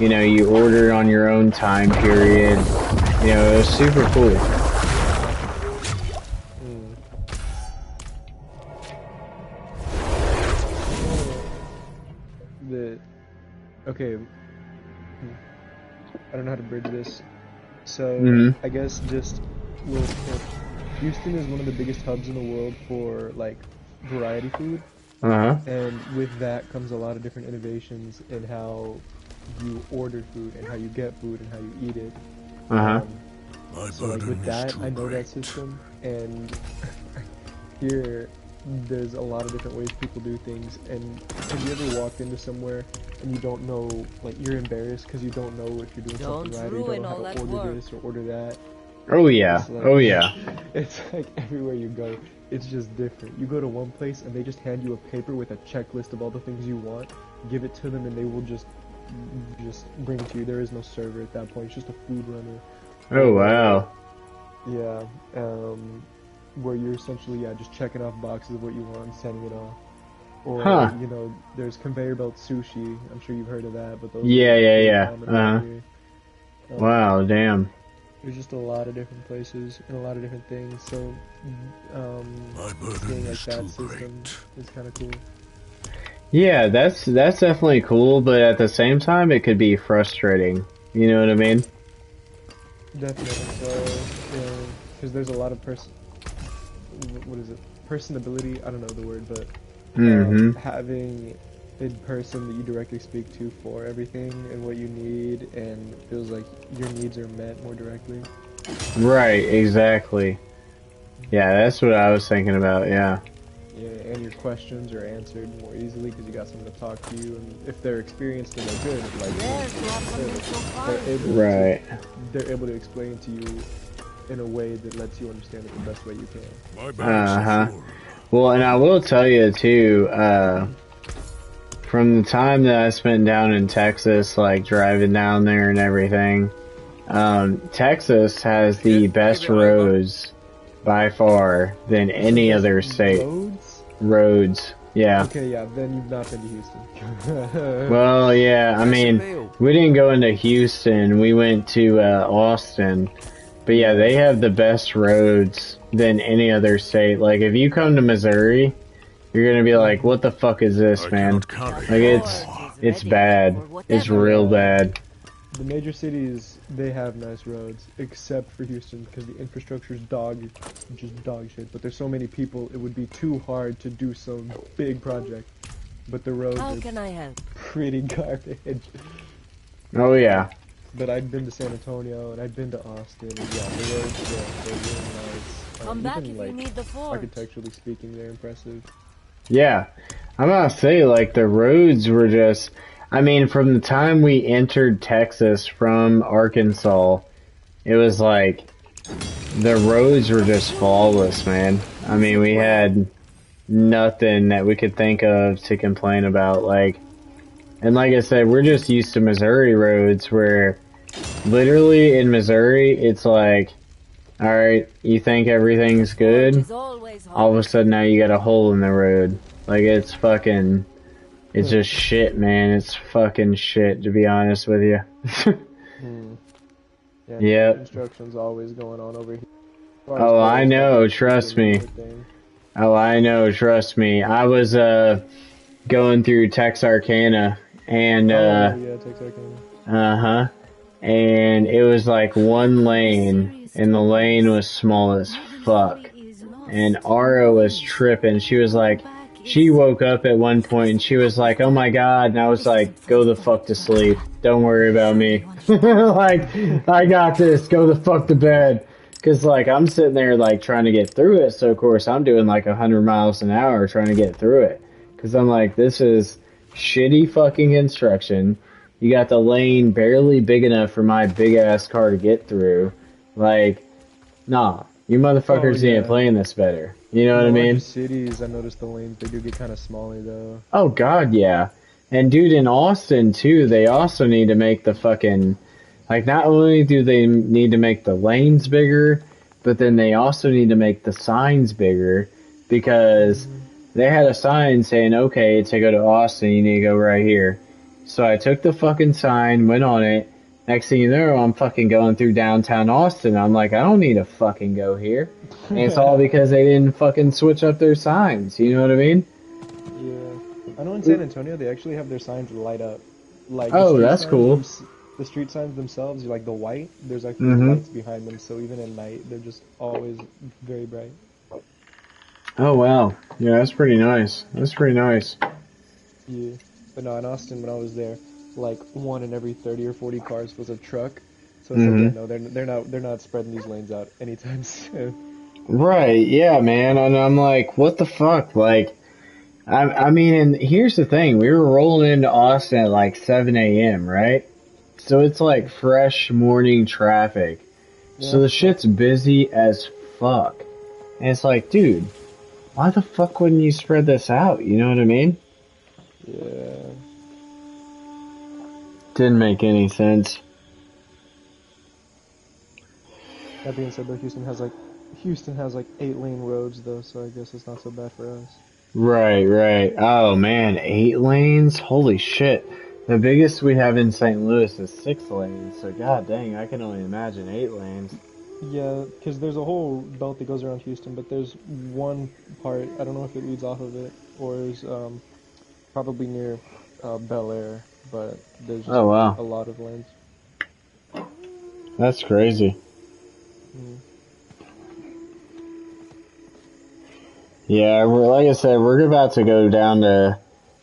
You know, you ordered on your own time period. You know, it was super cool. Okay, I don't know how to bridge this. So, I guess just a little tip. Houston is one of the biggest hubs in the world for, like, variety food. And with that comes a lot of different innovations in how you order food and how you get food and how you eat it. So, like, with that, I know that system, and here, there's a lot of different ways people do things. And have you ever walked into somewhere and you don't know, like, you're embarrassed because you don't know if you're doing something right, or you don't know how to order this or order that? Oh yeah, like, oh yeah. It's like everywhere you go, it's just different. You go to one place and they just hand you a paper with a checklist of all the things you want, give it to them, and they will just bring it to you. There is no server at that point, it's just a food runner. Oh wow. Yeah, where you're essentially just checking off boxes of what you want and sending it off. Or Huh. there's conveyor belt sushi. I'm sure you've heard of that, but those Yeah, are yeah, really yeah. common Uh-huh. around here. Wow, damn. There's just a lot of different places and a lot of different things. So, My burden seeing like is that too system great. is kind of cool. Yeah, that's definitely cool, but at the same time, it could be frustrating. You know what I mean? Definitely. So, because there's a lot of what is it? Personability. I don't know the word, but Mm-hmm. having a person that you directly speak to for everything and what you need, and it feels like your needs are met more directly. Right, exactly. Yeah, that's what I was thinking about, yeah. Yeah, and your questions are answered more easily because you got someone to talk to you, and if they're experienced and they're good, like Right. they're able to explain to you in a way that lets you understand it the best way you can. My bags Uh-huh. are full. Well, and I will tell you, too, from the time that I spent down in Texas, like, driving down there and everything, Texas has the best roads by far than any Best other state. roads? Roads. Yeah. Okay, yeah, then you've not been to Houston. Well, yeah, I mean, we didn't go into Houston. We went to Austin. But yeah, they have the best roads than any other state. Like, if you come to Missouri, you're gonna be like, what the fuck is this, I man? cannot carry Like, more. it's bad. It's real bad. The major cities, they have nice roads, except for Houston, because the infrastructure's just dog shit. But there's so many people, it would be too hard to do some big project. But the roads How are can I help? pretty garbage. Oh, yeah. But I'd been to San Antonio, and I'd been to Austin, and yeah, the roads, they're really nice. Come back even, if like, you need the forge. architecturally speaking, they're impressive. Yeah. I'm gonna say, like, the roads were just, I mean, from the time we entered Texas from Arkansas, it was like, the roads were just flawless, man. I mean, we had nothing that we could think of to complain about, like, and like I said, we're just used to Missouri roads where literally in Missouri, it's like, alright, you think everything's good? All of a sudden now you got a hole in the road. Like, it's fucking, it's just shit, man. It's fucking shit, to be honest with you. Yeah, Yep. construction's always going on over here. Oh, I know, trust me. Oh, I know, trust me. I was, going through Texarkana, and, yeah, Texarkana. uh-huh. And it was like one lane, and the lane was small as fuck. And Ara was tripping. She was like, she woke up at one point and she was like, oh my god. And I was like, go the fuck to sleep. Don't worry about me. Like, I got this. Go the fuck to bed. Cause like, I'm sitting there like trying to get through it. So of course I'm doing like 100 miles an hour trying to get through it. Cause I'm like, this is shitty fucking construction. You got the lane barely big enough for my big ass car to get through. Like, nah, you motherfuckers need to plan this better. You know what I mean? Cities, I noticed the lanes, they do get kind of smaller though. Oh god, yeah. And dude, in Austin too, they also need to make the fucking, like, not only do they need to make the lanes bigger, but then they also need to make the signs bigger, because they had a sign saying, okay, to go to Austin, you need to go right here. So I took the fucking sign, went on it. Next thing you know, I'm fucking going through downtown Austin. I'm like, I don't need to fucking go here. And it's all because they didn't fucking switch up their signs. You know what I mean? Yeah. I know in San Antonio, they actually have their signs light up. Like, oh, that's cool. The street signs themselves, like the white, there's actually lights behind them. So even at night, they're just always very bright. Oh, wow. Yeah, that's pretty nice. That's pretty nice. Yeah. But no, in Austin, when I was there, like 1 in every 30 or 40 cars was a truck. So it's like, no, they're not spreading these lanes out anytime soon. Right, yeah, man. And I'm like, what the fuck? Like, I mean, and here's the thing. We were rolling into Austin at like 7 a.m., right? So it's like fresh morning traffic. Yeah. So the shit's busy as fuck. And it's like, dude, why the fuck wouldn't you spread this out? You know what I mean? Yeah. Didn't make any sense. That being said, though, Houston has like 8-lane roads though, so I guess it's not so bad for us. Right, right. Oh man, 8 lanes? Holy shit. The biggest we have in St. Louis is 6 lanes, so god dang, I can only imagine 8 lanes. Yeah, because there's a whole belt that goes around Houston, but there's one part, I don't know if it leads off of it or is probably near Bel Air, but there's just Oh wow, a lot of lanes. that's crazy. Mm. Yeah, like I said, we're about to go down to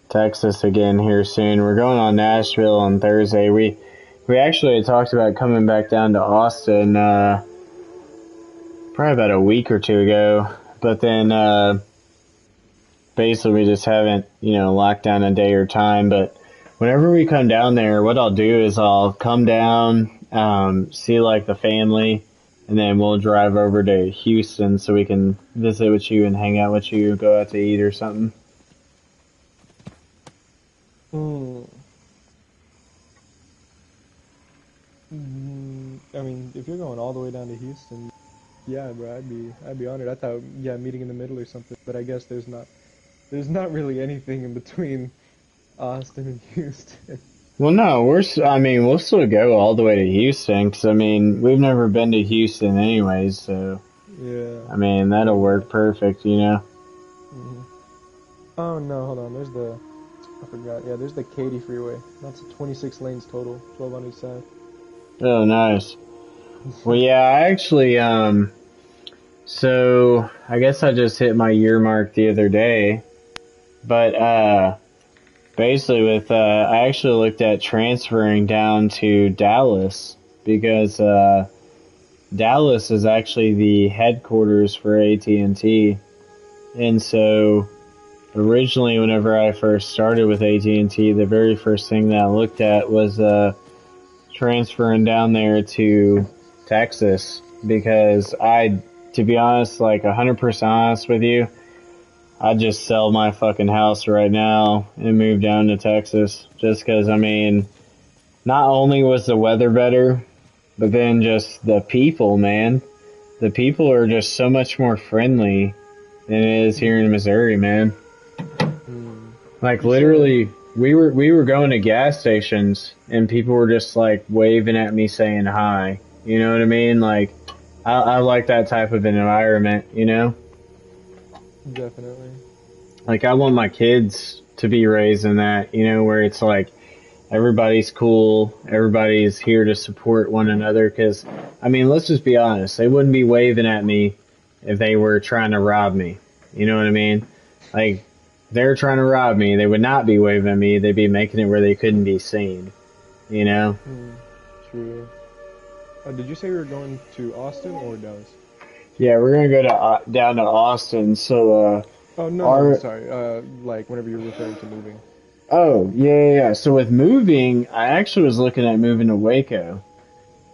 Texas again here soon. We're going on Nashville on Thursday. We actually had talked about coming back down to Austin probably about a week or two ago, but then basically we just haven't, locked down a day or time. But whenever we come down there, what I'll do is I'll come down, see like the family, and then we'll drive over to Houston so we can visit with you and hang out with you, go out to eat or something. Mm. I mean, if you're going all the way down to Houston, yeah, bro, I'd be honored. I thought, yeah, meeting in the middle or something, but I guess there's not really anything in between Austin and Houston. Well, no, we'll still go all the way to Houston, 'cause we've never been to Houston anyways, so, Yeah. that'll work perfect. Hmm. Oh no, hold on. I forgot. Yeah, there's the Katy Freeway. That's 26 lanes total, 12 on each side. Oh, nice. Well, yeah, I actually, so, I guess I just hit my year mark the other day, but, basically I actually looked at transferring down to Dallas, because, Dallas is actually the headquarters for AT&T, and so, originally whenever I first started with AT&T, the very first thing that I looked at was, transferring down there to Texas, because to be honest, like 100% honest with you, I'd just sell my fucking house right now and move down to Texas. Just because, not only was the weather better, but then just the people, man. The people are just so much more friendly than it is here in Missouri, man. Like literally, we were going to gas stations and people were just like waving at me saying hi. You know what I mean? Like, I like that type of an environment. Definitely. Like, I want my kids to be raised in that, where it's like everybody's cool, everybody's here to support one another. Because, let's just be honest, they wouldn't be waving at me if they were trying to rob me. You know what I mean? Like, they're trying to rob me, they would not be waving at me, they'd be making it where they couldn't be seen. True. Did you say we were going to Austin or Dallas? Yeah, we're gonna go down to Austin, so, Oh, no, sorry. Like, whenever you're referring to moving. Oh, yeah. So with moving, I actually was looking at moving to Waco.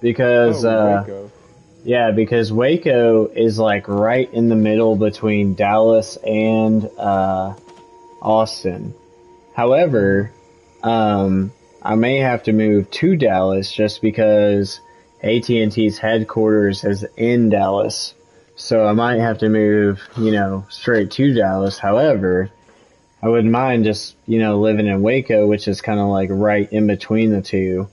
Because, Waco. yeah, because Waco is like right in the middle between Dallas and, Austin. However, I may have to move to Dallas just because AT&T's headquarters is in Dallas. So I might have to move, straight to Dallas. However, I wouldn't mind just, living in Waco, which is kind of like right in between the two.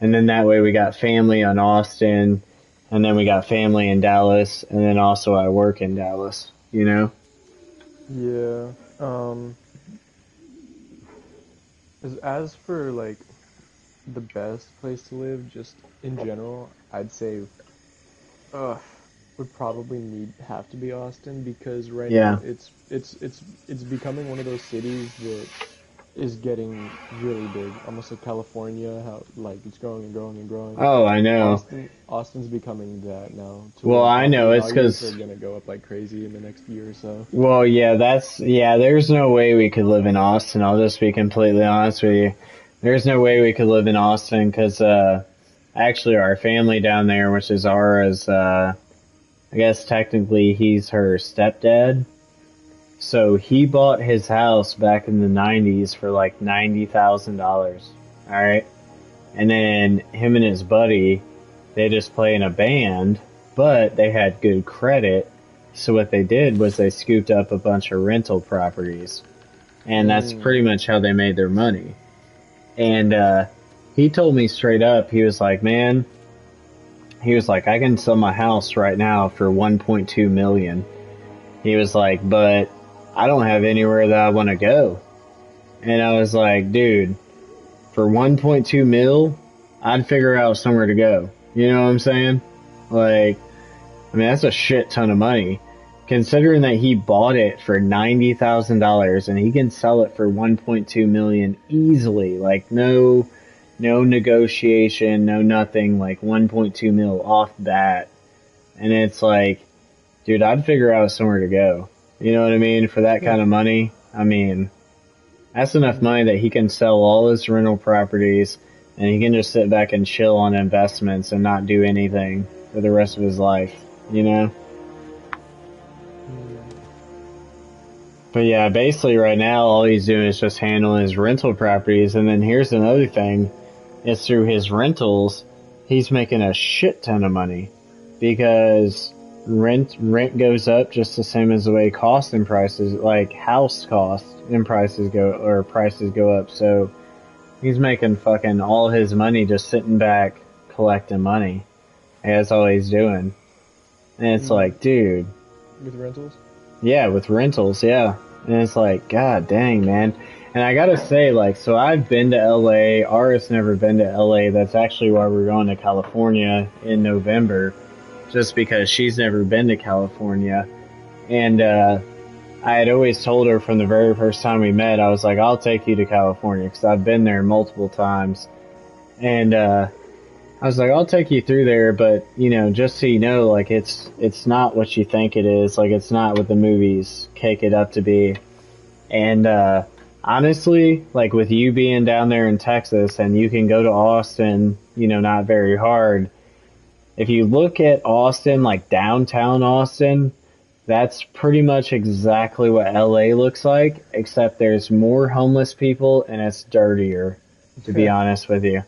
And then that way we got family on Austin, and then we got family in Dallas, and then also I work in Dallas, Yeah. As for like the best place to live, just in general, I'd say, would probably have to be Austin, because right now it's becoming one of those cities that is getting really big, almost like California, how like it's growing and growing and growing. Oh, I know. Austin's becoming that now. Well, I know, it's because they're gonna go up like crazy in the next year or so. Well, yeah, there's no way we could live in Austin. I'll just be completely honest with you. There's no way we could live in Austin because, actually our family down there, which is Ara's, I guess technically he's her stepdad. So he bought his house back in the 90s for like $90,000. Alright? And then him and his buddy, they just play in a band. but they had good credit. So what they did was they scooped up a bunch of rental properties, and that's pretty much how they made their money. And he told me straight up, he was like, man, he was like, I can sell my house right now for 1.2 million. He was like, but I don't have anywhere that I want to go. And I was like, dude, for 1.2 mil, I'd figure out somewhere to go. You know what I'm saying? Like, I mean, that's a shit ton of money. Considering that he bought it for $90,000 and he can sell it for 1.2 million easily. Like, no negotiation, no nothing, like 1.2 mil off bat. And it's like, dude, I'd figure out somewhere to go. You know what I mean? For that kind of money, I mean, that's enough money that he can sell all his rental properties and he can just sit back and chill on investments and not do anything for the rest of his life, you know? But yeah, basically right now all he's doing is just handling his rental properties. And then here's another thing, is through his rentals, he's making a shit ton of money because rent goes up just the same as the way cost and prices, like house cost and prices go up. So he's making fucking all his money just sitting back collecting money. And that's all he's doing. And it's like, dude. With rentals? Yeah, with rentals, yeah. And it's like, god dang, man. And I gotta say, like, so I've been to LA. Ara's never been to LA. That's actually why we're going to California in November. Just because she's never been to California. And, I had always told her from the very first time we met, I was like, I'll take you to California, because I've been there multiple times. And, I was like, I'll take you through there, but, you know, just so you know, like, it's not what you think it is. Like, it's not what the movies cake it up to be. And, honestly, like, with you being down there in Texas, and you can go to Austin, you know, not very hard. If you look at Austin, like, downtown Austin, that's pretty much exactly what LA looks like, except there's more homeless people, and it's dirtier, to be honest with you.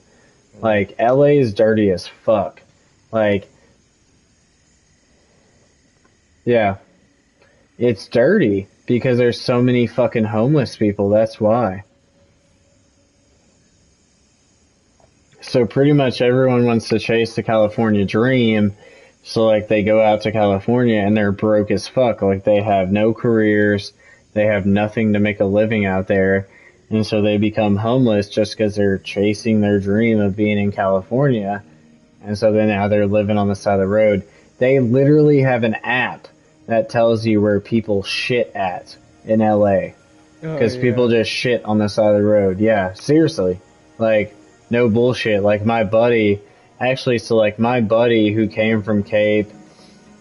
Like, LA is dirty as fuck. Like, yeah. It's dirty because there's so many fucking homeless people, that's why. So pretty much everyone wants to chase the California dream, so like they go out to California and they're broke as fuck. Like, they have no careers, they have nothing to make a living out there. And so they become homeless just because they're chasing their dream of being in California. And so then now they're living on the side of the road. They literally have an app that tells you where people shit at in LA. Because people just shit on the side of the road. Yeah, seriously. Like, no bullshit. Like, my buddy who came from Cape,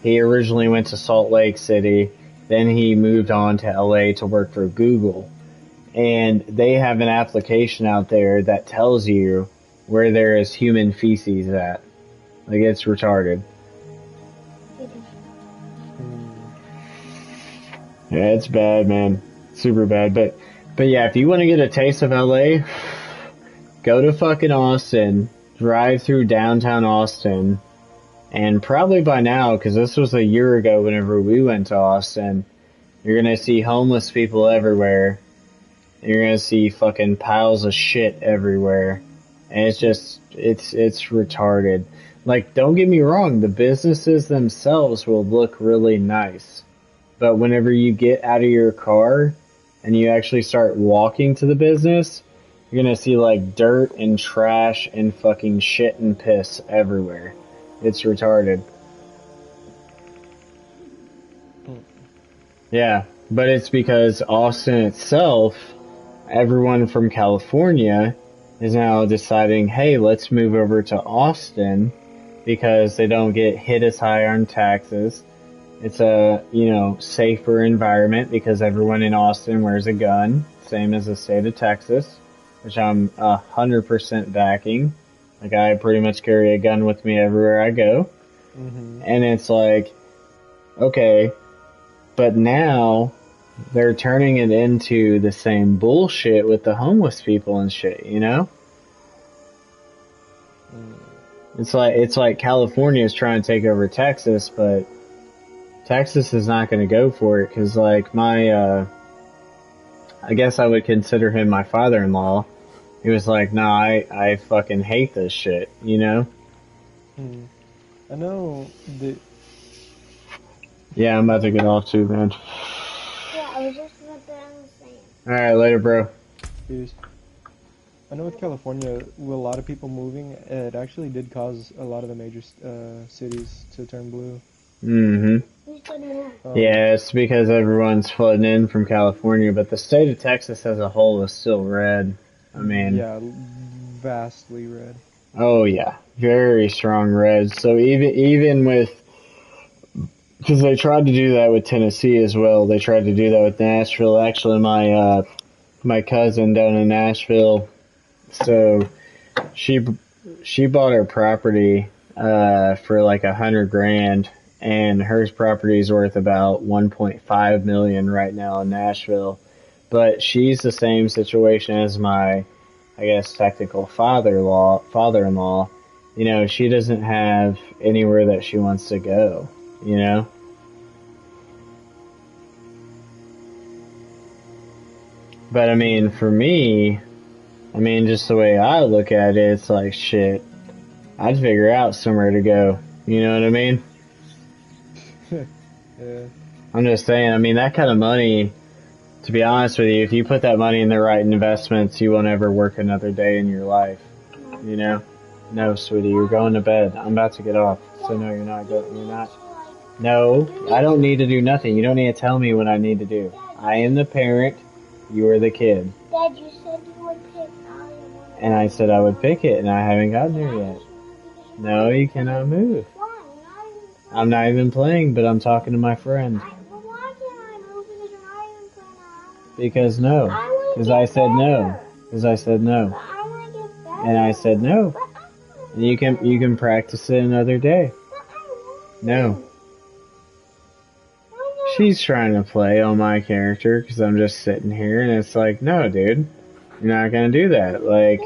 he originally went to Salt Lake City. Then he moved on to LA to work for Google. And they have an application out there that tells you where there is human feces at. Like, it's retarded. Yeah, it's bad, man. Super bad. But yeah, if you want to get a taste of LA, go to fucking Austin, drive through downtown Austin, and probably by now, because this was a year ago whenever we went to Austin, you're gonna see homeless people everywhere. You're gonna see fucking piles of shit everywhere. And it's just, it's retarded. Like, don't get me wrong, the businesses themselves will look really nice. But whenever you get out of your car and you actually start walking to the business, you're gonna see like dirt and trash and fucking shit and piss everywhere. It's retarded. Yeah, but it's because Austin itself, everyone from California is now deciding, hey, let's move over to Austin because they don't get hit as high on taxes. It's a, you know, safer environment because everyone in Austin wears a gun, same as the state of Texas, which I'm 100% backing. Like, I pretty much carry a gun with me everywhere I go. Mm-hmm. And it's like, okay, but now they're turning it into the same bullshit with the homeless people and shit, you know? It's like California is trying to take over Texas, but Texas is not going to go for it because like I guess I would consider him my father-in-law. He was like, "No, I fucking hate this shit," you know? I know the. Yeah, I'm about to get off too, man. Yeah, I was just about to say. All right, later, bro. Is, I know with California, with a lot of people moving, it actually did cause a lot of the major cities to turn blue. Mm-hmm. Who's gonna know? Yeah, it's because everyone's flooding in from California, but the state of Texas as a whole is still red. I mean, yeah, vastly red. oh yeah, very strong red. So even with, because they tried to do that with Tennessee as well. They tried to do that with Nashville. Actually, my cousin down in Nashville, so she bought her property for like $100,000, and her property is worth about 1.5 million right now in Nashville. But she's the same situation as my, I guess, technical father-in-law. You know, she doesn't have anywhere that she wants to go. You know. But I mean, for me, I mean, just the way I look at it, it's like, shit, I'd figure out somewhere to go. You know what I mean? Yeah. I'm just saying, I mean, that kind of money, to be honest with you, if you put that money in the right investments, you won't ever work another day in your life. You know? No, sweetie, you're going to bed. I'm about to get off. So no, you're not going, you're not. No, I don't need to do nothing. You don't need to tell me what I need to do. I am the parent. You are the kid. Dad, you said you would pick Iron. And I said I would pick it, and I haven't gotten there yet. No, you cannot move. Why? I'm not even playing, but I'm talking to my friend. Well, why can't I move because you're not even playing Iron? Because no. Because I said no. Because I said no. But I want to get better. And I said no. And you can practice it another day. No. She's trying to play on my character because I'm just sitting here, and it's like, no, dude, you're not gonna do that. Like,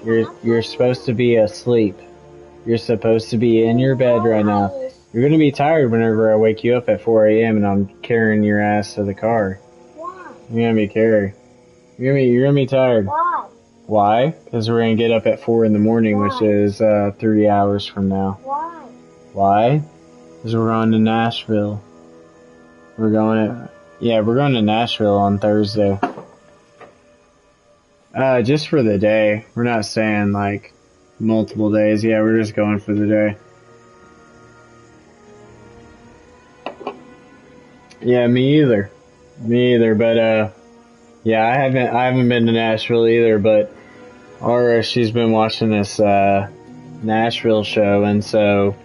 you're supposed to be asleep. You're supposed to be in your bed right now. You're gonna be tired whenever I wake you up at 4 a.m. and I'm carrying your ass to the car. Why? You're gonna be carried. You're gonna be tired. Why? Why? Because we're gonna get up at 4 in the morning, which is 3 hours from now. Why? Why? Because we're going to Nashville. We're going to Nashville on Thursday. Just for the day. We're not staying like multiple days. Yeah, we're just going for the day. Yeah, me either. But yeah, I haven't been to Nashville either. But Aura, she's been watching this Nashville show, and so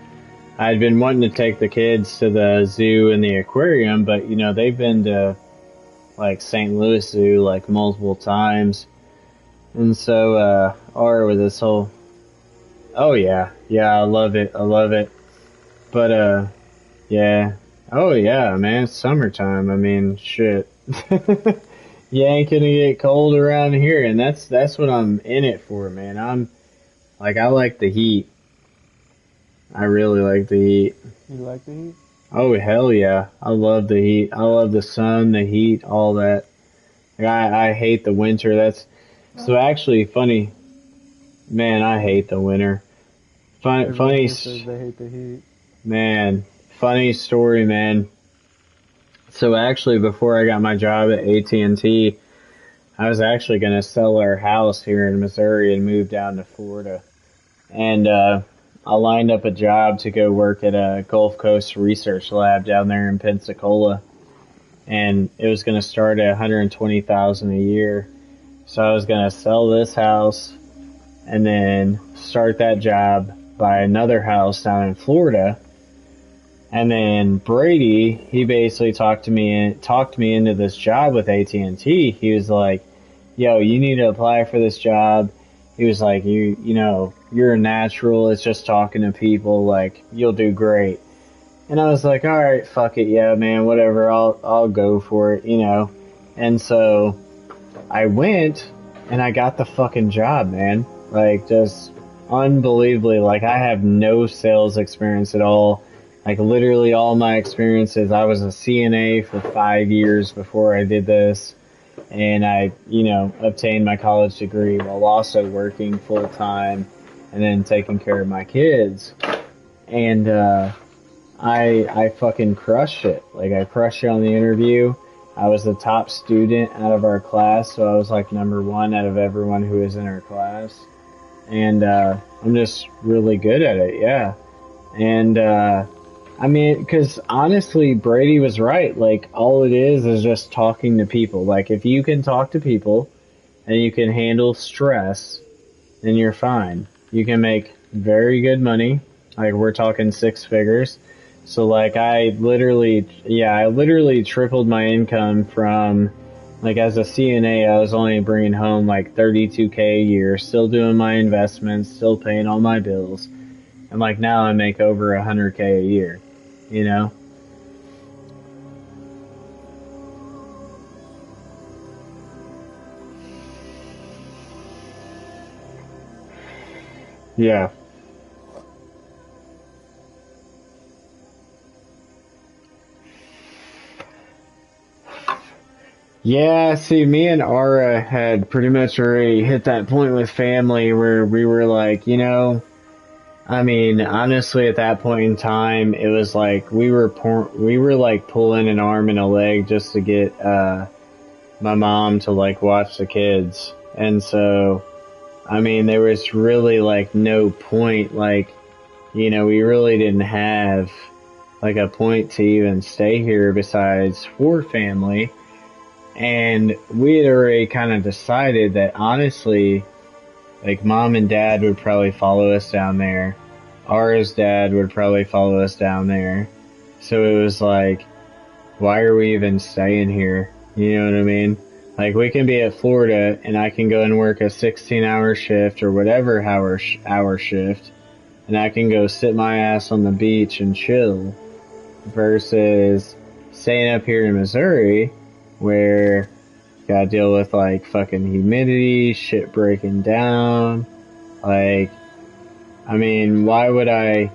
I'd been wanting to take the kids to the zoo and the aquarium, but you know, they've been to like St. Louis Zoo like multiple times. And so, Aura with this whole, oh yeah, I love it. But, yeah. Oh yeah, man, it's summertime. I mean, shit. You ain't gonna get cold around here, and that's what I'm in it for, man. I like the heat. I really like the heat. You like the heat? Oh, hell yeah. I love the heat. I love the sun, the heat, all that. Like, I hate the winter. So actually, funny. Man, I hate the winter. Funny. Says they hate the heat. Man, funny story, man. So actually, before I got my job at AT&T, I was actually going to sell our house here in Missouri and move down to Florida. And, I lined up a job to go work at a Gulf Coast research lab down there in Pensacola, and it was going to start at $120,000 a year. So I was going to sell this house and then start that job, buy another house down in Florida, and then Brady, he basically talked me into this job with AT&T. He was like, "Yo, you need to apply for this job." He was like, you know, you're a natural. It's just talking to people. Like, you'll do great. And I was like, all right, fuck it. Yeah, man, whatever. I'll go for it, you know. And so I went and I got the fucking job, man. Like, just unbelievably, like, I have no sales experience at all. Like, literally all my experiences, I was a CNA for 5 years before I did this. And I, obtained my college degree while also working full time and then taking care of my kids. And, I fucking crushed it. Like, I crushed it on the interview. I was the top student out of our class, so I was like number one out of everyone who was in our class. And, I'm just really good at it, yeah. And, I mean, because honestly, Brady was right. Like, all it is just talking to people. Like, if you can talk to people and you can handle stress, then you're fine. You can make very good money. Like, we're talking 6 figures. So, like, I literally tripled my income from, like, as a CNA, I was only bringing home, like, $32K a year, still doing my investments, still paying all my bills. And, like, now I make over $100K a year, you know? Yeah. Yeah, see, me and Ara had pretty much already hit that point with family where we were like, I mean, honestly, at that point in time, it was like we were like pulling an arm and a leg just to get my mom to like watch the kids. And so, I mean, there was really like no point, like, we really didn't have like a point to even stay here besides for family. And we had already kind of decided that honestly, like, mom and dad would probably follow us down there. Ara's dad would probably follow us down there. So it was like, why are we even staying here? You know what I mean? Like, we can be at Florida and I can go and work a 16-hour shift or whatever hour shift. And I can go sit my ass on the beach and chill. Versus staying up here in Missouri where you gotta deal with like fucking humidity, shit breaking down. Like, I mean, why would I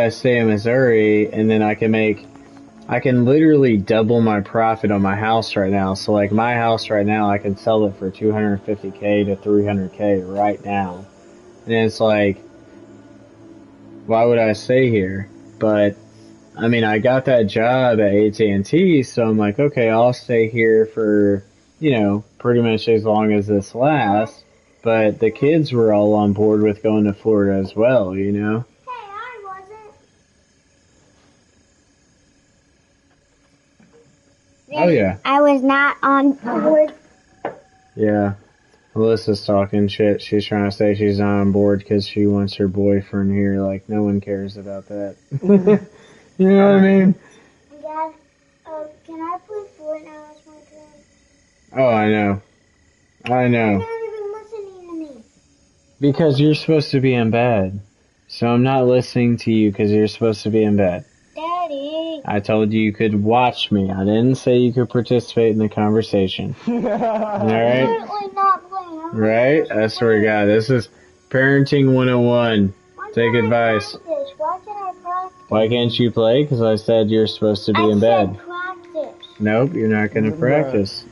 stay in Missouri and then I can literally double my profit on my house right now. So like my house right now, I can sell it for $250K to $300K right now. And it's like, why would I stay here? But I mean, I got that job at AT&T, so I'm like, okay, I'll stay here for, pretty much as long as this lasts. But the kids were all on board with going to Florida as well, Hey, I wasn't. Oh, yeah. I was not on board. Yeah. Melissa's talking shit. She's trying to say she's not on board because she wants her boyfriend here. Like, no one cares about that. You know what I mean? Dad, can I play Fortnite as my turn? Oh, I know. You're not even listening to me. Because you're supposed to be in bed. So I'm not listening to you because you're supposed to be in bed. Daddy. I told you could watch me. I didn't say you could participate in the conversation. Alright? I'm not playing. Right? I swear to God, this is Parenting 101. Take advice. Why can I practice? Why can't you play? Because I said you're supposed to be in bed. I said practice. Nope, you're not going to practice.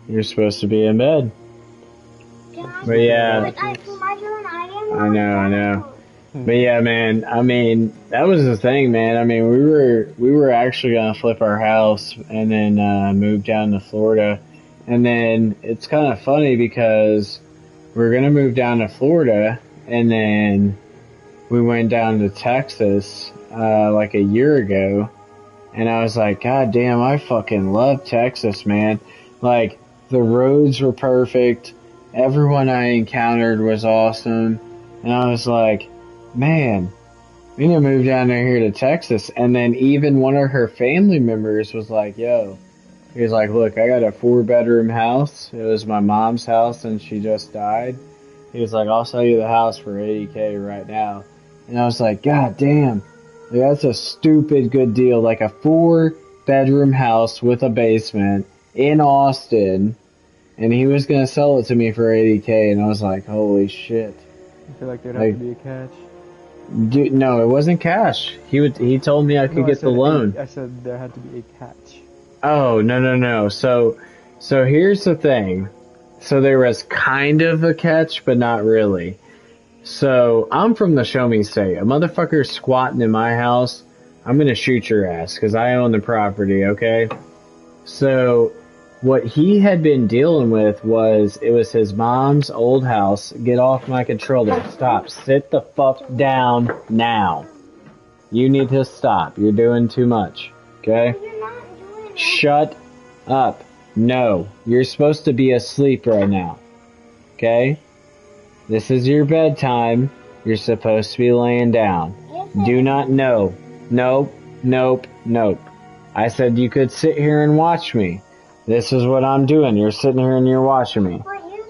You're supposed to be in bed. But yeah. I know. But yeah, man, I mean, that was the thing, man. I mean, we were actually going to flip our house and then move down to Florida. And then it's kind of funny because we're going to move down to Florida and then we went down to Texas like a year ago, and I was like, God damn, I fucking love Texas, man. Like, the roads were perfect, everyone I encountered was awesome, and I was like, man, we need to move down here to Texas. And then even one of her family members was like, yo, he was like, look, I got a 4-bedroom house. It was my mom's house and she just died. He was like, I'll sell you the house for $80K right now. And I was like, God damn, like, that's a stupid good deal. Like a 4-bedroom house with a basement in Austin and he was gonna sell it to me for $80K, and I was like, holy shit. I feel like there'd Like, have to be a catch. Dude, no, it wasn't cash. He told me I could No, get the loan. I said there had to be a catch. Oh, no. So here's the thing. So there was kind of a catch, but not really. So I'm from the Show Me State. A motherfucker squatting in my house, I'm gonna shoot your ass because I own the property, okay? So what he had been dealing with was, it was his mom's old house. Get off my controller. Stop. Sit the fuck down now. You need to stop. You're doing too much. Okay? You're not doing that. Shut up. No. You're supposed to be asleep right now. Okay? This is your bedtime. You're supposed to be laying down. Do not know. Nope. I said you could sit here and watch me. This is what I'm doing. You're sitting here and you're watching me.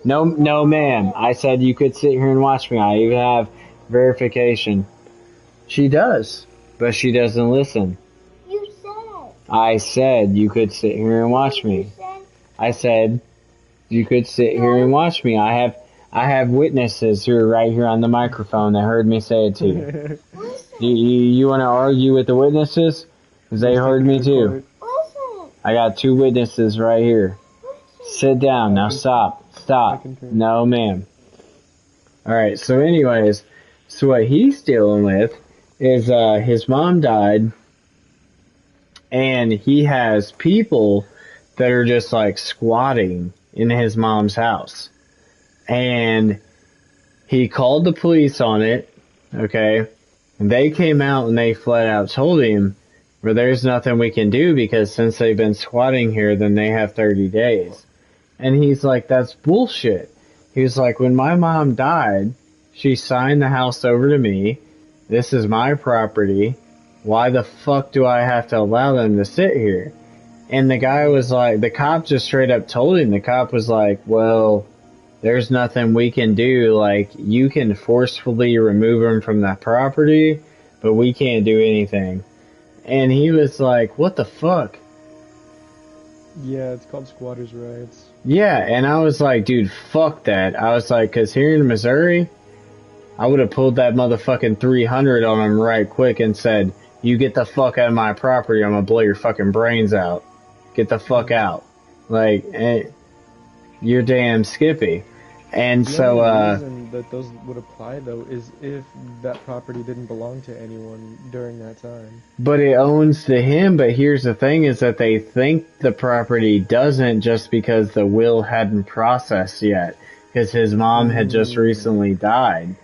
No, ma'am. I said you could sit here and watch me. I even have verification. She does, but she doesn't listen. You said. I said you could sit here and watch me. I said you could sit here and watch me. I have witnesses who are right here on the microphone that heard me say it to you. You want to argue with the witnesses? Because they heard me too. I got 2 witnesses right here. Sit down. Now stop. No, ma'am. Alright, so anyways, so what he's dealing with is his mom died, and he has people that are just like squatting in his mom's house. And he called the police on it, okay? And they came out and they flat out told him, well, there's nothing we can do because since they've been squatting here, then they have 30 days. And he's like, that's bullshit. He was like, when my mom died, she signed the house over to me. This is my property. Why the fuck do I have to allow them to sit here? And the guy was like, the cop just straight up told him, the cop was like, well, there's nothing we can do. Like, you can forcefully remove them from that property, but we can't do anything. And he was like, what the fuck? Yeah, it's called squatters' rights. Yeah, and I was like, dude, fuck that. I was like, cause here in Missouri, I would have pulled that motherfucking 300 on him right quick and said, you get the fuck out of my property, I'm gonna blow your fucking brains out. Get the fuck out. Like, you're damn Skippy. And so, the reason that those would apply, though, is if that property didn't belong to anyone during that time. But it owns to him, but here's the thing is that they think the property doesn't just because the will hadn't processed yet. Because his mom had just recently died.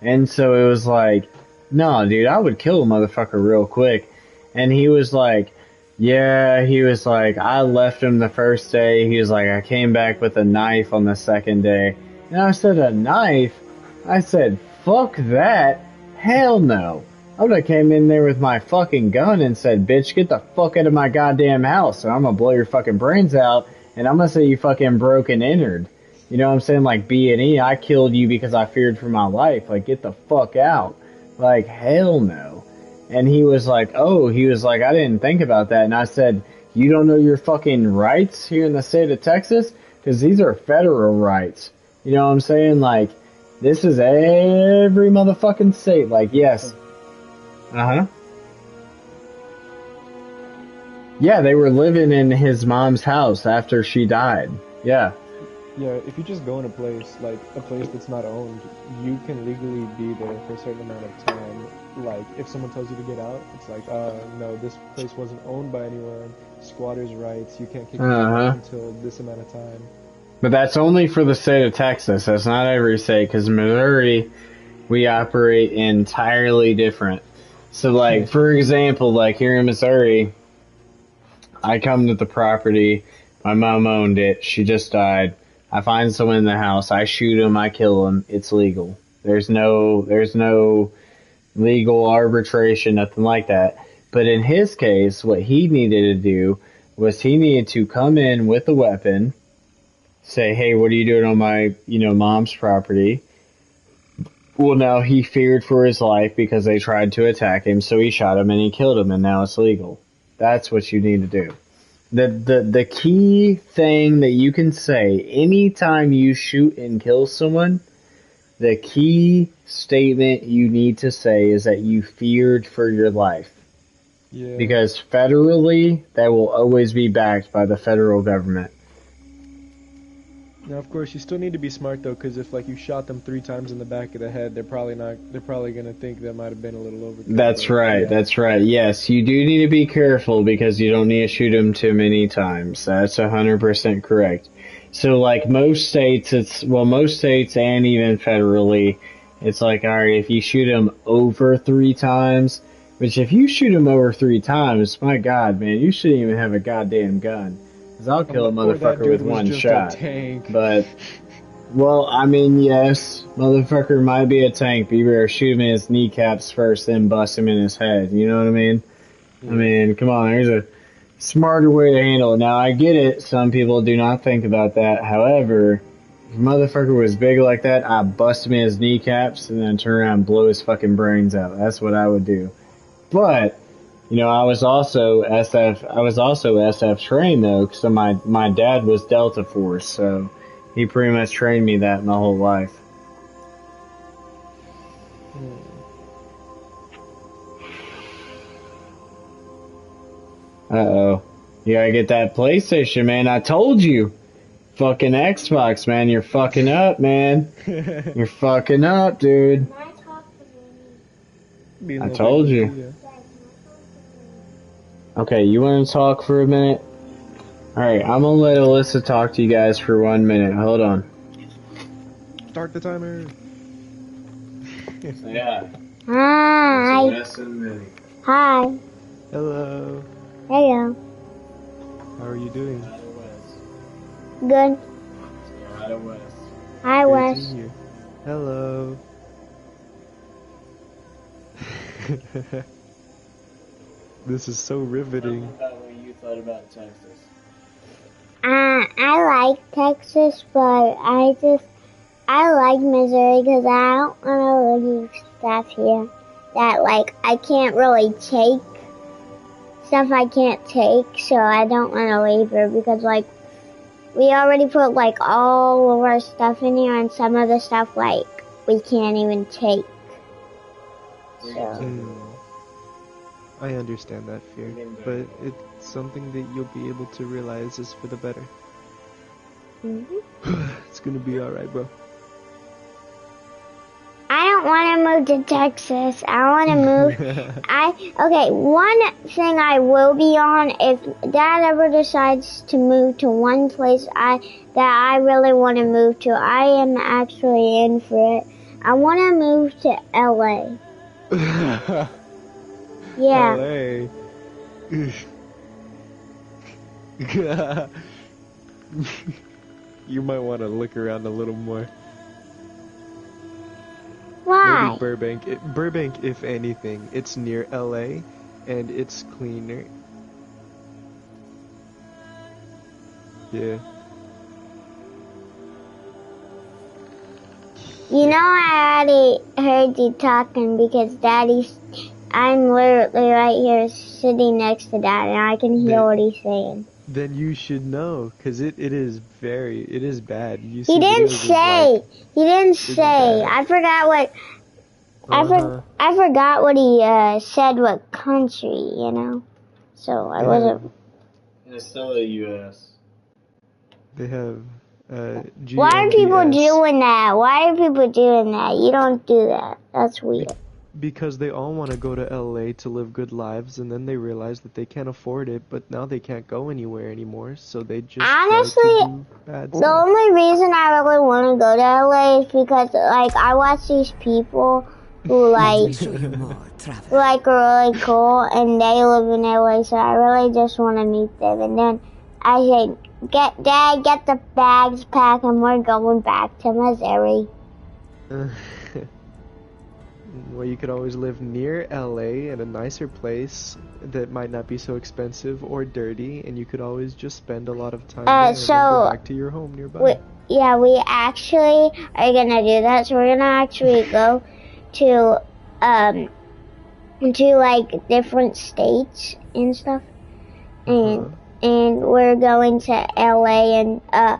And so it was like, no, dude, I would kill a motherfucker real quick. And he was like, yeah, he was like, I left him the first day. He was like, I came back with a knife on the second day. And I said, a knife? I said, fuck that. Hell no. I would have came in there with my fucking gun and said, bitch, get the fuck out of my goddamn house, or I'm gonna blow your fucking brains out, and I'm gonna say you fucking broke and entered. You know what I'm saying? Like B&E, I killed you because I feared for my life. Like, get the fuck out. Like, hell no. And he was like, I didn't think about that. And I said, you don't know your fucking rights here in the state of Texas? Because these are federal rights. You know what I'm saying? Like, this is every motherfucking state. Like, yes. Uh-huh. Yeah, they were living in his mom's house after she died. Yeah. Yeah, if you just go in a place, like a place that's not owned, you can legally be there for a certain amount of time. Like, if someone tells you to get out, it's like, no, this place wasn't owned by anyone. Squatters' rights, you can't kick out until this amount of time. But that's only for the state of Texas. That's not every state, because Missouri, we operate entirely different. So, like, for example, like here in Missouri, I come to the property, my mom owned it, she just died. I find someone in the house, I shoot him, I kill him, it's legal. There's no legal arbitration, nothing like that. But in his case, what he needed to do was he needed to come in with a weapon, say, hey, what are you doing on my, mom's property? Well, now he feared for his life because they tried to attack him, so he shot him and he killed him, and now it's legal. That's what you need to do. The key thing that you can say anytime you shoot and kill someone, the key statement you need to say is that you feared for your life. Yeah. Because federally, that will always be backed by the federal government. Now, of course, you still need to be smart though, because if like you shot them 3 times in the back of the head, they're probably gonna think that might have been a little overkill. That's right. Yeah. That's right. Yes, you do need to be careful because you don't need to shoot them too many times. That's 100% correct. So, like most states, most states and even federally, it's like, all right, if you shoot them over 3 times, which if you shoot them over 3 times, my God, man, you shouldn't even have a goddamn gun. Cause I'll kill a Or that motherfucker dude with was one just shot. a tank. But, well, I mean, yes, motherfucker might be a tank, but you better shoot him in his kneecaps first, then bust him in his head. You know what I mean? Yeah. I mean, come on, there's a smarter way to handle it. Now, I get it. Some people do not think about that. However, if a motherfucker was big like that, I'd bust him in his kneecaps and then turn around and blow his fucking brains out. That's what I would do. But, you know, I was also SF trained though, because my dad was Delta Force, so he pretty much trained me that my whole life. Uh-oh. You gotta get that PlayStation, man. I told you. Fucking Xbox, man. You're fucking up, man. You're fucking up, dude. Can I talk to Mimi? I told you. Okay, you want to talk for a minute? Alright, I'm gonna let Alyssa talk to you guys for 1 minute. Hold on. Start the timer. Yeah. Hi. Hi. Hello. Hello. How are you doing? Good. Hi, Great Wes. seeing you. Hello. This is so riveting. What you thought about Texas? I like Texas, but I like Missouri because I don't want to leave stuff here that like I can't really take. Stuff I can't take, so I don't want to leave here because like we already put like all of our stuff in here, and some of the stuff like we can't even take. So. I understand that fear, but it's something that you'll be able to realize is for the better. It's gonna be alright, bro. I don't want to move to Texas. I want to move. Okay, one thing I will be on, if Dad ever decides to move to one place that I really want to move to, I am actually in for it. I want to move to LA. Yeah. LA. You might want to look around a little more. Why? Maybe Burbank. Burbank, if anything, it's near LA, and it's cleaner. Yeah. You know, I already heard you talking because I'm literally right here sitting next to Dad, and I can hear what he's saying. Then you should know, because it is bad. You see He didn't videos of, say. like, He didn't it's say. bad. I forgot what. I forgot what he said. What country, you know? So I wasn't. It's still the U.S. They have Why are people GMBS. doing that? Why are people doing that? You don't do that. That's weird. Because they all want to go to LA to live good lives, and then they realize that they can't afford it, but now they can't go anywhere anymore, so they just Honestly, try to do bad the stuff. only reason I really want to go to LA is because, like, I watch these people who, like, who, like, are really cool, and they live in LA, so I really just want to meet them. And then I say, Dad, get the bags packed, and we're going back to Missouri. Well, you could always live near LA in a nicer place that might not be so expensive or dirty, and you could always just spend a lot of time there and then go back to your home nearby. We actually are gonna do that. So we're gonna actually go to like different states and stuff, and and we're going to LA, and I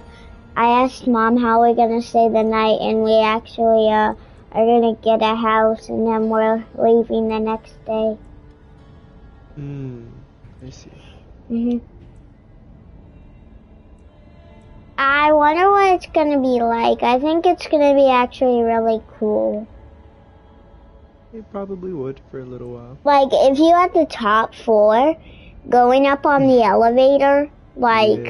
asked Mom how we're gonna stay the night, and we actually are gonna get a house, and then we're leaving the next day. I see. I wonder what it's gonna be like. I think it's gonna be actually really cool. It probably would for a little while. Like, if you at the top floor, going up on the elevator, like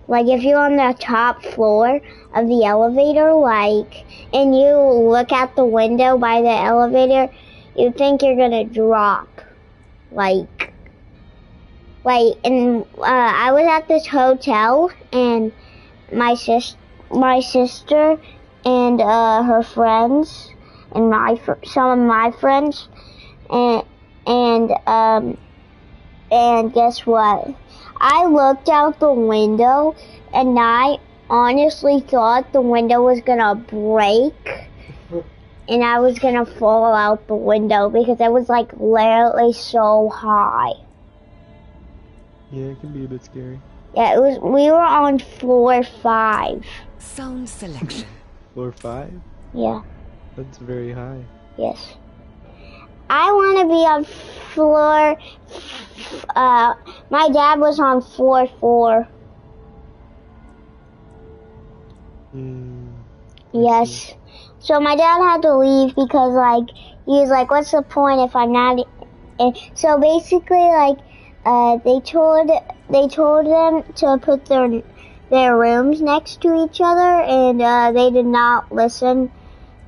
if you're on the top floor of the elevator, like, and you look out the window by the elevator, you think you're gonna drop. And I was at this hotel, and my sister and her friends and some of my friends and guess what? I looked out the window, and I honestly thought the window was gonna break and I was gonna fall out the window because it was like literally so high. Yeah, it can be a bit scary. Yeah, we were on floor 5. Sound selection. Floor 5? Yeah. That's very high. Yes. I want to be on floor... my dad was on floor 4. Yes. So my dad had to leave because, like, he was like, what's the point if I'm not... So basically, like, they told them to put their rooms next to each other, and they did not listen.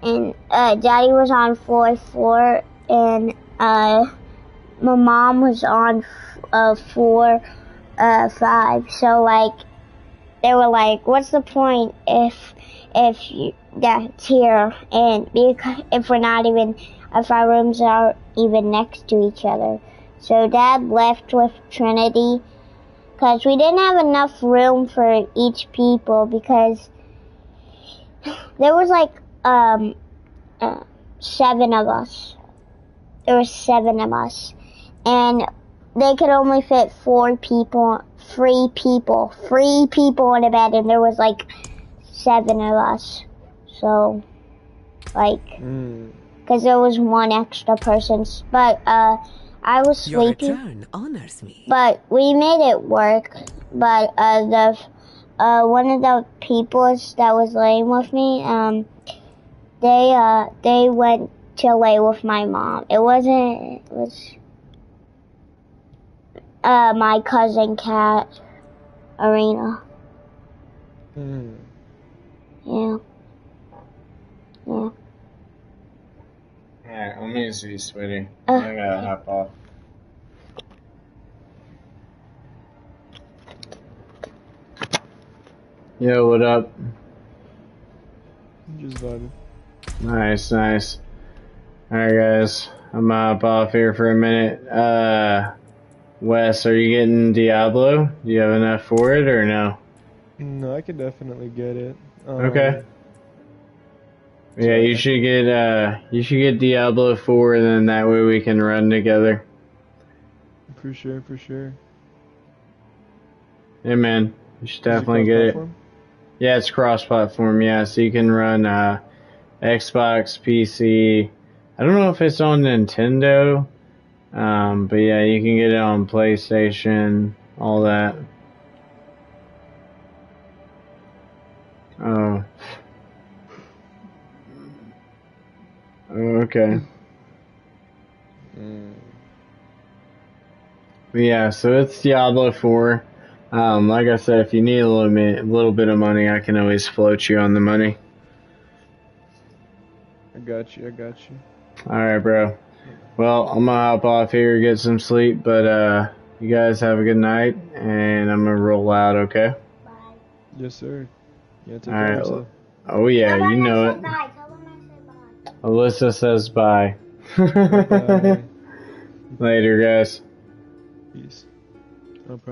And Daddy was on floor 4, and my mom was on floor 5. So like they were like, "What's the point if that's here, and if our rooms are even next to each other?" So Dad left with Trinity because we didn't have enough room for each people because there was like 7 of us. There were 7 of us, and they could only fit 3 people in a bed, and there was like 7 of us. So, like, because there was 1 extra person, but I was sleeping. Your return honors me. But we made it work. But one of the people that was laying with me, they went to lay with my mom. It was my cousin Kat, Arena. Yeah. Alright, let me see, sweetie. I gotta hop off. Yo, what up? Just vibing. Nice. Alright, guys. I'm gonna hop off here for a minute. Wes, are you getting Diablo? Do you have enough for it, or no? No, I could definitely get it. Okay. Yeah, you should get Diablo 4, and then that way we can run together. For sure. Yeah, man. You should definitely get it. Yeah, it's cross-platform, yeah, so you can run Xbox, PC. I don't know if it's on Nintendo, but yeah, you can get it on PlayStation, all that. Oh. Okay. But yeah, so it's Diablo 4. Like I said, if you need a little bit of money, I can always float you on the money. I got you. Alright, bro. Well, I'm gonna hop off here, get some sleep, but you guys have a good night, and I'm gonna roll out, okay? Bye. Yes, sir. Yeah, take care of yourself. Oh yeah, you know it. Bye. Tell them I said bye. Alyssa says bye. Bye. Later, guys. Peace. No problem.